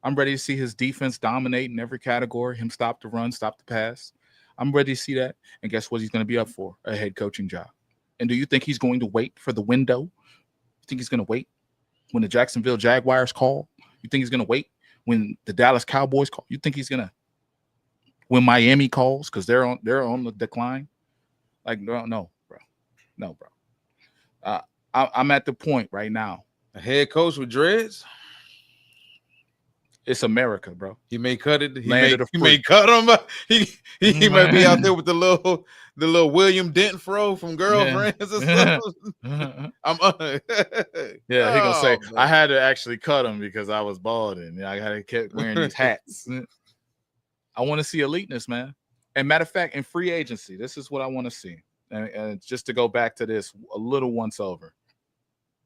I'm ready to see his defense dominate in every category, him stop the run, stop the pass. I'm ready to see that. And guess what he's going to be up for? A head coaching job. And do you think he's going to wait for the window? You think he's going to wait when the Jacksonville Jaguars call? You think he's going to wait when the Dallas Cowboys call? You think he's going to when Miami calls because they're on the decline? Like, no, bro. No, bro. I'm at the point right now. A head coach with dreads? It's America, bro. He may cut it. He He may cut him. He might be out there with the little William Dent fro from Girlfriends or something. He gonna say, man. I had to actually cut him because I was balding. I had to keep wearing these hats. I want to see eliteness, man. And matter of fact, in free agency, this is what I want to see. And just to go back to this a little once over.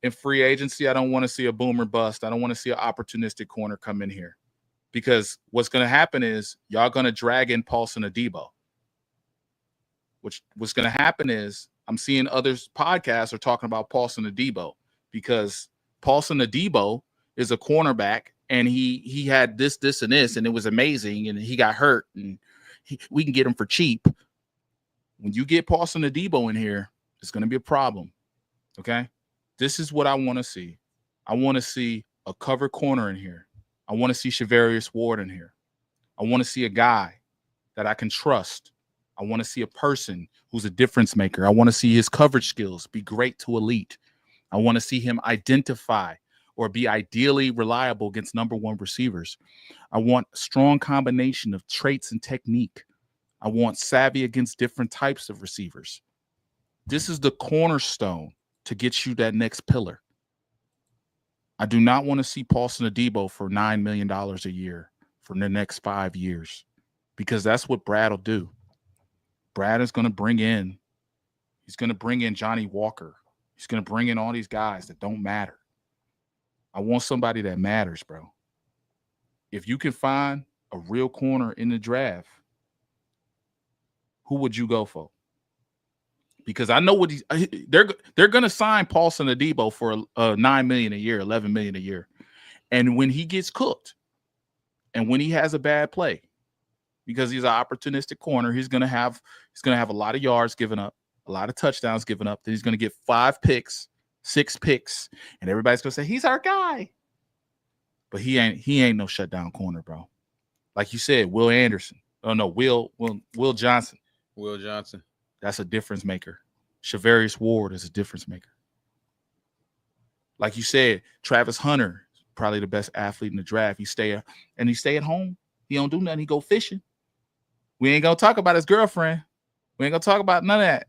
In free agency, I don't want to see a boomer bust. I don't want to see an opportunistic corner come in here. Because what's going to happen is y'all going to drag in Paulson Adebo. What's going to happen is I'm seeing others podcasts are talking about Paulson Adebo because Paulson Adebo is a cornerback and he had this, and this, and it was amazing. And he got hurt and we can get him for cheap. When you get Paulson Adebo in here, it's going to be a problem. Okay. This is what I want to see. I want to see a cover corner in here. I want to see Shavarius Ward in here. I want to see a guy that I can trust. I want to see a person who's a difference maker. I want to see his coverage skills be great to elite. I want to see him identify or be ideally reliable against number one receivers. I want a strong combination of traits and technique. I want savvy against different types of receivers. This is the cornerstone to get you that next pillar. I do not want to see Paulson Adebo for $9 million a year for the next 5 years because that's what Brad will do. Brad is going to bring in Johnny Walker. He's going to bring in all these guys that don't matter. I want somebody that matters, bro. If you can find a real corner in the draft, who would you go for? because I know what they're going to sign Paulson Adebo for $9 million a year, $11 million a year. And when he gets cooked and when he has a bad play, because he's an opportunistic corner, he's going to have a lot of yards given up, a lot of touchdowns given up. Then he's going to get 5 picks, 6 picks, and everybody's going to say he's our guy. But he ain't no shutdown corner, bro. Like you said, Will Anderson. Oh no, Will Johnson. Will Johnson. That's a difference maker. Shavarius Ward is a difference maker. Like you said, Travis Hunter, probably the best athlete in the draft. He stay at home. He don't do nothing. He go fishing. We ain't gonna talk about his girlfriend. We ain't gonna talk about none of that.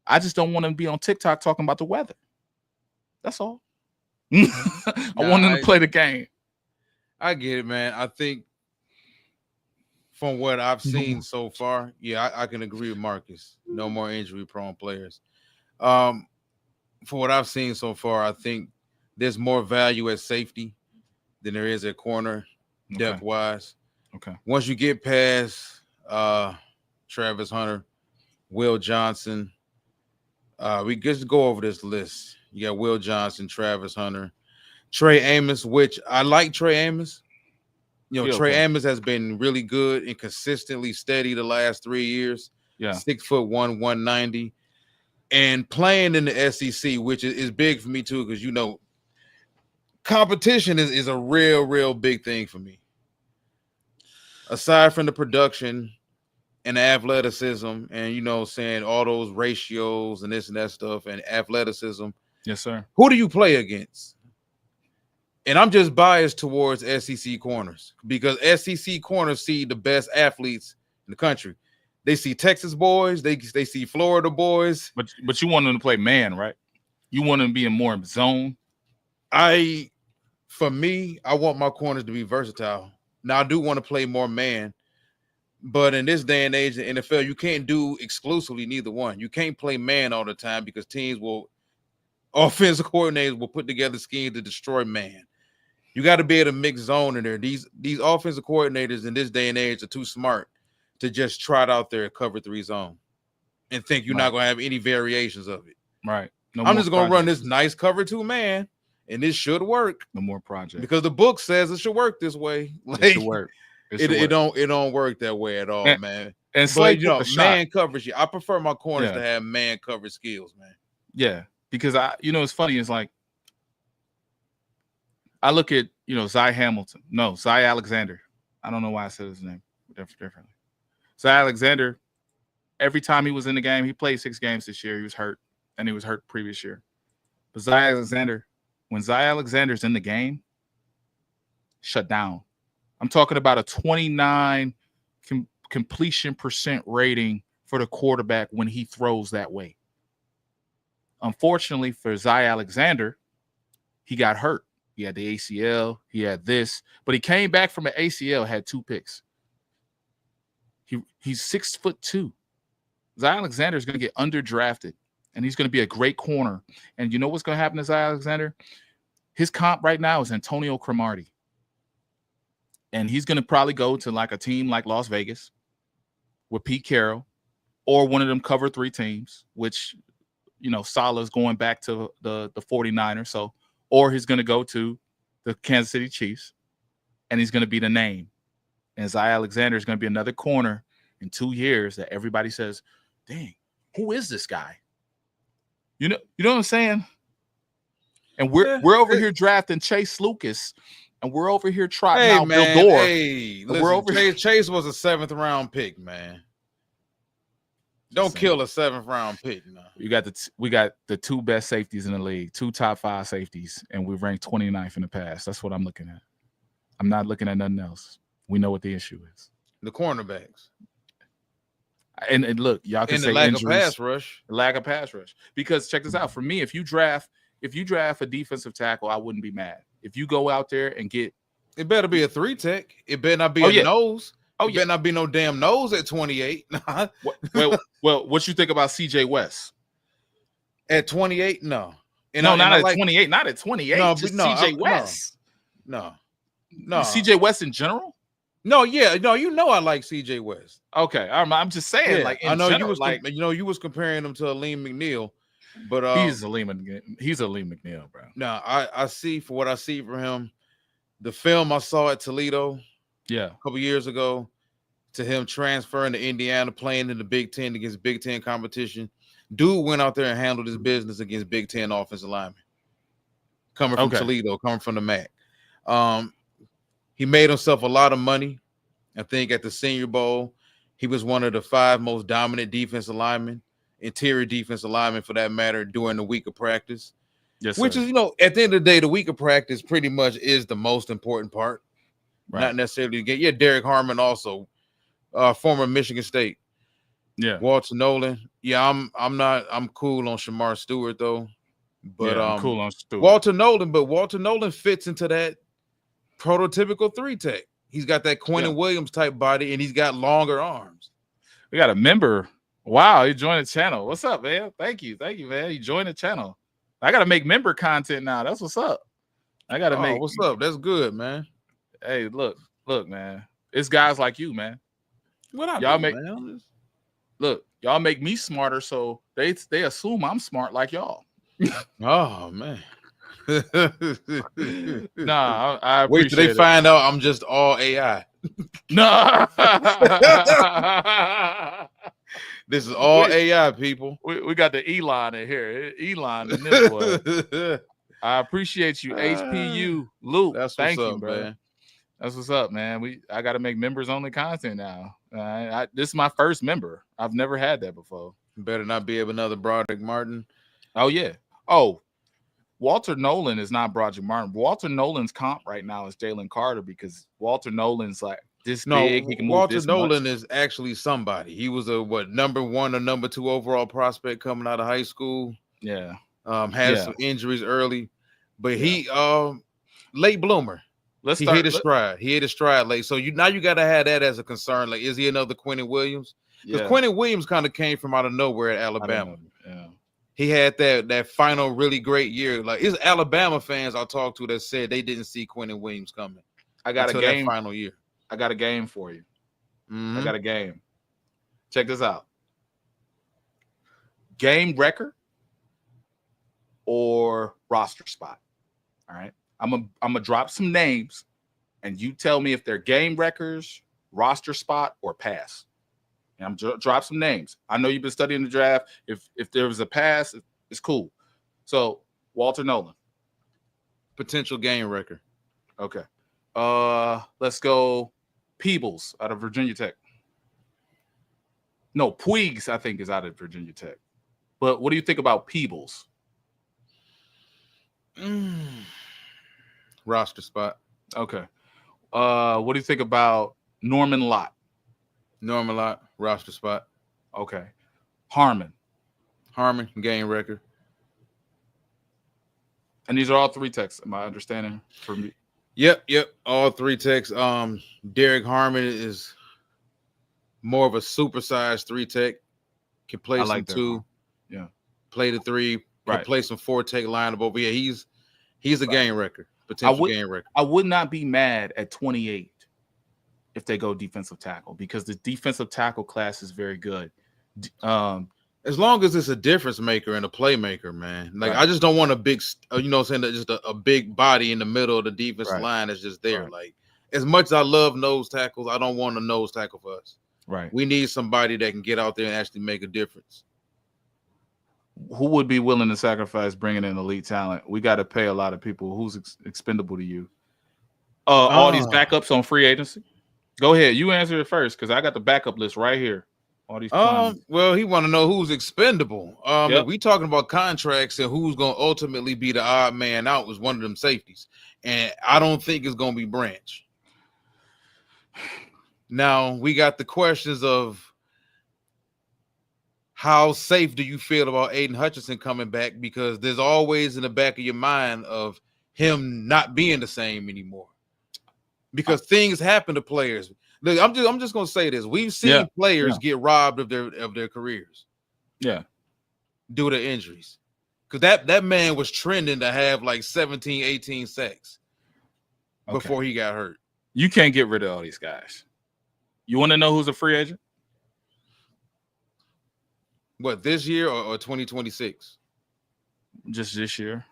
I just don't want him to be on TikTok talking about the weather. That's all. I want him to play the game. I get it, man. I think from what I've seen so far, yeah, I can agree with Marcus. No more injury-prone players. For what I've seen so far, I think there's more value at safety than there is at corner, depth-wise. Okay. Once you get past Travis Hunter, Will Johnson, we just go over this list. You got Will Johnson, Travis Hunter, Trey Amos, which I like Trey Amos. You know, Trey Amos has been really good and consistently steady the last 3 years. Yeah. 6'1", 190. And playing in the SEC, which is big for me too, because, you know, competition is a real big thing for me. Aside from the production and the athleticism and, you know, saying all those ratios and this and that stuff and athleticism. Yes, sir. Who do you play against? And I'm just biased towards SEC corners because SEC corners see the best athletes in the country. They see Texas boys. They see Florida boys. But you want them to play man, right? You want them to be in more zone. For me, I want my corners to be versatile. Now, I do want to play more man. But in this day and age in the NFL, you can't do exclusively neither one. You can't play man all the time because offensive coordinators will put together schemes to destroy man. You got to be able to mix zone in there. These offensive coordinators in this day and age are too smart to just trot out there cover 3 zone and think you're not going to have any variations of it. Right. I'm just going to run this nice cover 2 man, and this should work. No more project. Because the book says it should work this way. Like, it should work. It don't work that way at all, man. And but, you know, man coverage. I prefer my corners to have man coverage skills, man. Yeah, because it's funny. It's like I look at Zy Alexander. I don't know why I said his name differently. Zy Alexander. Every time he was in the game, he played 6 games this year. He was hurt, and he was hurt previous year. But Zy Alexander, when Zy Alexander's in the game, shut down. I'm talking about a 29 completion percent rating for the quarterback when he throws that way. Unfortunately for Zy Alexander, he got hurt. He had the ACL. He had this. But he came back from an ACL, had 2 picks. He's 6'2". Zy Alexander is going to get underdrafted, and he's going to be a great corner. And you know what's going to happen to Zy Alexander? His comp right now is Antonio Cromartie. And he's going to probably go to like a team like Las Vegas with Pete Carroll or one of them cover 3 teams, which, Salah's going back to the 49ers. So, or he's going to go to the Kansas City Chiefs, and he's going to be the name. And Zy Alexander is going to be another corner in 2 years that everybody says, dang, who is this guy? You know what I'm saying? And we're over here drafting Chase Lucas. And we're over here trotting out Bill Dorr. Hey, listen, Chase was a 7th round pick, man. Don't kill a 7th round pick. No. We got the 2 best safeties in the league, 2 top 5 safeties, and we ranked 29th in the past. That's what I'm looking at. I'm not looking at nothing else. We know what the issue is. The cornerbacks. And look, y'all can say the lack injuries, of pass rush. The lack of pass rush. Because check this out. For me, if you draft a defensive tackle, I wouldn't be mad. If you go out there and get, it better be a 3 tech. It better not be a nose. It better not be no damn nose at 28. well, what you think about CJ West at 28? No, not at 28. Not at 28. No, just CJ West. No. CJ West in general. No, yeah, no, I like CJ West. Okay, I'm just saying, Yeah, like I in know general, you was comparing him to Aleem McNeil, but he's a Lee McNeil, bro. now I see for what I see from him, the film I saw at Toledo Yeah, a couple years ago, to him transferring to Indiana, playing in the Big Ten against Big Ten competition. Dude went out there and handled his business against Big Ten offensive linemen coming from Toledo, coming from the MAC. He made himself a lot of money. I think at the Senior Bowl, he was one of the 5 most dominant defensive linemen, interior defensive linemen for that matter, during the week of practice. yes, Which sir. is, at the end of the day, the week of practice pretty much is the most important part. Right. Not necessarily the game. Yeah, Derek Harmon also, former Michigan State. Yeah, Walter Nolan. Yeah, I'm cool on Shamar Stewart though. But yeah, I'm cool on Stewart. Walter Nolan fits into that prototypical 3-tech. He's got that Quentin Williams type body, and he's got longer arms. We got a member. Wow, he joined the channel. What's up, man? Thank you, man. He joined the channel. I gotta make member content now. That's what's up. I gotta make. What's up? That's good, man. Hey, look, man. It's guys like you, man. What y'all make? Man? Look, y'all make me smarter, so they assume I'm smart like y'all. Oh man. Nah, I appreciate wait till they find out I'm just all AI. No. This is all AI, people. We got the Elon in here. Elon in this one. I appreciate you, HPU Luke. That's Thank what's you, up, bro. man. That's what's up, man. I got to make members only content now. This is my first member. I've never had that before. Better not be another Broderick Martin. Oh yeah. Oh, Walter Nolan is not Broderick Martin. Walter Nolan's comp right now is Jalen Carter because Walter Nolan's like this big. He can move Walter this Nolan much. is actually somebody. He was a number 1 or number 2 overall prospect coming out of high school. Yeah. Had some injuries early, but he late bloomer. He hit his stride. He hit his stride late. So you got to have that as a concern. Like, is he another Quentin Williams? Because Quentin Williams kind of came from out of nowhere at Alabama. Yeah. He had that final really great year. Like, it's Alabama fans I talked to that said they didn't see Quentin Williams coming. I got a game. That final year. I got a game for you. Mm-hmm. I got a game. Check this out. Game record or roster spot. All right. I'm gonna drop some names, and you tell me if they're game records, roster spot, or pass. And I'm drop some names. I know you've been studying the draft. If there was a pass, it's cool. So Walter Nolan, potential game record. Okay. Let's go. Peebles out of Virginia Tech. No, Puigs, I think, is out of Virginia Tech. But what do you think about Peebles? Roster spot. Okay. What do you think about Norman Lott? Norman Lott, roster spot. Okay. Harmon, game record. And these are all 3 techs, am I understanding for me? Yep. All 3 techs. Derek Harmon is more of a supersized 3-tech. Can play some 2. Yeah. Play the 3. Right. Can play some 4-tech lineup. But yeah, he's a game record. Potential game record. I would not be mad at 28 if they go defensive tackle because the defensive tackle class is very good. As long as it's a difference maker and a playmaker, man. Like, I just don't want a big, just a big body in the middle of the defensive line that's just there. Right. Like, as much as I love nose tackles, I don't want a nose tackle for us. Right. We need somebody that can get out there and actually make a difference. Who would be willing to sacrifice bringing in elite talent? We got to pay a lot of people. Who's expendable to you? All these backups on free agency. Go ahead. You answer it first because I got the backup list right here. All these. Well, he want to know who's expendable. If we talking about contracts and who's going to ultimately be the odd man out was one of them safeties, and I don't think it's going to be Branch. Now we got the questions of how safe do you feel about Aiden Hutchinson coming back? Because there's always in the back of your mind of him not being the same anymore. Because things happen to players. Look, I'm just gonna say this. We've seen players get robbed of their careers. Yeah. Due to injuries. Because that man was trending to have like 17, 18 sacks before he got hurt. You can't get rid of all these guys. You want to know who's a free agent? What, this year or 2026? Just this year.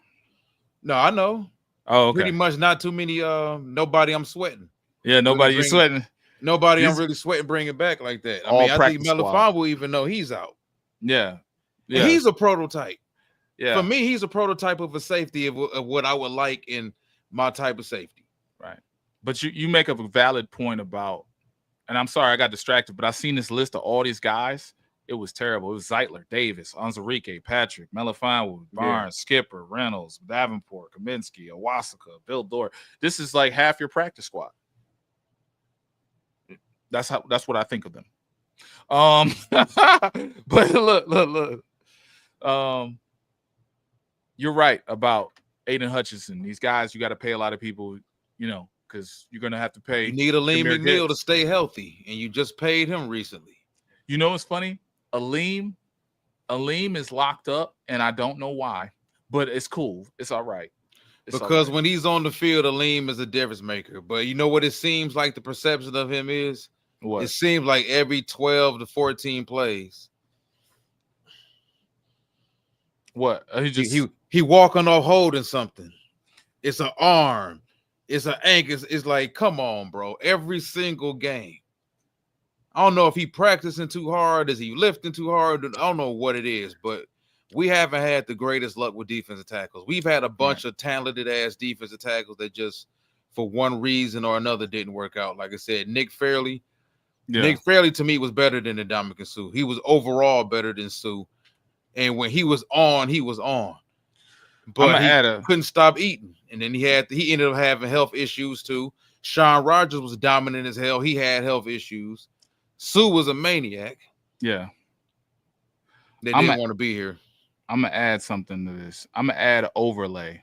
No, I know. Oh, okay. Pretty much not too many. Nobody I'm sweating. Yeah, nobody you're sweating. Nobody I'm really sweating bringing back like that. I mean, I think Melifon will even know he's out. Yeah. And he's a prototype. Yeah. For me, he's a prototype of a safety of what I would like in my type of safety. Right. But you make up a valid point about, and I'm sorry I got distracted, but I seen this list of all these guys. It was terrible. It was Zeitler, Davis, Onzarike, Patrick, Melifonwu, Barnes, Skipper, Reynolds, Davenport, Kaminsky, Owasaka, Bill Dorr. This is like half your practice squad. That's what I think of them. But look. You're right about Aiden Hutchinson. These guys, you got to pay a lot of people, because you're gonna have to pay. You need Aleem McNeil to stay healthy, and you just paid him recently. You know what's funny? Aleem is locked up, and I don't know why, but it's cool. It's all right. Because when he's on the field, Aleem is a difference maker. But you know what it seems like the perception of him is? What? It seems like every 12 to 14 plays. What? He walking off holding something. It's an arm. It's an ankle. It's like, come on, bro. Every single game. I don't know if he practicing too hard. Is he lifting too hard? I don't know what it is, but we haven't had the greatest luck with defensive tackles. We've had a bunch of talented ass defensive tackles that just, for one reason or another, didn't work out. Like I said, Nick Fairley. Yeah. Nick Fairley to me was better than Ndamukong Suh. He was overall better than Suh. And when he was on, he was on. But he couldn't stop eating. And then he ended up having health issues too. Sean Rogers was dominant as hell. He had health issues. Suh was a maniac. Yeah. They didn't want to be here. I'm going to add something to this. I'm going to add an overlay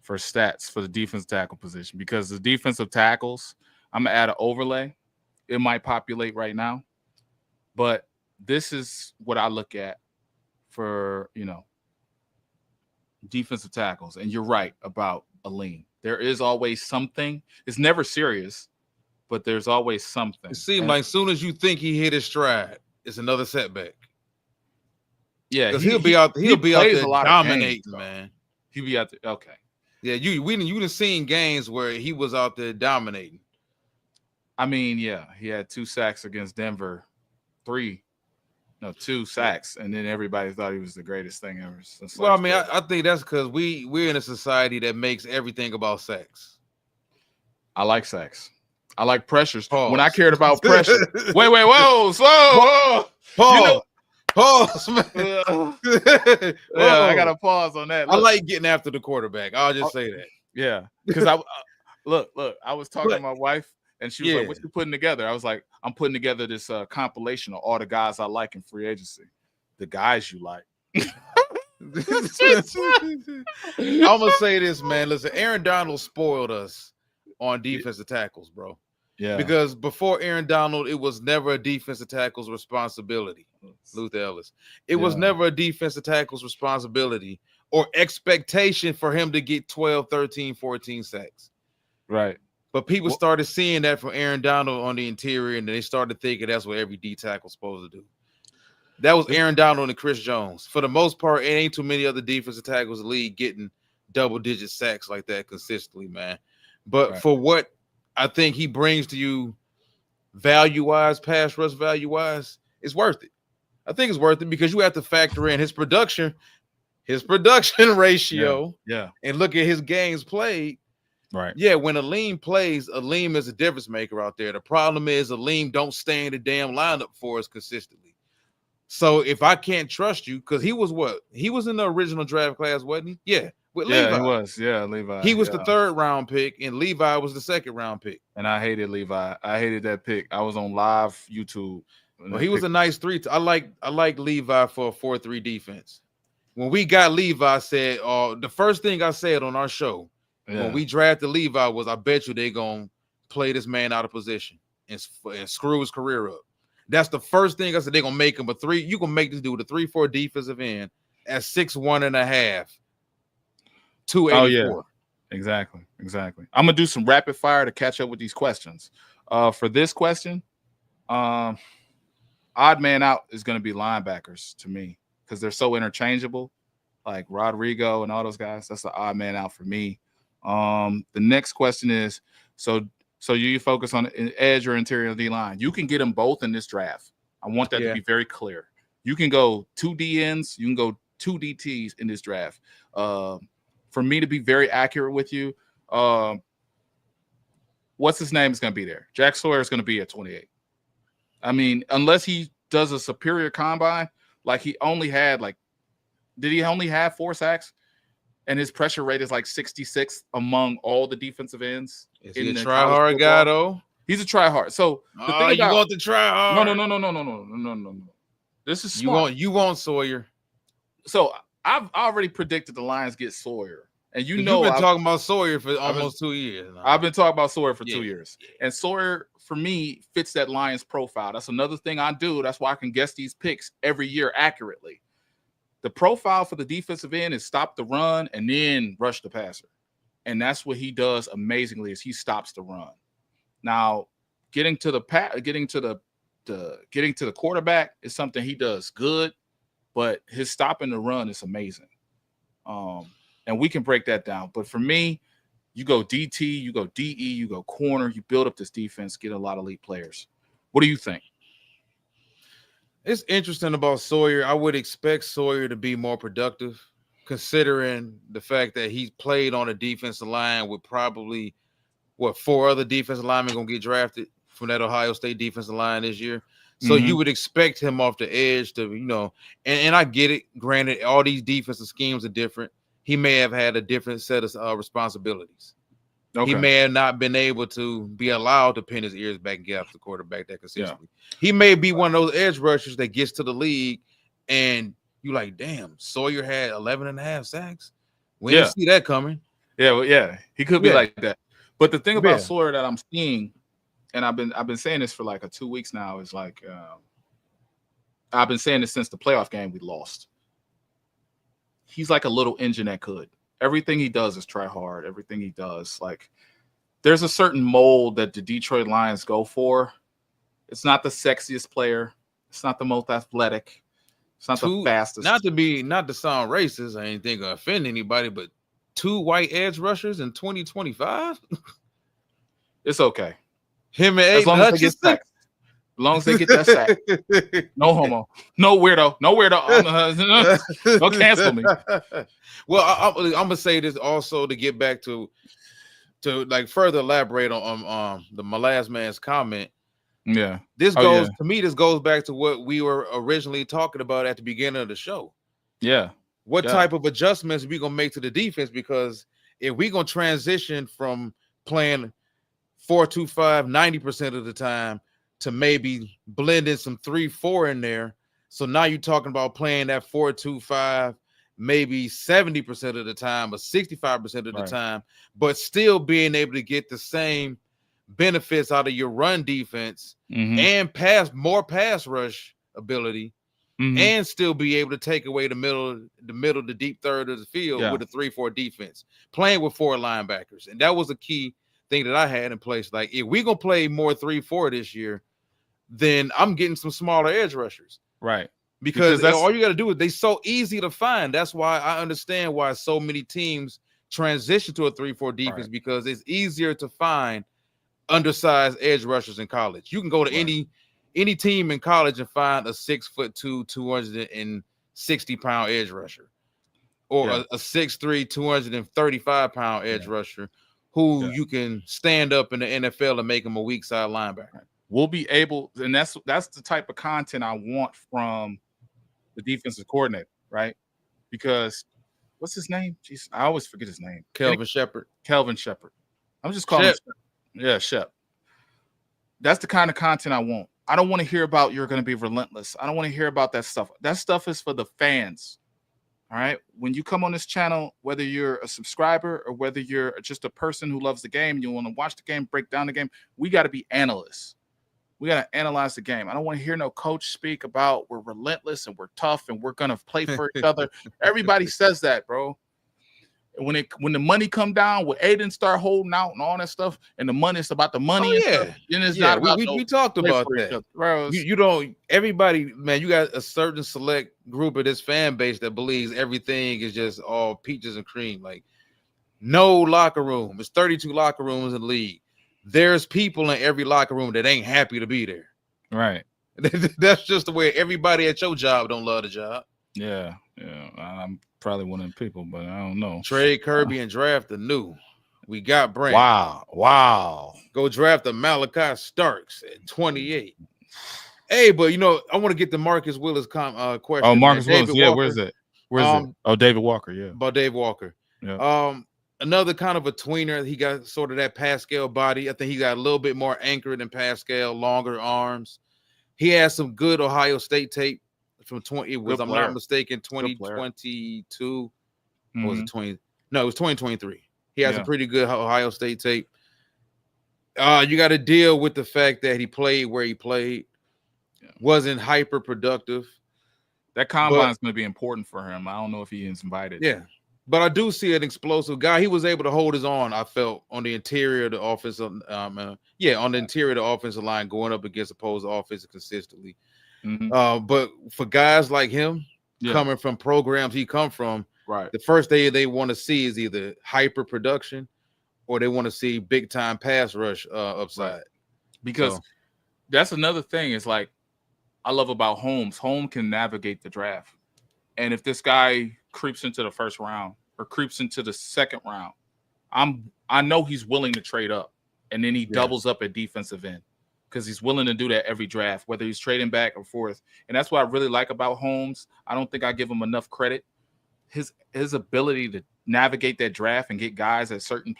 for stats for the defensive tackle position, because the defensive tackles, I'm going to add an overlay. It might populate right now, but this is what I look at for, defensive tackles. And you're right about Aleem. There is always something. It's never serious, but there's always something. It seems like as soon as you think he hit his stride, it's another setback. Yeah, because he'll be out there dominating, man. He'll be out there. Okay. Yeah, you done seen games where he was out there dominating. I mean, yeah, he had 2 sacks against Denver, 2 sacks, and then everybody thought he was the greatest thing ever. Well, I mean, I think that's because we're in a society that makes everything about sacks. I like sacks. I like pressures. Pause. When I cared about pressure. Wait, whoa. Pause. Pause, man. Yeah, I got to pause on that. Look. I like getting after the quarterback. I'll just say that. Yeah, because I look. I was talking to my wife, and she was like, "What you putting together?" I was like, "I'm putting together this compilation of all the guys I like in free agency, the guys you like." I'm gonna say this, man. Listen, Aaron Donald spoiled us on defensive tackles, bro. Yeah. Because before Aaron Donald, it was never a defensive tackle's responsibility. Luther Ellis. It was never a defensive tackle's responsibility or expectation for him to get 12, 13, 14 sacks. Right. But people started seeing that from Aaron Donald on the interior, and they started thinking that's what every D tackle's supposed to do. That was Aaron Donald and Chris Jones. For the most part, it ain't too many other defensive tackles in the league getting double-digit sacks like that consistently, man. But for what I think he brings to you value-wise, pass rush value-wise, it's worth it. I think it's worth it because you have to factor in his production ratio, and look at his games played. Right. Yeah, when Aleem plays, Aleem is a difference maker out there. The problem is Aleem don't stay in the damn lineup for us consistently. So if I can't trust you, because he was in the original draft class, wasn't he? Yeah. With Levi. He was. Yeah, Levi. He was the 3rd round pick, and Levi was the 2nd round pick. And I hated Levi. I hated that pick. I was on live YouTube. Well, he was a nice 3. I like Levi for a 4-3 defense. When we got Levi, I said, the first thing I said on our show when we drafted Levi was, I bet you they're gonna play this man out of position and screw his career up. That's the first thing I said. They're gonna make him a 3. You can make this dude a 3-4 defensive end at 6'1.5". 284. Exactly. I'm gonna do some rapid fire to catch up with these questions. For this question, odd man out is gonna be linebackers to me because they're so interchangeable, like Rodrigo and all those guys. That's the odd man out for me. The next question is so you focus on edge or interior D line. You can get them both in this draft. I want that to be very clear. You can go 2 DNs, you can go 2 DTs in this draft. For me to be very accurate with you, what's his name is going to be there? Jack Sawyer is going to be at 28. I mean, unless he does a superior combine, like he only had did he only have 4 sacks? And his pressure rate is like 66 among all the defensive ends. Is he a try-hard guy, though? He's a try-hard. So the thing about, you want the try-hard? No. This is smart. You want Sawyer. So I've already predicted the Lions get Sawyer. And you've been talking about Sawyer for almost 2 years. I've been talking about Sawyer for 2 years. And Sawyer, for me, fits that Lions profile. That's another thing I do. That's why I can guess these picks every year accurately. The profile for the defensive end is stop the run and then rush the passer. And that's what he does amazingly is he stops the run. Now, getting to the quarterback is something he does good, but his stopping the run is amazing. And we can break that down. But for me, you go DT, you go DE, you go corner, you build up this defense, get a lot of elite players. What do you think? It's interesting about Sawyer. I would expect Sawyer to be more productive, considering the fact that he's played on a defensive line with probably, 4 other defensive linemen going to get drafted from that Ohio State defensive line this year. So you would expect him off the edge to, and I get it. Granted, all these defensive schemes are different. He may have had a different set of responsibilities. Okay. He may have not been able to be allowed to pin his ears back and get after the quarterback that consistently. Yeah. He may be one of those edge rushers that gets to the league and you like, damn, Sawyer had 11.5 sacks. We didn't see that coming. Yeah, he could be like that. But the thing about Sawyer that I'm seeing, and I've been saying this for like 2 weeks now, is like I've been saying this since the playoff game we lost. He's like a little engine that could. Everything he does is try hard. Everything he does, like there's a certain mold that the Detroit Lions go for. It's not the sexiest player. It's not the most athletic. It's not the fastest. Not to sound racist, I ain't think I offend anybody, but 2 white edge rushers in 2025. It's okay. Him and Aiden Hutchinson. As long as they get that sack. No homo. No weirdo. Don't cancel me. Well, I'm gonna say this also to get back to like further elaborate on my last man's comment. Yeah. To me, this goes back to what we were originally talking about at the beginning of the show. Yeah. What type of adjustments we gonna make to the defense? Because if we gonna transition from playing 4-2-5 90% of the time to maybe blend in some 3-4 in there. So now you're talking about playing that 4-2-5 maybe 70% of the time or 65% of the time, but still being able to get the same benefits out of your run defense and more pass rush ability and still be able to take away the deep third of the field with a 3-4 defense, playing with 4 linebackers. And that was a key thing that I had in place. Like, if we're going to play more 3-4 this year, then I'm getting some smaller edge rushers. Right. Because all you got to do is they're so easy to find. That's why I understand why so many teams transition to a 3-4 defense, because it's easier to find undersized edge rushers in college. You can go to any team in college and find a 6'2", 260-pound edge rusher, or a 6'3", 235-pound edge rusher who you can stand up in the NFL and make him a weak side linebacker. We'll be able, and that's the type of content I want from the defensive coordinator, right? Because what's his name? Jeez, I always forget his name. Kelvin Shepard. I'm just calling him Shep. Yeah, Shep. That's the kind of content I want. I don't want to hear about you're going to be relentless. I don't want to hear about that stuff. That stuff is for the fans. All right. When you come on this channel, whether you're a subscriber or whether you're just a person who loves the game, you want to watch the game, break down the game, we got to be analysts. We got to analyze the game. I don't want to hear no coach speak about we're relentless and we're tough and we're going to play for each other. Everybody says that, bro. when the money come down, when Aiden start holding out and all that stuff, and the money is about the money. Oh, and yeah. stuff, then it's not about we talked about that. Bro, you don't, everybody, man, you got a certain select group of this fan base that believes everything is just all peaches and cream. Like, no locker room. There's 32 locker rooms in the league. There's people in every locker room that ain't happy to be there. Right. That's just the way everybody at your job don't love the job. Yeah. I'm probably one of the people, but I don't know. Trade Kirby and draft the new. We got Brand. Wow. Go draft the Malachi Starks at 28. Hey, but I want to get the Marcus Willis question. Oh, Marcus Willis. Yeah, Walker. where's it? Oh, David Walker. Yeah. About Dave Walker. Yeah. Another kind of a tweener. He got sort of that Pascal body. I think he got a little bit more anchored than Pascal, longer arms. He has some good Ohio State tape from 20. It was, I'm not mistaken, 2022. Mm-hmm. Or was it 20? No, it was 2023. He has a pretty good Ohio State tape. You got to deal with the fact that he played where he played. Wasn't hyper productive. That combine is going to be important for him. I don't know if he is invited. Yeah. But I do see an explosive guy. He was able to hold his own, I felt, on the interior of the offensive, on the interior of the offensive line, going up against opposed offenses consistently. Mm-hmm. But for guys like him, coming from programs he come from, right, the first thing they want to see is either hyper production or they want to see big time pass rush upside. Right. Because that's another thing. Is like I love about Holmes. Holmes can navigate the draft, and if this guy creeps into the first round or creeps into the second round, I know he's willing to trade up, and then he doubles up at defensive end because he's willing to do that every draft, whether he's trading back or forth. And that's what I really like about Holmes. I don't think I give him enough credit. His ability to navigate that draft and get guys at certain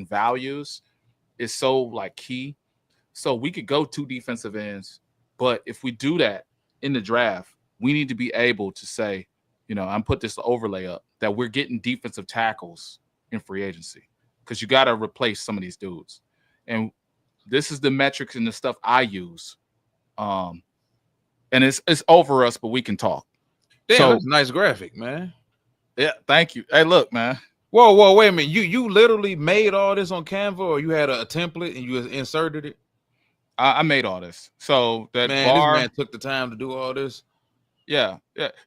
values is so like key. So we could go 2 defensive ends, but if we do that in the draft, we need to be able to say, I'm put this overlay up that we're getting defensive tackles in free agency because you got to replace some of these dudes. And this is the metrics and the stuff I use. And it's over us, but we can talk. Damn, that's a nice graphic, man. Yeah, thank you. Hey, look, man. Whoa, wait a minute. You literally made all this on Canva, or you had a template and you inserted it? I made all this. So that this man took the time to do all this. Yeah.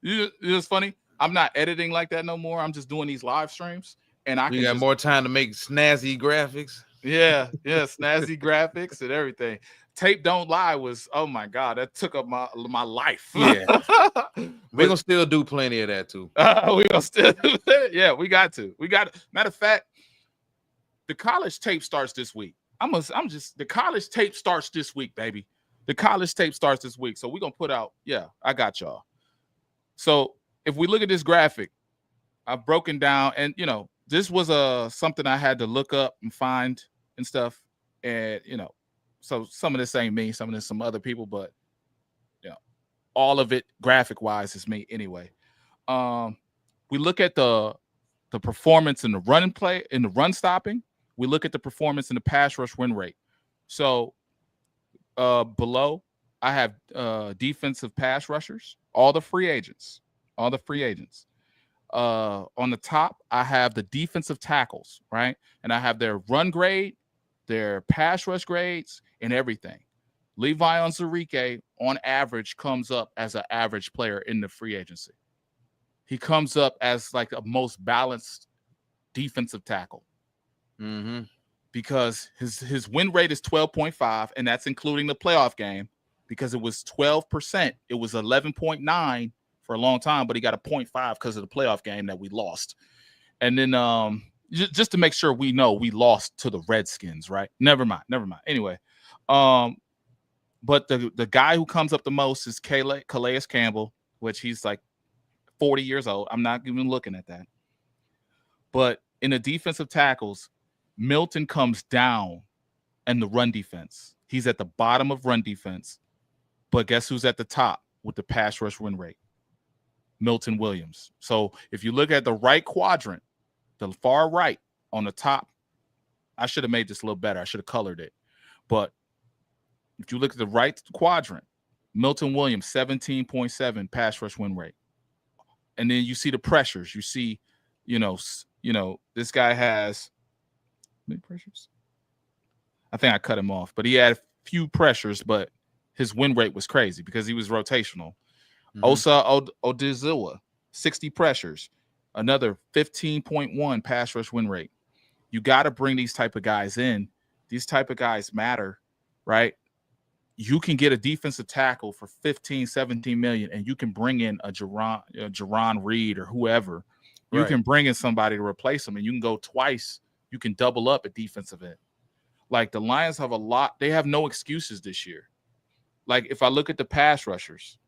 It's funny. I'm not editing like that no more. I'm just doing these live streams, and you got more time to make snazzy graphics. Yeah, snazzy graphics and everything. Tape Don't Lie was, oh my God, that took up my life. Yeah, we're gonna still do plenty of that too. We're gonna still do that. Yeah, we got to. Matter of fact, the college tape starts this week. The college tape starts this week, baby. The college tape starts this week. So we're gonna put out, I got y'all. So if we look at this graphic, I've broken down, and this was something I had to look up and find and stuff. And so some of this ain't me, some of this some other people, but all of it graphic wise is me anyway. We look at the performance in the run play, in the run stopping. We look at the performance in the pass rush win rate. So below, I have defensive pass rushers, all the free agents. On the top, I have the defensive tackles, right? And I have their run grade, their pass rush grades, and everything. Levi Onwuzurike, on average, comes up as an average player in the free agency. He comes up as like a most balanced defensive tackle. Mm-hmm. Because his win rate is 12.5, and that's including the playoff game, because it was 12%. It was 11.9 for a long time, but he got a 0.5 because of the playoff game that we lost. And then just to make sure we know we lost to the Redskins, right? Never mind. Anyway, but the guy who comes up the most is Calais Campbell, which he's like 40 years old. I'm not even looking at that. But in the defensive tackles, Milton comes down in the run defense. He's at the bottom of run defense. But guess who's at the top with the pass rush win rate? Milton Williams. So if you look at the right quadrant, the far right on the top, I should have made this a little better. I should have colored it. But if you look at the right quadrant, Milton Williams, 17.7 pass rush win rate. And then you see the pressures. You see, You know, this guy has how many pressures? I think I cut him off, but he had a few pressures, but his win rate was crazy because he was rotational. Osa Oduzola, 60 pressures, another 15.1 pass rush win rate. You got to bring these type of guys in. These type of guys matter, right? You can get a defensive tackle for 15, 17 million, and you can bring in a Jerron Reed or whoever. You can bring in somebody to replace them, and you can go twice. You can double up at defensive end. Like the Lions have a lot. They have no excuses this year. Like if I look at the pass rushers,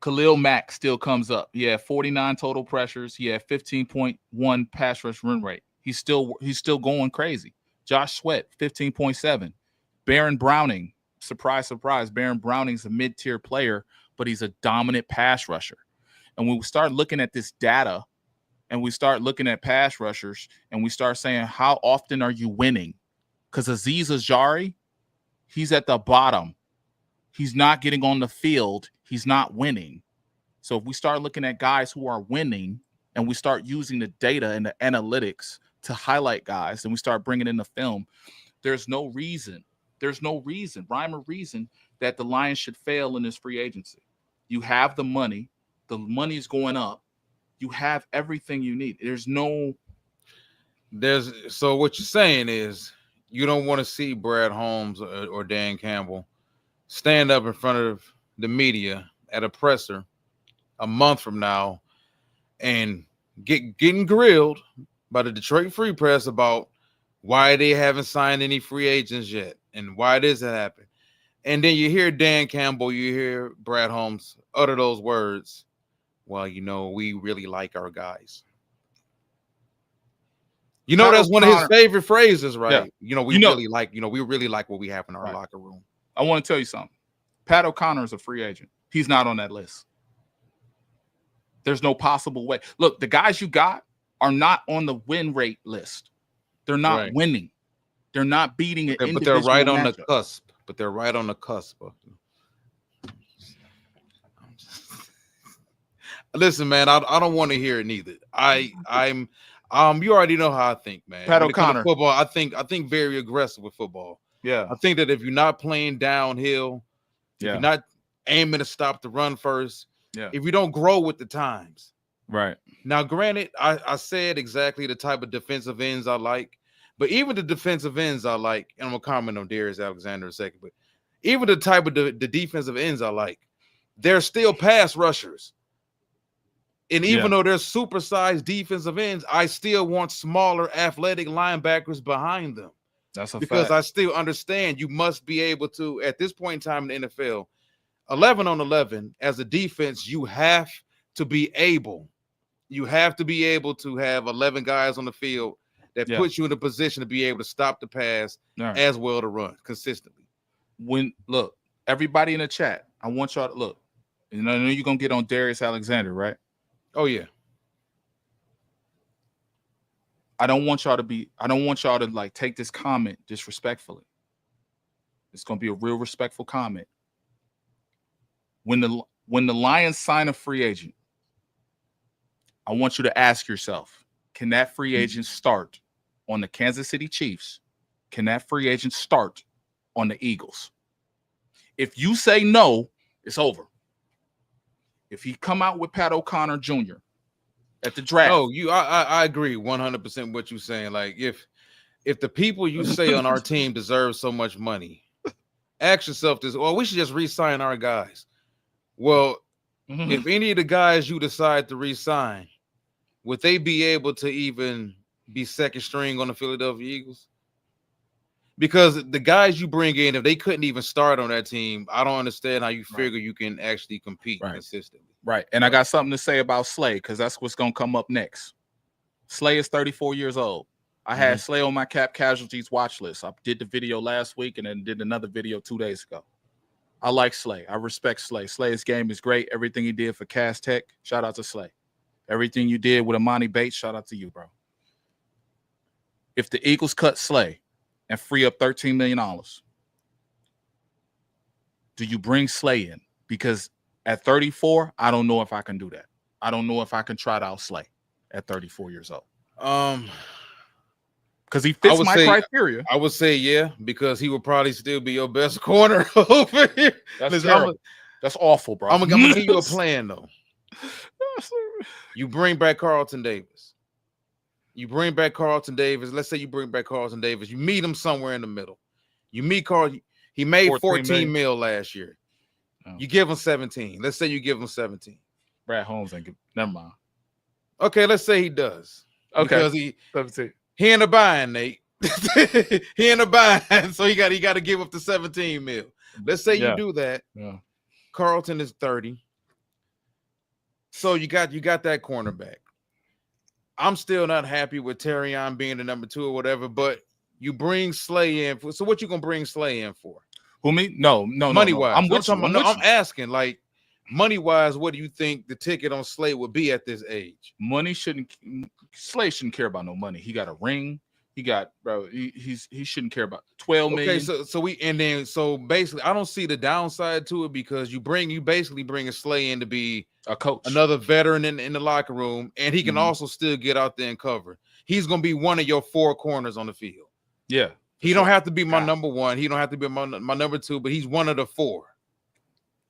Khalil Mack still comes up. He had 49 total pressures. He had 15.1 pass rush run rate. He's still going crazy. Josh Sweat, 15.7. Baron Browning, surprise, surprise. Baron Browning's a mid-tier player, but he's a dominant pass rusher. And when we start looking at this data and we start looking at pass rushers and we start saying, how often are you winning? Because Azeez Ojari, he's at the bottom. He's not getting on the field. He's not winning. So if we start looking at guys who are winning and we start using the data and the analytics to highlight guys and we start bringing in the film, there's no reason, rhyme or reason that the Lions should fail in this free agency. You have the money is going up. You have everything you need. So what you're saying is you don't want to see Brad Holmes or Dan Campbell stand up in front of the media at a presser a month from now and getting grilled by the Detroit Free Press about why they haven't signed any free agents yet and why this happened. And then you hear Dan Campbell, you hear Brad Holmes utter those words. Well, we really like our guys. That's one of his favorite phrases, right? Yeah. We really like what we have in our locker room. I want to tell you something. Pat O'Connor is a free agent. He's not on that list. There's no possible way. Look, the guys you got are not on the win rate list. They're not winning. They're not beating it. But they're right on the cusp. Listen, man, I don't want to hear it neither. I'm you already know how I think, man. Pat O'Connor. Football, I think very aggressive with football. Yeah. I think that if you're not playing downhill, if you're not aiming to stop the run first, if you don't grow with the times. Right. Now, granted, I said exactly the type of defensive ends I like, but even the defensive ends I like, and I'm going to comment on Darius Alexander in a second, but even the type of the defensive ends I like, they're still pass rushers. And even though they're supersized defensive ends, I still want smaller athletic linebackers behind them. That's because fact. I still understand you must be able to, at this point in time in the NFL, 11 on 11 as a defense, you have to be able to have 11 guys on the field that puts you in a position to be able to stop the pass as well to run consistently. Look, everybody in the chat, I want y'all to look. I know you're going to get on Darius Alexander, right? Oh, yeah. I don't want y'all to like take this comment disrespectfully. It's going to be a real respectful comment. When the Lions sign a free agent, I want you to ask yourself, can that free agent start on the Kansas City Chiefs? Can that free agent start on the Eagles? If you say no, it's over. If he come out with Pat O'Connor Jr. at the draft. Oh, I agree 100% with what you're saying. Like if the people you say on our team deserve so much money, ask yourself this, we should just re-sign our guys. Well, if any of the guys you decide to re-sign, would they be able to even be second string on the Philadelphia Eagles? Because the guys you bring in, if they couldn't even start on that team, I don't understand how you figure you can actually compete consistently. Right. And I got something to say about Slay because that's what's going to come up next. Slay is 34 years old. I had Slay on my cap casualties watch list. I did the video last week and then did another video 2 days ago. I like Slay. I respect Slay. Slay's game is great. Everything he did for Cass Tech, shout out to Slay. Everything you did with Amani Bates, shout out to you, bro. If the Eagles cut Slay and free up $13 million, do you bring Slay in? Because at 34, I don't know if I can do that. I don't know if I can try to out Slay. at 34 years old? Because he I fits would my say- criteria. I would say yeah, because he would probably still be your best corner over here. That's Listen, terrible. That's awful, bro. I'm gonna give you a plan though. You bring back Carlton Davis. Let's say you bring back Carlton Davis. You meet him somewhere in the middle. You meet Carl. He made 14 mil last year. Oh. You give him 17. Let's say you give him 17. Brad Holmes ain't give. Never mind. Okay, let's say he does. Okay. Because he 17. in a bind, Nate. He in a bind, so he got to give up the 17 mil. Let's say you do that. Yeah. Carlton is 30. So you got that cornerback. I'm still not happy with Terrion being the number 2 or whatever, but you bring Slay in for. So what you gonna bring Slay in for? Who, me? No. Money wise. I'm asking, like, money wise, what do you think the ticket on Slay would be at this age? Slay shouldn't care about no money. He got a ring. He got, bro. He shouldn't care about 12 million. Okay, so basically, I don't see the downside to it because you basically bring a Slay in to be a coach, another veteran in the locker room, and he can also still get out there and cover. He's gonna be one of your 4 corners on the field. Yeah, he don't have to be my number 1. He don't have to be my number 2, but he's one of the 4.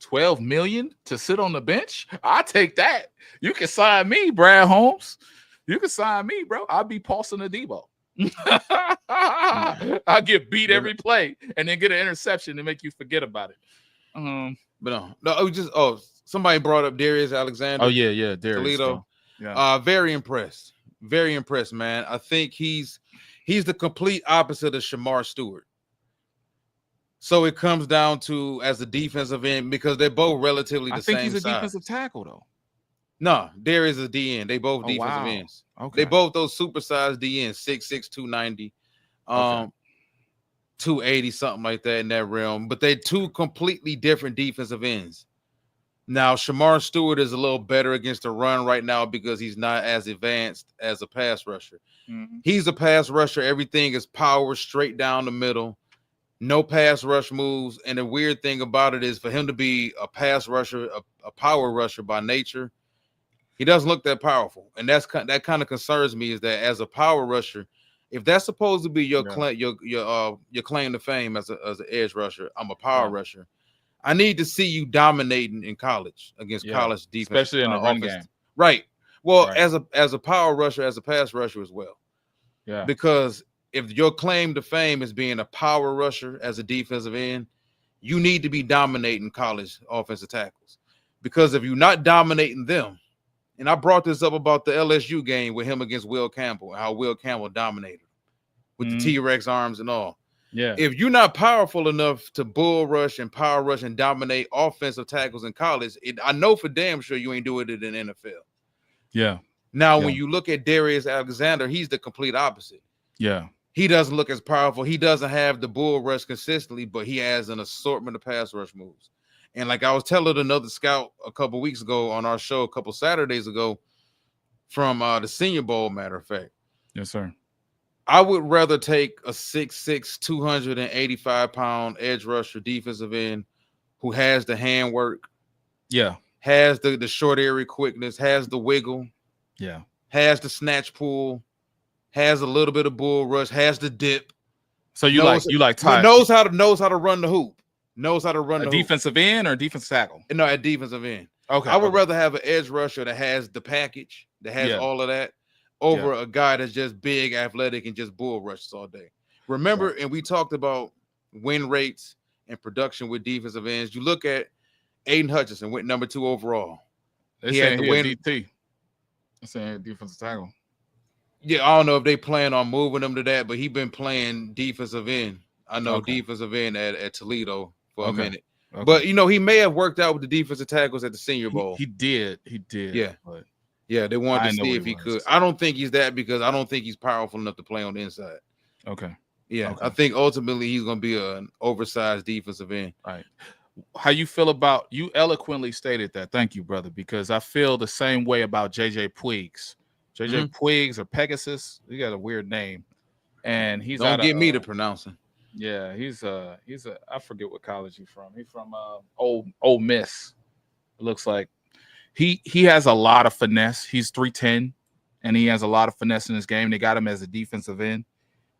12 million to sit on the bench. I take that. You can sign me, Brad Holmes. You can sign me, bro. I'll be Paulson Adebo. I'll get beat every play and then get an interception and make you forget about it. But somebody brought up Darius Alexander. Oh yeah, Darius Toledo. Yeah. Very impressed, man. I think he's the complete opposite of Shamar Stewart. So it comes down to as a defensive end because they're both relatively the same size. I think he's a defensive tackle though. No, Darius is a DN. They both defensive ends. Okay. They both those supersized DNs, 6'6", 290, 280, something like that in that realm. But they're 2 completely different defensive ends. Now, Shamar Stewart is a little better against the run right now because he's not as advanced as a pass rusher. Mm-hmm. He's a pass rusher. Everything is power straight down the middle. No pass rush moves. And the weird thing about it is for him to be a pass rusher, a power rusher by nature, he doesn't look that powerful. And that kind of concerns me is that as a power rusher, if that's supposed to be your claim to fame as an edge rusher, I'm a power rusher. I need to see you dominating in college against college defense, especially in the run game. Right. Well, as a power rusher, as a pass rusher as well. Yeah. Because if your claim to fame is being a power rusher as a defensive end, you need to be dominating college offensive tackles. Because if you're not dominating them, and I brought this up about the LSU game with him against Will Campbell, how Will Campbell dominated with the T-Rex arms and all. Yeah. If you're not powerful enough to bull rush and power rush and dominate offensive tackles in college, I know for damn sure you ain't doing it in the NFL. Yeah. Now, when you look at Darius Alexander, he's the complete opposite. Yeah. He doesn't look as powerful. He doesn't have the bull rush consistently, but he has an assortment of pass rush moves. And like I was telling another scout a couple weeks ago on our show, a couple Saturdays ago, from the Senior Bowl, matter of fact. Yes, sir. I would rather take a 6'6", 285-pound edge rusher defensive end who has the handwork, has the short area quickness, has the wiggle, has the snatch pull, has a little bit of bull rush, has the dip. So you like Ty. knows how to run the hoop. Knows how to run the defensive end or defensive tackle? No, at defensive end. Okay. I would rather have an edge rusher that has the package, that has all of that, over a guy that's just big, athletic, and just bull rushes all day. Remember, and we talked about win rates and production with defensive ends. You look at Aiden Hutchinson, went number 2 overall. He had to win DT. I'm saying defensive tackle. Yeah, I don't know if they plan on moving him to that, but he's been playing defensive end. I know defensive end at Toledo for a minute. Okay. But, he may have worked out with the defensive tackles at the Senior Bowl. He did. Yeah. But they wanted to see if he could. I don't think he's that because I don't think he's powerful enough to play on the inside. Okay. Yeah. Okay. I think ultimately he's going to be an oversized defensive end. Right. How you feel about, you eloquently stated that. Thank you, brother, because I feel the same way about JJ Puigs. JJ Puigs or Pegasus. He got a weird name. And he's don't get me to pronouncing. Yeah, he's I forget what college he's from. He's from Ole Miss. It looks like he has a lot of finesse. He's 310. and he has a lot of finesse in his game. They got him as a defensive end,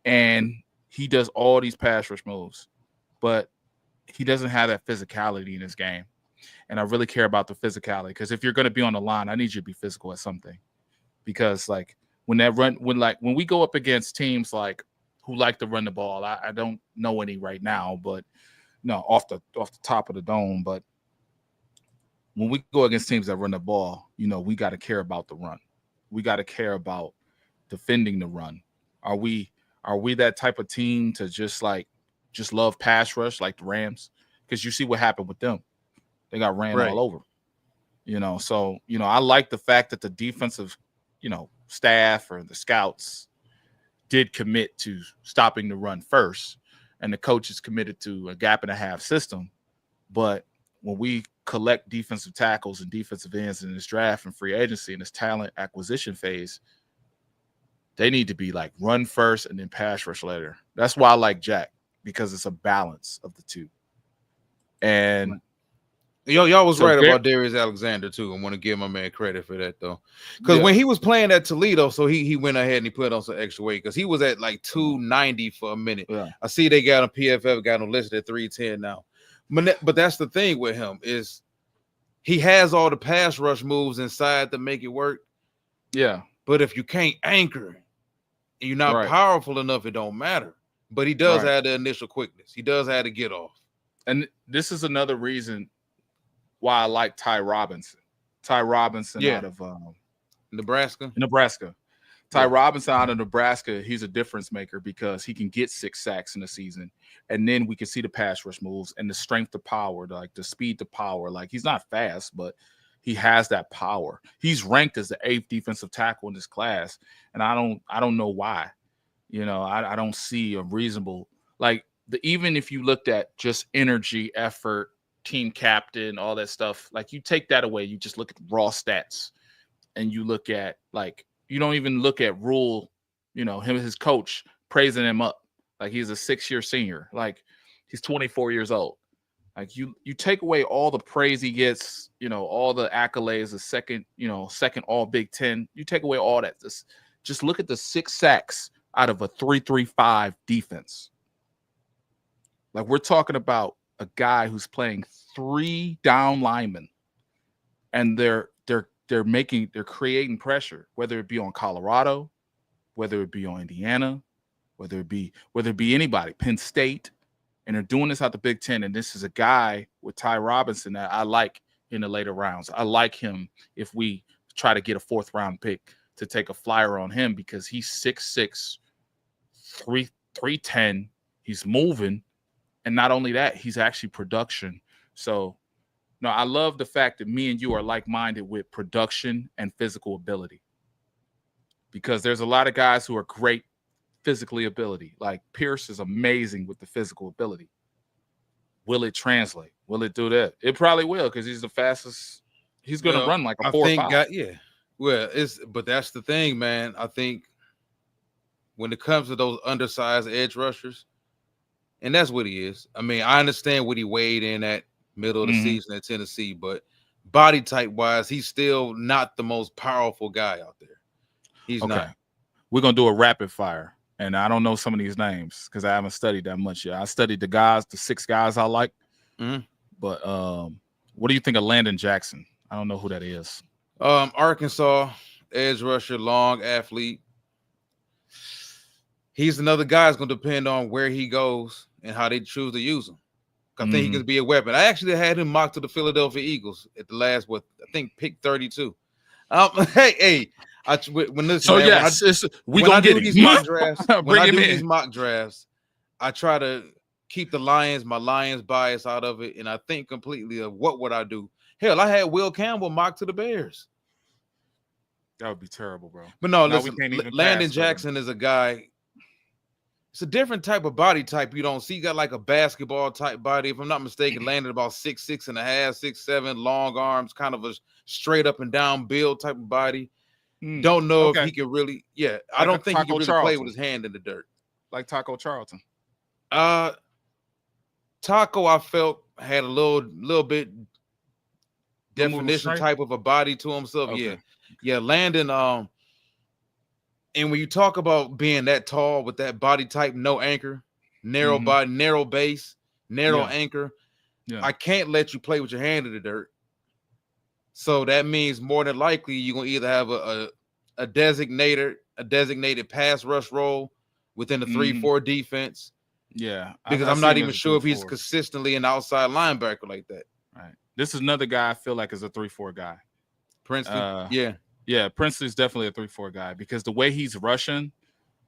and he does all these pass rush moves, but he doesn't have that physicality in his game. And I really care about the physicality, because if you're going to be on the line, I need you to be physical at something. Because like when we go up against teams like who like to run the ball, I don't know any right now, but no, off the top of the dome. But when we go against teams that run the ball, we got to care about the run. We got to care about defending the run. Are we that type of team to just love pass rush like the Rams? Because you see what happened with them. They got ran all over. So, I like the fact that the defensive, staff or the scouts did commit to stopping the run first, and the coach is committed to a gap and a half system. But when we collect defensive tackles and defensive ends in this draft and free agency and this talent acquisition phase, they need to be like run first and then pass rush later. That's why I like Jack, because it's a balance of the two. And y'all was right about Darius Alexander too. I want to give my man credit for that though, because when he was playing at Toledo, so he went ahead and he put on some extra weight, because he was at like 290 for a minute. I see they got him PFF, got him listed at 310 now. But that's the thing with him, is he has all the pass rush moves inside to make it work. Yeah. But if you can't anchor and you're not powerful enough, it don't matter. But he does have the initial quickness. He does have to get off. And this is another reason why I like Ty Robinson. Ty Robinson out of Nebraska. Ty Robinson out of Nebraska, he's a difference maker because he can get 6 sacks in a season. And then we can see the pass rush moves and the strength to power, like the speed to power. Like, he's not fast, but he has that power. He's ranked as the 8th defensive tackle in this class. And I don't know why. I don't see a reasonable, like, even if you looked at just energy, effort, team captain, all that stuff, like, you take that away, you just look at raw stats, and you look at, like, you don't even look at Rule, his coach praising him up like he's a 6-year senior, like he's 24 years old. Like, you take away all the praise he gets, all the accolades, the second all Big Ten. You take away all that. Just look at the 6 sacks out of a 3-3-5 defense. Like, we're talking about a guy who's playing 3 down linemen, and they're creating pressure, whether it be on Colorado, whether it be on Indiana, whether it be anybody, Penn State, and they're doing this out the Big Ten. And this is a guy with Ty Robinson that I like in the later rounds. I like him if we try to get a 4th round pick to take a flyer on him, because he's 6'6", 310. He's moving. And not only that, he's actually production. So, no, I love the fact that me and you are like-minded with production and physical ability, because there's a lot of guys who are great physically ability. Like, Pierce is amazing with the physical ability. Will it translate? Will it do that? It probably will, because he's the fastest. He's going to run like a 4 or 5. Well, but that's the thing, man. I think when it comes to those undersized edge rushers, and that's what he is. I mean, I understand what he weighed in at middle of the season at Tennessee, but body type wise, he's still not the most powerful guy out there. He's not. We're going to do a rapid fire. And I don't know some of these names because I haven't studied that much yet. I studied the 6 guys I like. But what do you think of Landon Jackson? I don't know who that is. Arkansas, edge rusher, long athlete. He's another guy that's going to depend on where he goes and how they choose to use him. I think he can be a weapon. I actually had him mocked to the Philadelphia Eagles at the last, pick 32. When this we gonna get these mock drafts. When I do these mock drafts, I try to keep my Lions bias out of it, and I think completely of what would I do. Hell, I had Will Campbell mocked to the Bears. That would be terrible, bro. But no, listen, Landon Jackson is a guy. It's a different type of body type you don't see. He got like a basketball type body. If I'm not mistaken, landed about 6'6" and a half, 6'7", long arms, kind of a straight up and down build type of body. Don't know if he can really, I don't think he can really play with his hand in the dirt. Like Taco Charlton. Taco, I felt, had a little bit definition type of a body to himself. Yeah. Landon, And when you talk about being that tall with that body type, no anchor, narrow body, narrow base, narrow anchor, I can't let you play with your hand in the dirt. So that means more than likely you're gonna either have a designated pass rush role within the 3-4 defense. Yeah, because I'm not even sure if he's consistently an outside linebacker like that. Right. This is another guy I feel like is a 3-4 guy. Princely, yeah, Princely's definitely a 3-4 guy because the way he's rushing,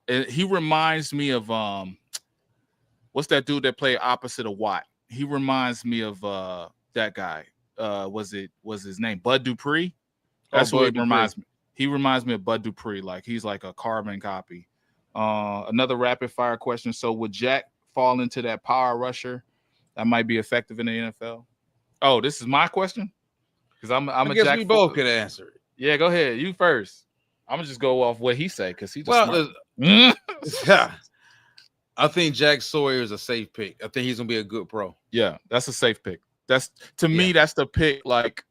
he reminds me of what's that dude that played opposite of Watt? He reminds me of that guy. Was his name Bud Dupree? That's what he reminds me. He reminds me of Bud Dupree. Like he's like a carbon copy. Another rapid fire question. So would Jack fall into that power rusher that might be effective in the NFL? Oh, this is my question because I guess we both could answer it. Yeah, go ahead. You first. I'm gonna just go off what he said because he just I think Jack Sawyer is a safe pick. I think he's gonna be a good pro. Yeah, that's a safe pick. That's to me, that's the pick. Like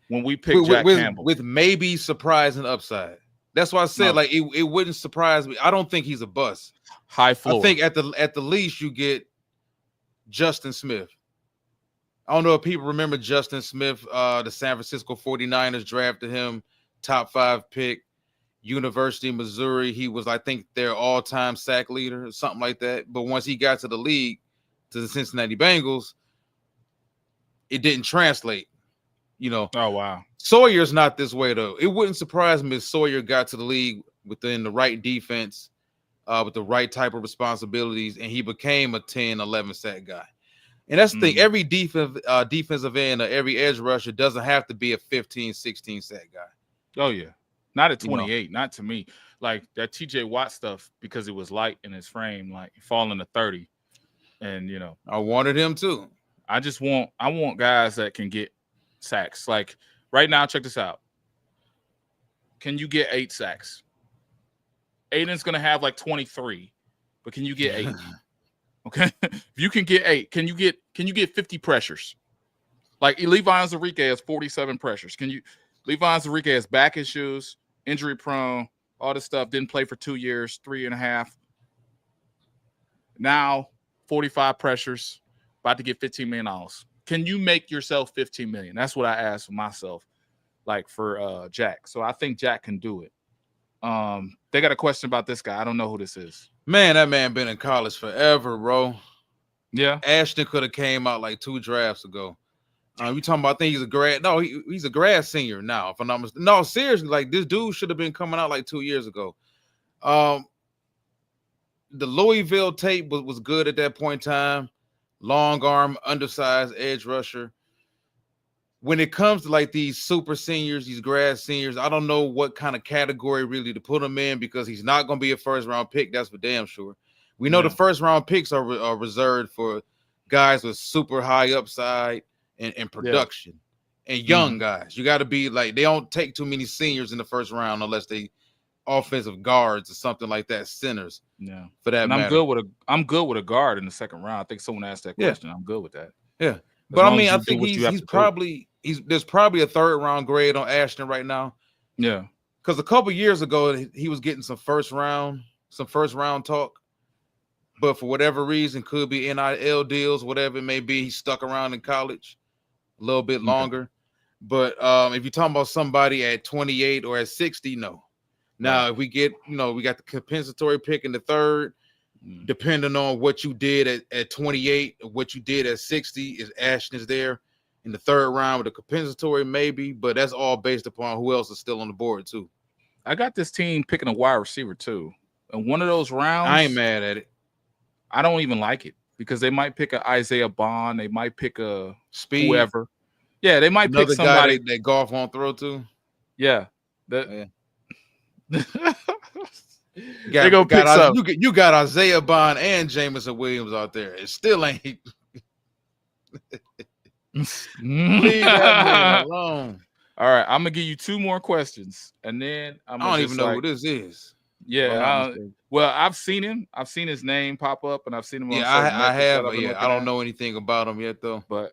when we pick Jack Campbell with maybe surprising upside. That's why I said like it wouldn't surprise me. I don't think he's a bust. High floor. I think at the least you get Justin Smith. I don't know if people remember Justin Smith. The San Francisco 49ers drafted him, top 5 pick. University of Missouri. He was, I think, their all-time sack leader or something like that. But once he got to the league, to the Cincinnati Bengals, it didn't translate. Oh wow. Sawyer's not this way though. It wouldn't surprise me if Sawyer got to the league within the right defense, with the right type of responsibilities, and he became a 10, 11 sack guy. And that's the thing. Every defensive end or every edge rusher doesn't have to be a 15, 16 sack guy. Oh yeah. Not at 28, not to me. Like that TJ Watt stuff, because it was light in his frame, like falling to 30. And I wanted him too. I want guys that can get sacks. Like right now, check this out. Can you get 8 sacks? Aiden's gonna have like 23, but can you get 8? Okay. If you can get 8, can you get 50 pressures? Like Levi Enrique has 47 pressures. Levi Enrique has back issues, injury prone, all this stuff. Didn't play for 2 years, 3.5. Now 45 pressures, about to get $15 million. Can you make yourself $15 million? That's what I asked for myself, like for Jack. So I think Jack can do it. They got a question about this guy. I don't know who this is. Man, that man been in college forever, bro. Yeah. Ashton could have came out like 2 drafts ago. You talking about? I think he's a grad. No, he's a grad senior now. If I'm not mistaken. No, seriously, like this dude should have been coming out like 2 years ago. The Louisville tape was good at that point in time. Long arm, undersized edge rusher. When it comes to like these super seniors, these grad seniors, I don't know what kind of category really to put him in because he's not going to be a first round pick. That's for damn sure. We know the first round picks are reserved for guys with super high upside and production and young guys. You got to be like, they don't take too many seniors in the first round unless they offensive guards or something like that, centers. Yeah, for that. And matter. I'm good with a guard in the second round. I think someone asked that question. I'm good with that. Yeah, but I mean, I think there's probably a 3rd round grade on Ashton right now. Yeah, because a couple years ago he was getting some first round talk. But for whatever reason, could be NIL deals, whatever it may be, he stuck around in college a little bit longer. But if you're talking about somebody at 28 or at 60, no. Now, if we get, we got the compensatory pick in the 3rd, depending on what you did at 28, or what you did at 60, is Ashton is there in the 3rd round with a compensatory maybe, but that's all based upon who else is still on the board too. I got this team picking a wide receiver too. And one of those rounds, I ain't mad at it. I don't even like it because they might pick a Isaiah Bond. They might pick a Speed. Whoever. Yeah, they might pick somebody guy that golf won't throw to. Yeah. You got Isaiah Bond and Jameson Williams out there. It still ain't. Leave that man alone. All right, I'm gonna give you 2 more questions, and then I don't even know who this is. Yeah, well, I've seen him. I've seen his name pop up, and I've seen him. I have. I don't know anything about him yet, though. But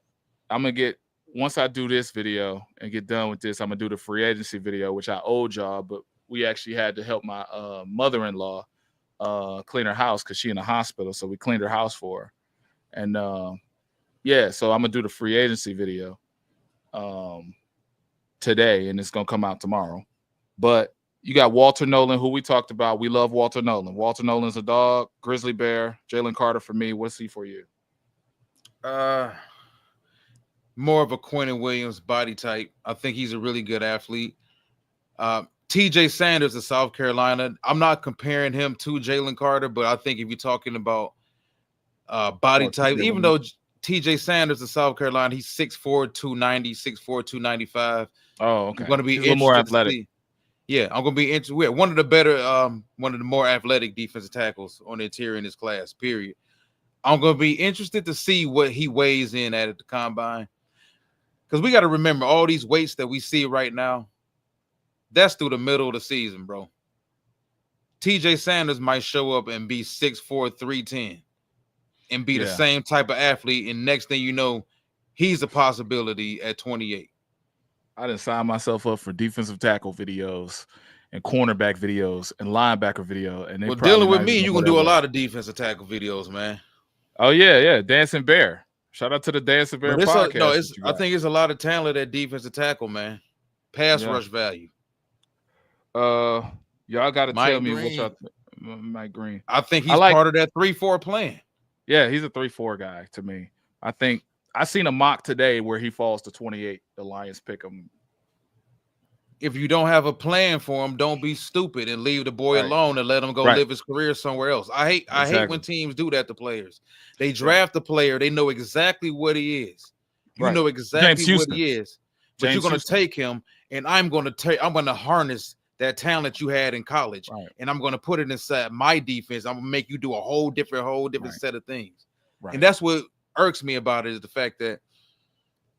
I'm gonna once I do this video and get done with this, I'm gonna do the free agency video, which I owed y'all, but we actually had to help my mother-in-law clean her house because she in the hospital. So we cleaned her house for her. And yeah, so I'm gonna do the free agency video today, and it's gonna come out tomorrow. But you got Walter Nolan, who we talked about. We love Walter Nolan. Walter Nolan's a dog. Grizzly Bear. Jalen Carter for me. What's he for you? More of a Quentin Williams body type. I think he's a really good athlete. TJ Sanders of South Carolina. I'm not comparing him to Jalen Carter, but I think if you're talking about body type, even though TJ Sanders of South Carolina, he's 6'4", 290, 6'4", 295. Oh, okay. I'm going to be a little more athletic. Yeah, I'm going to be interested. We're one of the better, one of the more athletic defensive tackles on the interior in this class, period. I'm going to be interested to see what he weighs in at the combine. Because we got to remember all these weights that we see right now, that's through the middle of the season, bro. TJ Sanders might show up and be 6'4", 310 and be the same type of athlete. And next thing you know, he's a possibility at 28. I done signed myself up for defensive tackle videos and cornerback videos and linebacker video. And well, dealing with me, you can do a lot of defensive tackle videos, man. Oh, yeah. Dancing Bear. Shout out to the Dancing Bear podcast. I think it's a lot of talent at defensive tackle, man. Pass rush value. Y'all got to tell me what y'all Mike Green. I think he's part of that 3-4 plan. Yeah, he's a 3-4 guy to me. I think I seen a mock today where he falls to 28. The Lions pick him. If you don't have a plan for him, don't be stupid and leave the boy alone and let him go live his career somewhere else. I hate when teams do that to players. They draft a player, they know exactly what he is. You know exactly what he is. But you're going to take him, and I'm going to harness that talent you had in college, and I'm going to put it inside my defense. I'm going to make you do a whole different set of things. And that's what irks me about it, is the fact that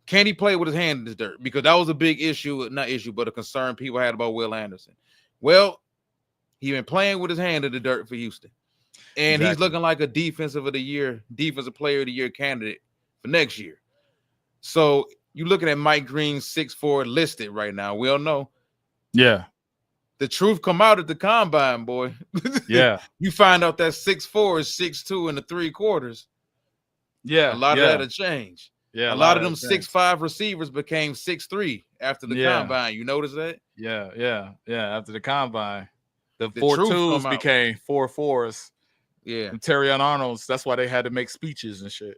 can he play with his hand in the dirt? Because that was a big issue, not issue, but a concern people had about Will Anderson. Well, he's been playing with his hand in the dirt for Houston. And he's looking like a defensive player of the year candidate for next year. So you're looking at Mike Green 6'4" listed right now. We all know. Yeah. The truth come out at the combine, boy. Yeah. You find out that 6'4" is 6'2" and 3/4. Yeah. A lot of that'll change. Yeah. A lot of them 6'5" receivers became 6'3" after the combine. You notice that? Yeah. After the combine, the 4.2s became 4.4s. Yeah. And Terrion Arnold's, that's why they had to make speeches and shit.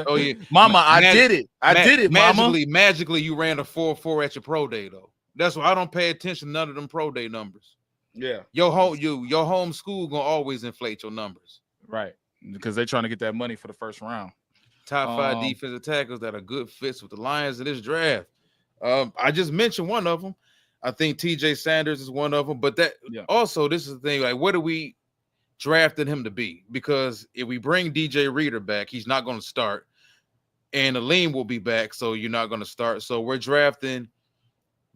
Oh, yeah. Mama, I did it. I did it, mama. Magically, you ran a 4.4 at your pro day, though. That's why I don't pay attention to none of them pro day numbers. Yeah. Your home school gonna always inflate your numbers. Right. Because they're trying to get that money for the first round. Top 5 defensive tackles that are good fits with the Lions in this draft. I just mentioned one of them. I think TJ Sanders is one of them. But also, this is the thing, like, what are we drafting him to be? Because if we bring DJ Reader back, he's not going to start. And Aleem will be back, so you're not going to start. So we're drafting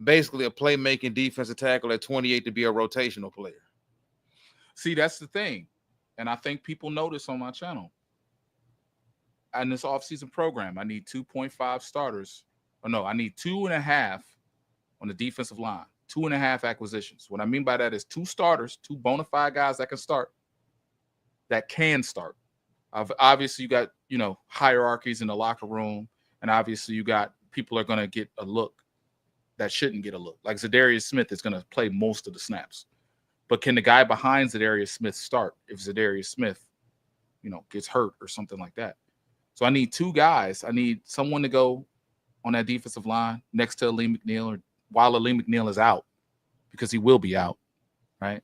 basically a playmaking defensive tackle at 28 to be a rotational player. See, that's the thing. And I think people notice on my channel. In this offseason program, I need 2.5 starters. Or no, I need 2.5 on the defensive line. 2.5 acquisitions. What I mean by that is 2 starters, 2 bona fide guys that can start. Obviously, you got, hierarchies in the locker room. And obviously, you got people are going to get a look that shouldn't get a look. Like Zadarius Smith is going to play most of the snaps. But can the guy behind Zadarius Smith start if Zadarius Smith, gets hurt or something like that? So I need 2 guys. I need someone to go on that defensive line next to Aleem McNeil, or while Aleem McNeil is out, because he will be out, right?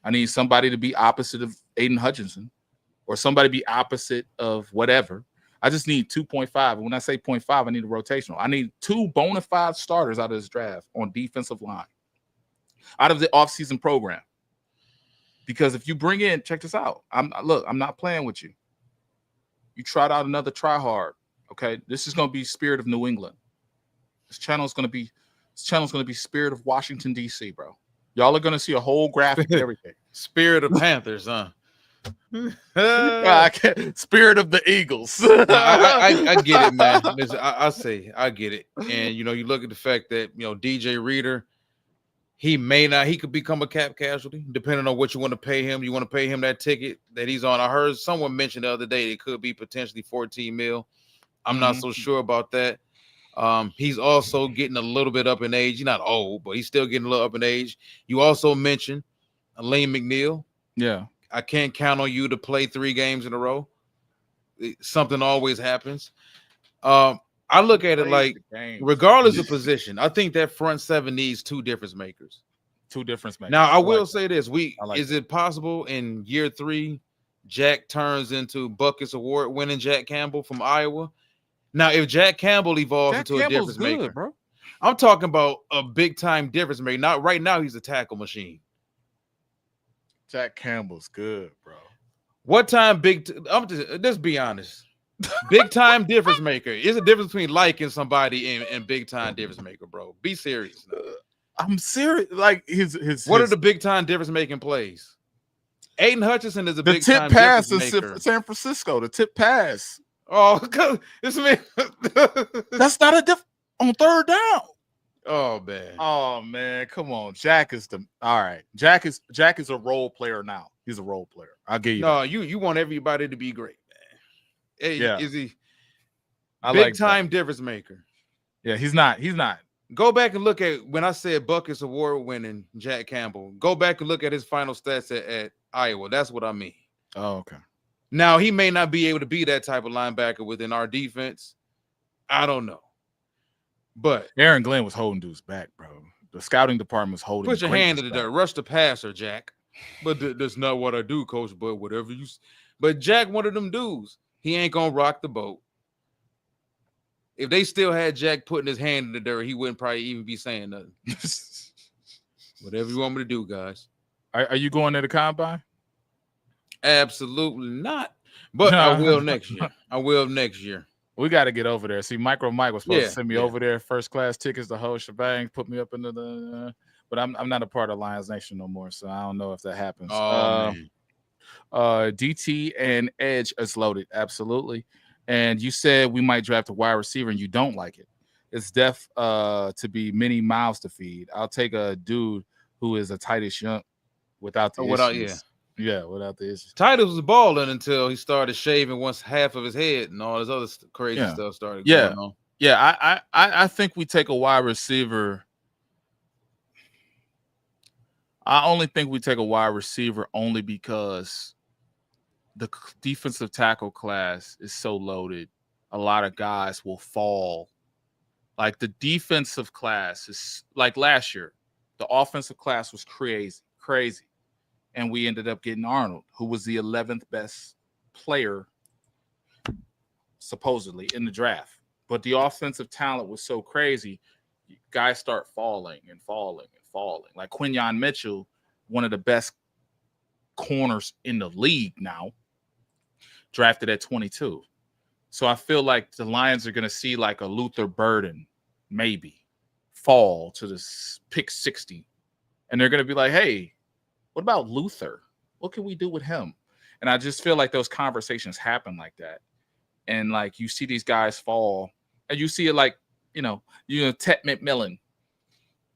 I need somebody to be opposite of Aiden Hutchinson, or somebody be opposite of whatever. I just need 2.5. When I say 0.5, I need a rotational. I need 2 bona fide starters out of this draft on defensive line, out of the offseason program. Because if you bring in, check this out. I'm not playing with you. You tried out another try hard. Okay. This is going to be Spirit of New England. This channel is going to be Spirit of Washington, D.C., bro. Y'all are going to see a whole graphic and everything. Spirit of Panthers, huh? Spirit of the Eagles. I get it, man. Listen, I get it. And, you look at the fact that, DJ Reader, He may not. He could become a cap casualty, depending on what you want to pay him. You want to pay him that ticket that he's on. I heard someone mention the other day it could be potentially 14 mil. I'm not so sure about that. He's also getting a little bit up in age. He's not old, but he's still getting a little up in age. You also mentioned Elaine McNeil. Yeah. I can't count on you to play 3 games in a row. Something always happens. I look at it like, regardless of position, I think that front 7 needs 2 difference makers. 2 difference makers. Now, I will say this: is it possible in year 3, Jack turns into Buckets Award winning Jack Campbell from Iowa? Now, if Jack Campbell evolves into a difference maker, bro. I'm talking about a big time difference maker. Not right now, he's a tackle machine. Jack Campbell's good, bro. What time let's be honest. Big time difference maker. Is a difference between liking somebody and big time difference maker, bro. Be serious. I'm serious. Like what are the big time difference making plays? Aiden Hutchinson is a big tip time pass in maker. San Francisco. The tip pass. Oh, this man. That's not a on 3rd down. Oh man, come on. Jack is all right. Jack is a role player now. He's a role player. I'll give you. No, that. you want everybody to be great, man. Hey, yeah. Is he big like time difference maker? Yeah, he's not. Go back and look at when I said Buckets Award winning Jack Campbell. Go back and look at his final stats at Iowa. That's what I mean. Oh, okay. Now he may not be able to be that type of linebacker within our defense. I don't know. But Aaron Glenn was holding dudes back, bro. The scouting department was holding. Put your hand in the dirt. Rush the passer, Jack. But that's not what I do, coach. But whatever you. But Jack, one of them dudes, he ain't gonna rock the boat. If they still had Jack putting his hand in the dirt, he wouldn't probably even be saying nothing. Whatever you want me to do, guys. Are you going to the combine? Absolutely not. But I will next year. I will next year. We got to get over there. See, Micro Mike was supposed to send me over there, first class tickets, the whole shebang, put me up into the. But I'm not a part of Lions Nation no more, so I don't know if that happens. Man. DT and Edge is loaded, absolutely. And you said we might draft a wide receiver, and you don't like it. It's def to be many mouths to feed. I'll take a dude who is a Titus Young without the issues. Yeah, without the issues. Titus was balling until he started shaving once half of his head and all this other crazy stuff started going on. Yeah, I think we take a wide receiver. I only think we take a wide receiver only because the defensive tackle class is so loaded. A lot of guys will fall. Like the defensive class is like last year. The offensive class was crazy. And we ended up getting Arnold, who was the 11th best player, supposedly, in the draft. But the offensive talent was so crazy, guys start falling. Like Quinyon Mitchell, one of the best corners in the league now, drafted at 22. So I feel like the Lions are going to see like a Luther Burden, maybe, fall to this pick 60. And they're going to be like, hey, what about Luther? What can we do with him? And I just feel like those conversations happen like that. And like you see these guys fall, and you see it like, Ted McMillan.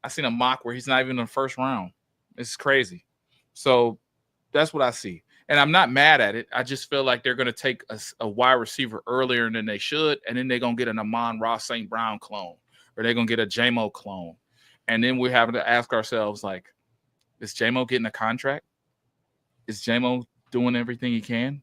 I seen a mock where he's not even in the first round. It's crazy. So that's what I see. And I'm not mad at it. I just feel like they're going to take a wide receiver earlier than they should, and then they're going to get an Amon-Ra St. Brown clone, or they're going to get a J-Mo clone. And then we have to ask ourselves, like, is J-Mo getting a contract? Is J-Mo doing everything he can?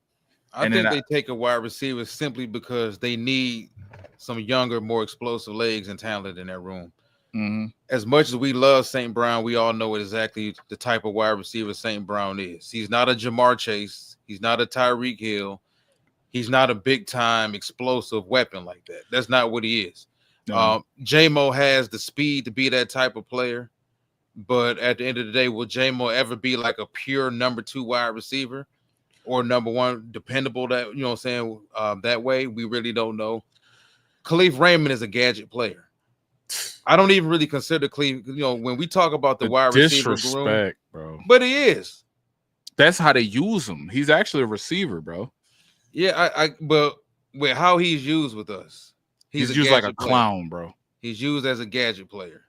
I think they take a wide receiver simply because they need some younger, more explosive legs and talent in that room. Mm-hmm. As much as we love St. Brown, we all know exactly the type of wide receiver St. Brown is. He's not a Jamar Chase. He's not a Tyreek Hill. He's not a big-time explosive weapon like that. That's not what he is. No. J-Mo has the speed to be that type of player. But at the end of the day, will J-Mo ever be like a pure number 2 wide receiver or number 1 dependable that, that way? We really don't know. Khalif Raymond is a gadget player. I don't even really consider Khalif, when we talk about the wide receiver room, bro. But he is. That's how they use him. He's actually a receiver, bro. Yeah, but with how he's used with us, he's used like a clown, bro. He's used as a gadget player.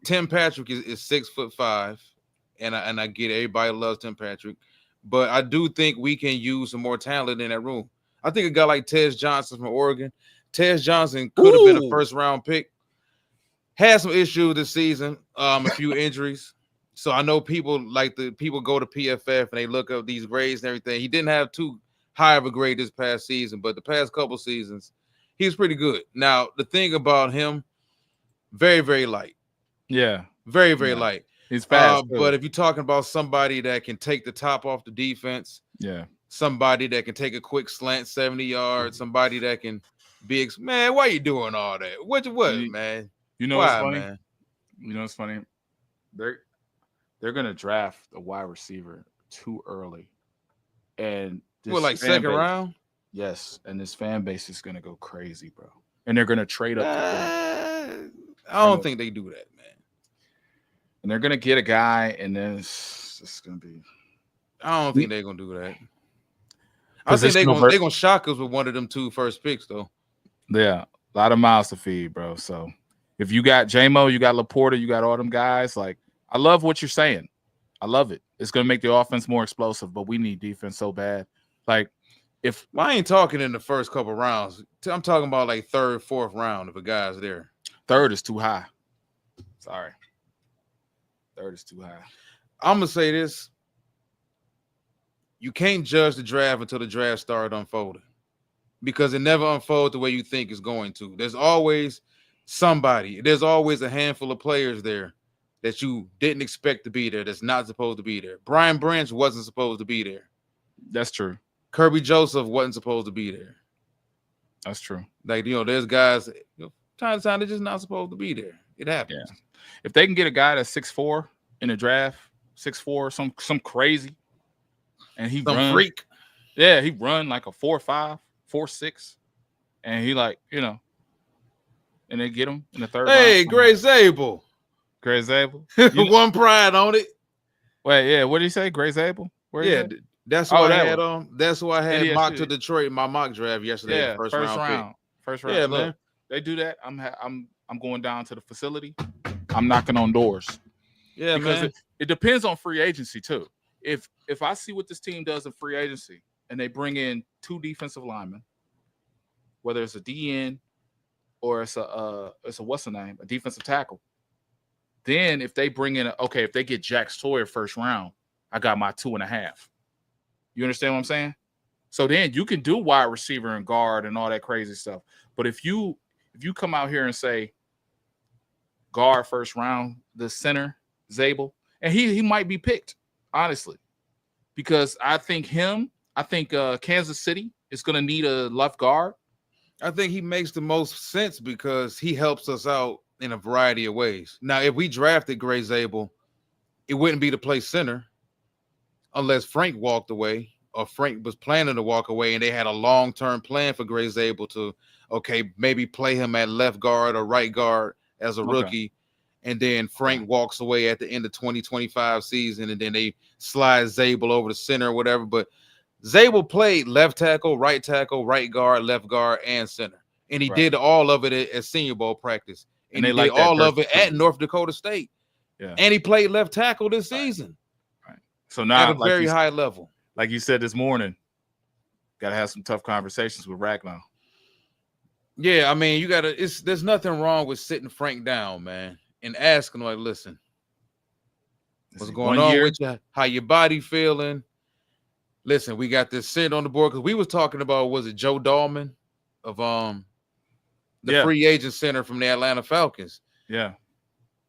Tim Patrick is 6'5", and I get it. Everybody loves Tim Patrick, but I do think we can use some more talent in that room. I think a guy like Tez Johnson from Oregon. Tez Johnson could have been a first-round pick. Had some issues this season, a few injuries. So I know people go to PFF and they look up these grades and everything. He didn't have too high of a grade this past season, but the past couple seasons, he was pretty good. Now, the thing about him, very, very light. Yeah. Very, very light. He's fast. But if you're talking about somebody that can take the top off the defense, somebody that can take a quick slant 70 yards, somebody that can be man, why you doing all that? What man? You know what's funny? Man? You know what's funny? They're gonna draft a wide receiver too early. And like second round? Yes, and this fan base is gonna go crazy, bro. And they're gonna trade up. I don't think they do that, man. And they're gonna get a guy, and then it's gonna be. I don't think they're gonna do that. I think they're gonna shock us with one of them 2 first picks, though. Yeah, a lot of mouths to feed, bro. So if you got J-Mo, you got Laporta, you got all them guys. Like, I love what you're saying. I love it. It's gonna make the offense more explosive, but we need defense so bad. Like, I ain't talking in the first couple rounds. I'm talking about like 3rd, 4th round if a guy's there. 3rd is too high. Sorry. 3rd is too high. I'm gonna say this. You can't judge the draft until the draft started unfolding, because it never unfolds the way you think it's going to. There's always somebody. There's always a handful of players there that you didn't expect to be there, that's not supposed to be there. Brian Branch wasn't supposed to be there. That's true. Kirby Joseph wasn't supposed to be there. That's true. Like, there's guys, time to time, they're just not supposed to be there. It happens. Yeah. If they can get a guy that's 6'4" in the draft, 6'4", some crazy, and he some freak. Yeah, he run like a 4.5, 4.6, and he and they get him in the 3rd round. Hey, Gray Zabel. Gray Zabel. One pride on it. Wait, yeah, what did he say? Gray Zabel? Where that's what I had on. That's why I had mock to Detroit in my mock draft yesterday. Yeah, first round. Yeah, look, man. They do that. I'm going down to the facility. I'm knocking on doors. Yeah, because man. It depends on free agency too. If I see what this team does in free agency and they bring in 2 defensive linemen, whether it's a DN or it's a what's the name, a defensive tackle, then if they bring in if they get Jack Sawyer 1st round, I got my 2.5. You understand what I'm saying? So then you can do wide receiver and guard and all that crazy stuff. But if you come out here and say guard 1st round, the center, Zabel, and he might be picked, honestly, because I think Kansas City is going to need a left guard. I think he makes the most sense because he helps us out in a variety of ways. Now, if we drafted Gray Zabel, it wouldn't be to play center unless Frank walked away or Frank was planning to walk away and they had a long-term plan for Gray Zabel to, maybe play him at left guard or right guard as a rookie. And then Frank walks away at the end of 2025 season, and then they slide Zabel over to center or whatever. But Zabel played left tackle, right guard, left guard, and center. And he did all of it at Senior Bowl practice. And he did all of it at North Dakota State. Yeah. And he played left tackle this season. Right. So now at a very high level. Like you said this morning, got to have some tough conversations with Ragnar. Yeah, I mean, there's nothing wrong with sitting Frank down, man, and asking, like, listen, what's going on with you? How your body feeling? Listen, we got this center on the board because we was talking about, was it Joe Dahlman of the free agent center from the Atlanta Falcons? Yeah.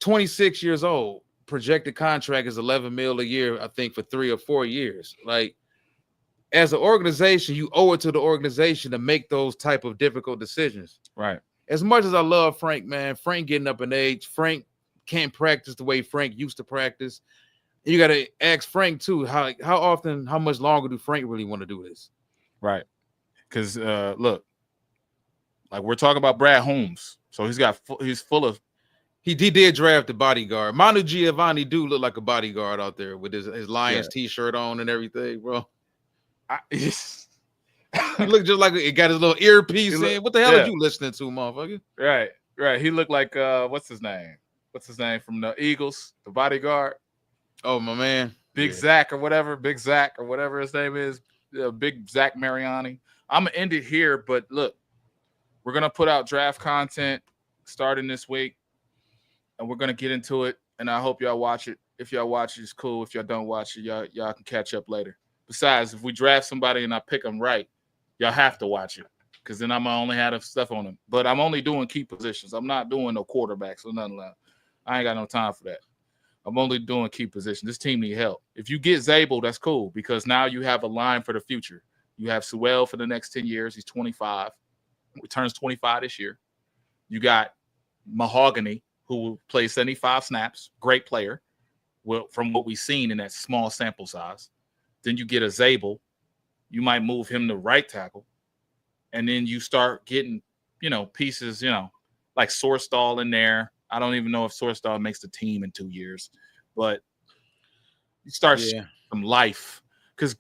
26 years old. Projected contract is $11 million a year, I think, for 3 or 4 years. Like, as an organization, you owe it to the organization to make those type of difficult decisions. Right. As much as I love Frank, man, Frank getting up in age, Frank can't practice the way Frank used to practice. You got to ask Frank too, how often, how much longer do Frank really want to do this? Right. Because look, like we're talking about Brad Holmes, so he's full of. He did draft the bodyguard. Manu Giovanni do look like a bodyguard out there with his Lions t-shirt on and everything, bro. He looked just like he got his little earpiece in. What the hell are you listening to, motherfucker? Right. He looked like what's his name? what's his name from the Eagles, the bodyguard. Oh, my man. Big Zach or whatever his name is. Big Zach Mariani. I'm gonna end it here, but look, we're gonna put out draft content starting this week, and we're gonna get into it. And I hope y'all watch it. If y'all watch it, it's cool. If y'all don't watch it, y'all can catch up later. Besides, if we draft somebody and I pick them right, y'all have to watch it because then I'm gonna only have stuff on them. But I'm only doing key positions. I'm not doing no quarterbacks or nothing like that. I ain't got no time for that. I'm only doing key positions. This team need help. If you get Zabel, that's cool because now you have a line for the future. You have Sewell for the next 10 years. He's 25. He turns 25 this year. You got Mahogany, who will play 75 snaps. Great player. Well, from what we've seen in that small sample size. Then you get a Zabel. You might move him to right tackle. And then you start getting, pieces, like Sorsdal in there. I don't even know if Sorsdal makes the team in 2 years. But you start some life. Because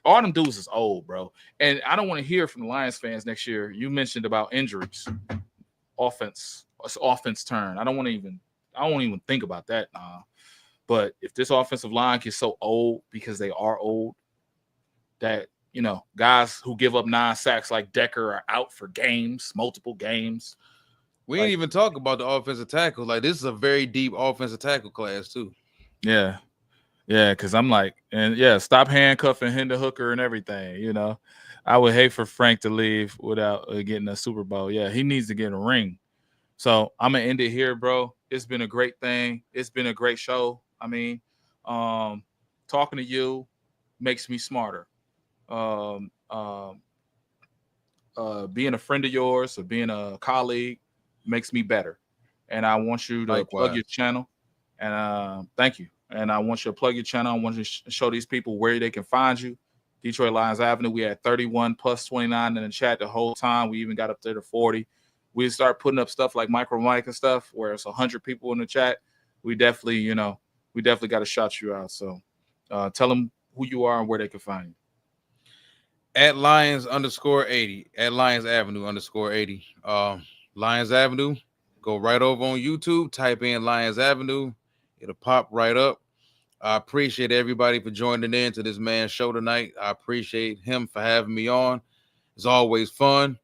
all them dudes is old, bro. And I don't want to hear from the Lions fans next year. You mentioned about injuries. Offense. It's offense turn. I won't even think about that. But if this offensive line gets so old because they are old, that guys who give up 9 sacks like Decker are out for games, multiple games. We ain't even talk about the offensive tackle. Like this is a very deep offensive tackle class too. Yeah, because I'm like, stop handcuffing Hendon Hooker and everything. I would hate for Frank to leave without getting a Super Bowl. Yeah, he needs to get a ring. So I'm gonna end it here, bro. It's been a great thing. It's been a great show. I mean, talking to you makes me smarter. Being a friend of yours or being a colleague makes me better. And I want you to plug your channel. And thank you. And I want you to plug your channel. I want you to show these people where they can find you. Detroit Lions Avenue. We had 31 plus 29 in the chat the whole time. We even got up there to 40. We start putting up stuff like Micro Mike and stuff where it's 100 people in the chat. We definitely got to shout you out. So tell them who you are and where they can find you. At Lions_80, at Lions Avenue _80. Lions Avenue, go right over on YouTube, type in Lions Avenue. It'll pop right up. I appreciate everybody for joining in to this man's show tonight. I appreciate him for having me on. It's always fun.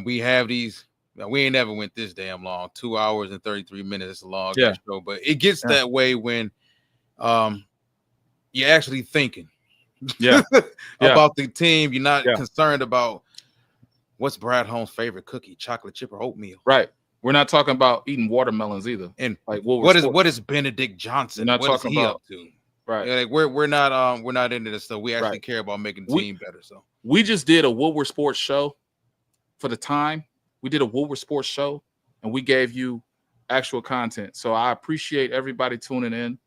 We have these. We ain't never went this damn long. 2 hours and 33 minutes. It's a long show, but it gets that way when you're actually thinking about the team. You're not concerned about what's Brad Holmes' favorite cookie, chocolate chip or oatmeal. Right. We're not talking about eating watermelons either. And like what is Benedict Johnson? What is he up to? Right. Like we're not into this stuff. We actually care about making the team better. So we just did a Woodward Sports show for the time. We did a Woodward Sports show and we gave you actual content. So I appreciate everybody tuning in.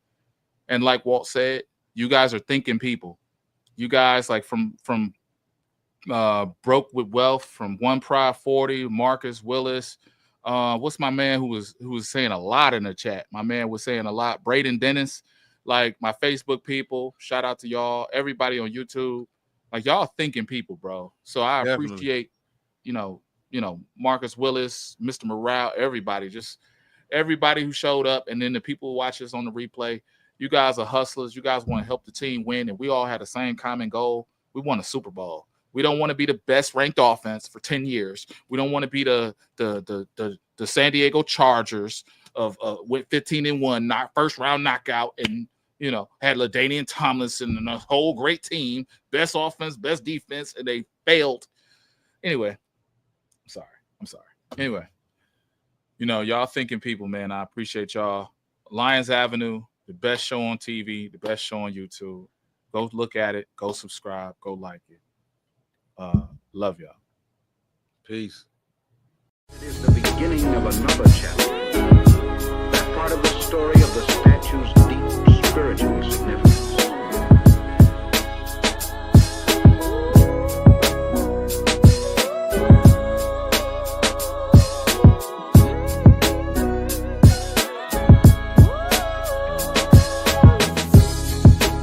And like Walt said, you guys are thinking people. You guys like from Broke with Wealth, from One Pride 40, Marcus Willis. What's my man who was saying a lot in the chat? My man was saying a lot. Braden Dennis, like my Facebook people. Shout out to y'all. Everybody on YouTube. Like y'all thinking people, bro. So I appreciate, Marcus Willis, Mr. Morale, everybody. Just everybody who showed up. And then the people who watch us on the replay. You guys are hustlers. You guys want to help the team win. And we all had the same common goal. We want a Super Bowl. We don't want to be the best ranked offense for 10 years. We don't want to be the San Diego Chargers of with 15-1, not first round knockout, and had LaDainian Tomlinson and a whole great team, best offense, best defense, and they failed. Anyway, I'm sorry. Anyway, y'all thinking people, man. I appreciate y'all. Lions Avenue, the best show on TV, the best show on YouTube. Go look at it. Go subscribe. Go like it. Love y'all. Peace. It is the beginning of another chapter. That part of the story of the statue's deep spiritual significance.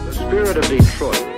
The spirit of Detroit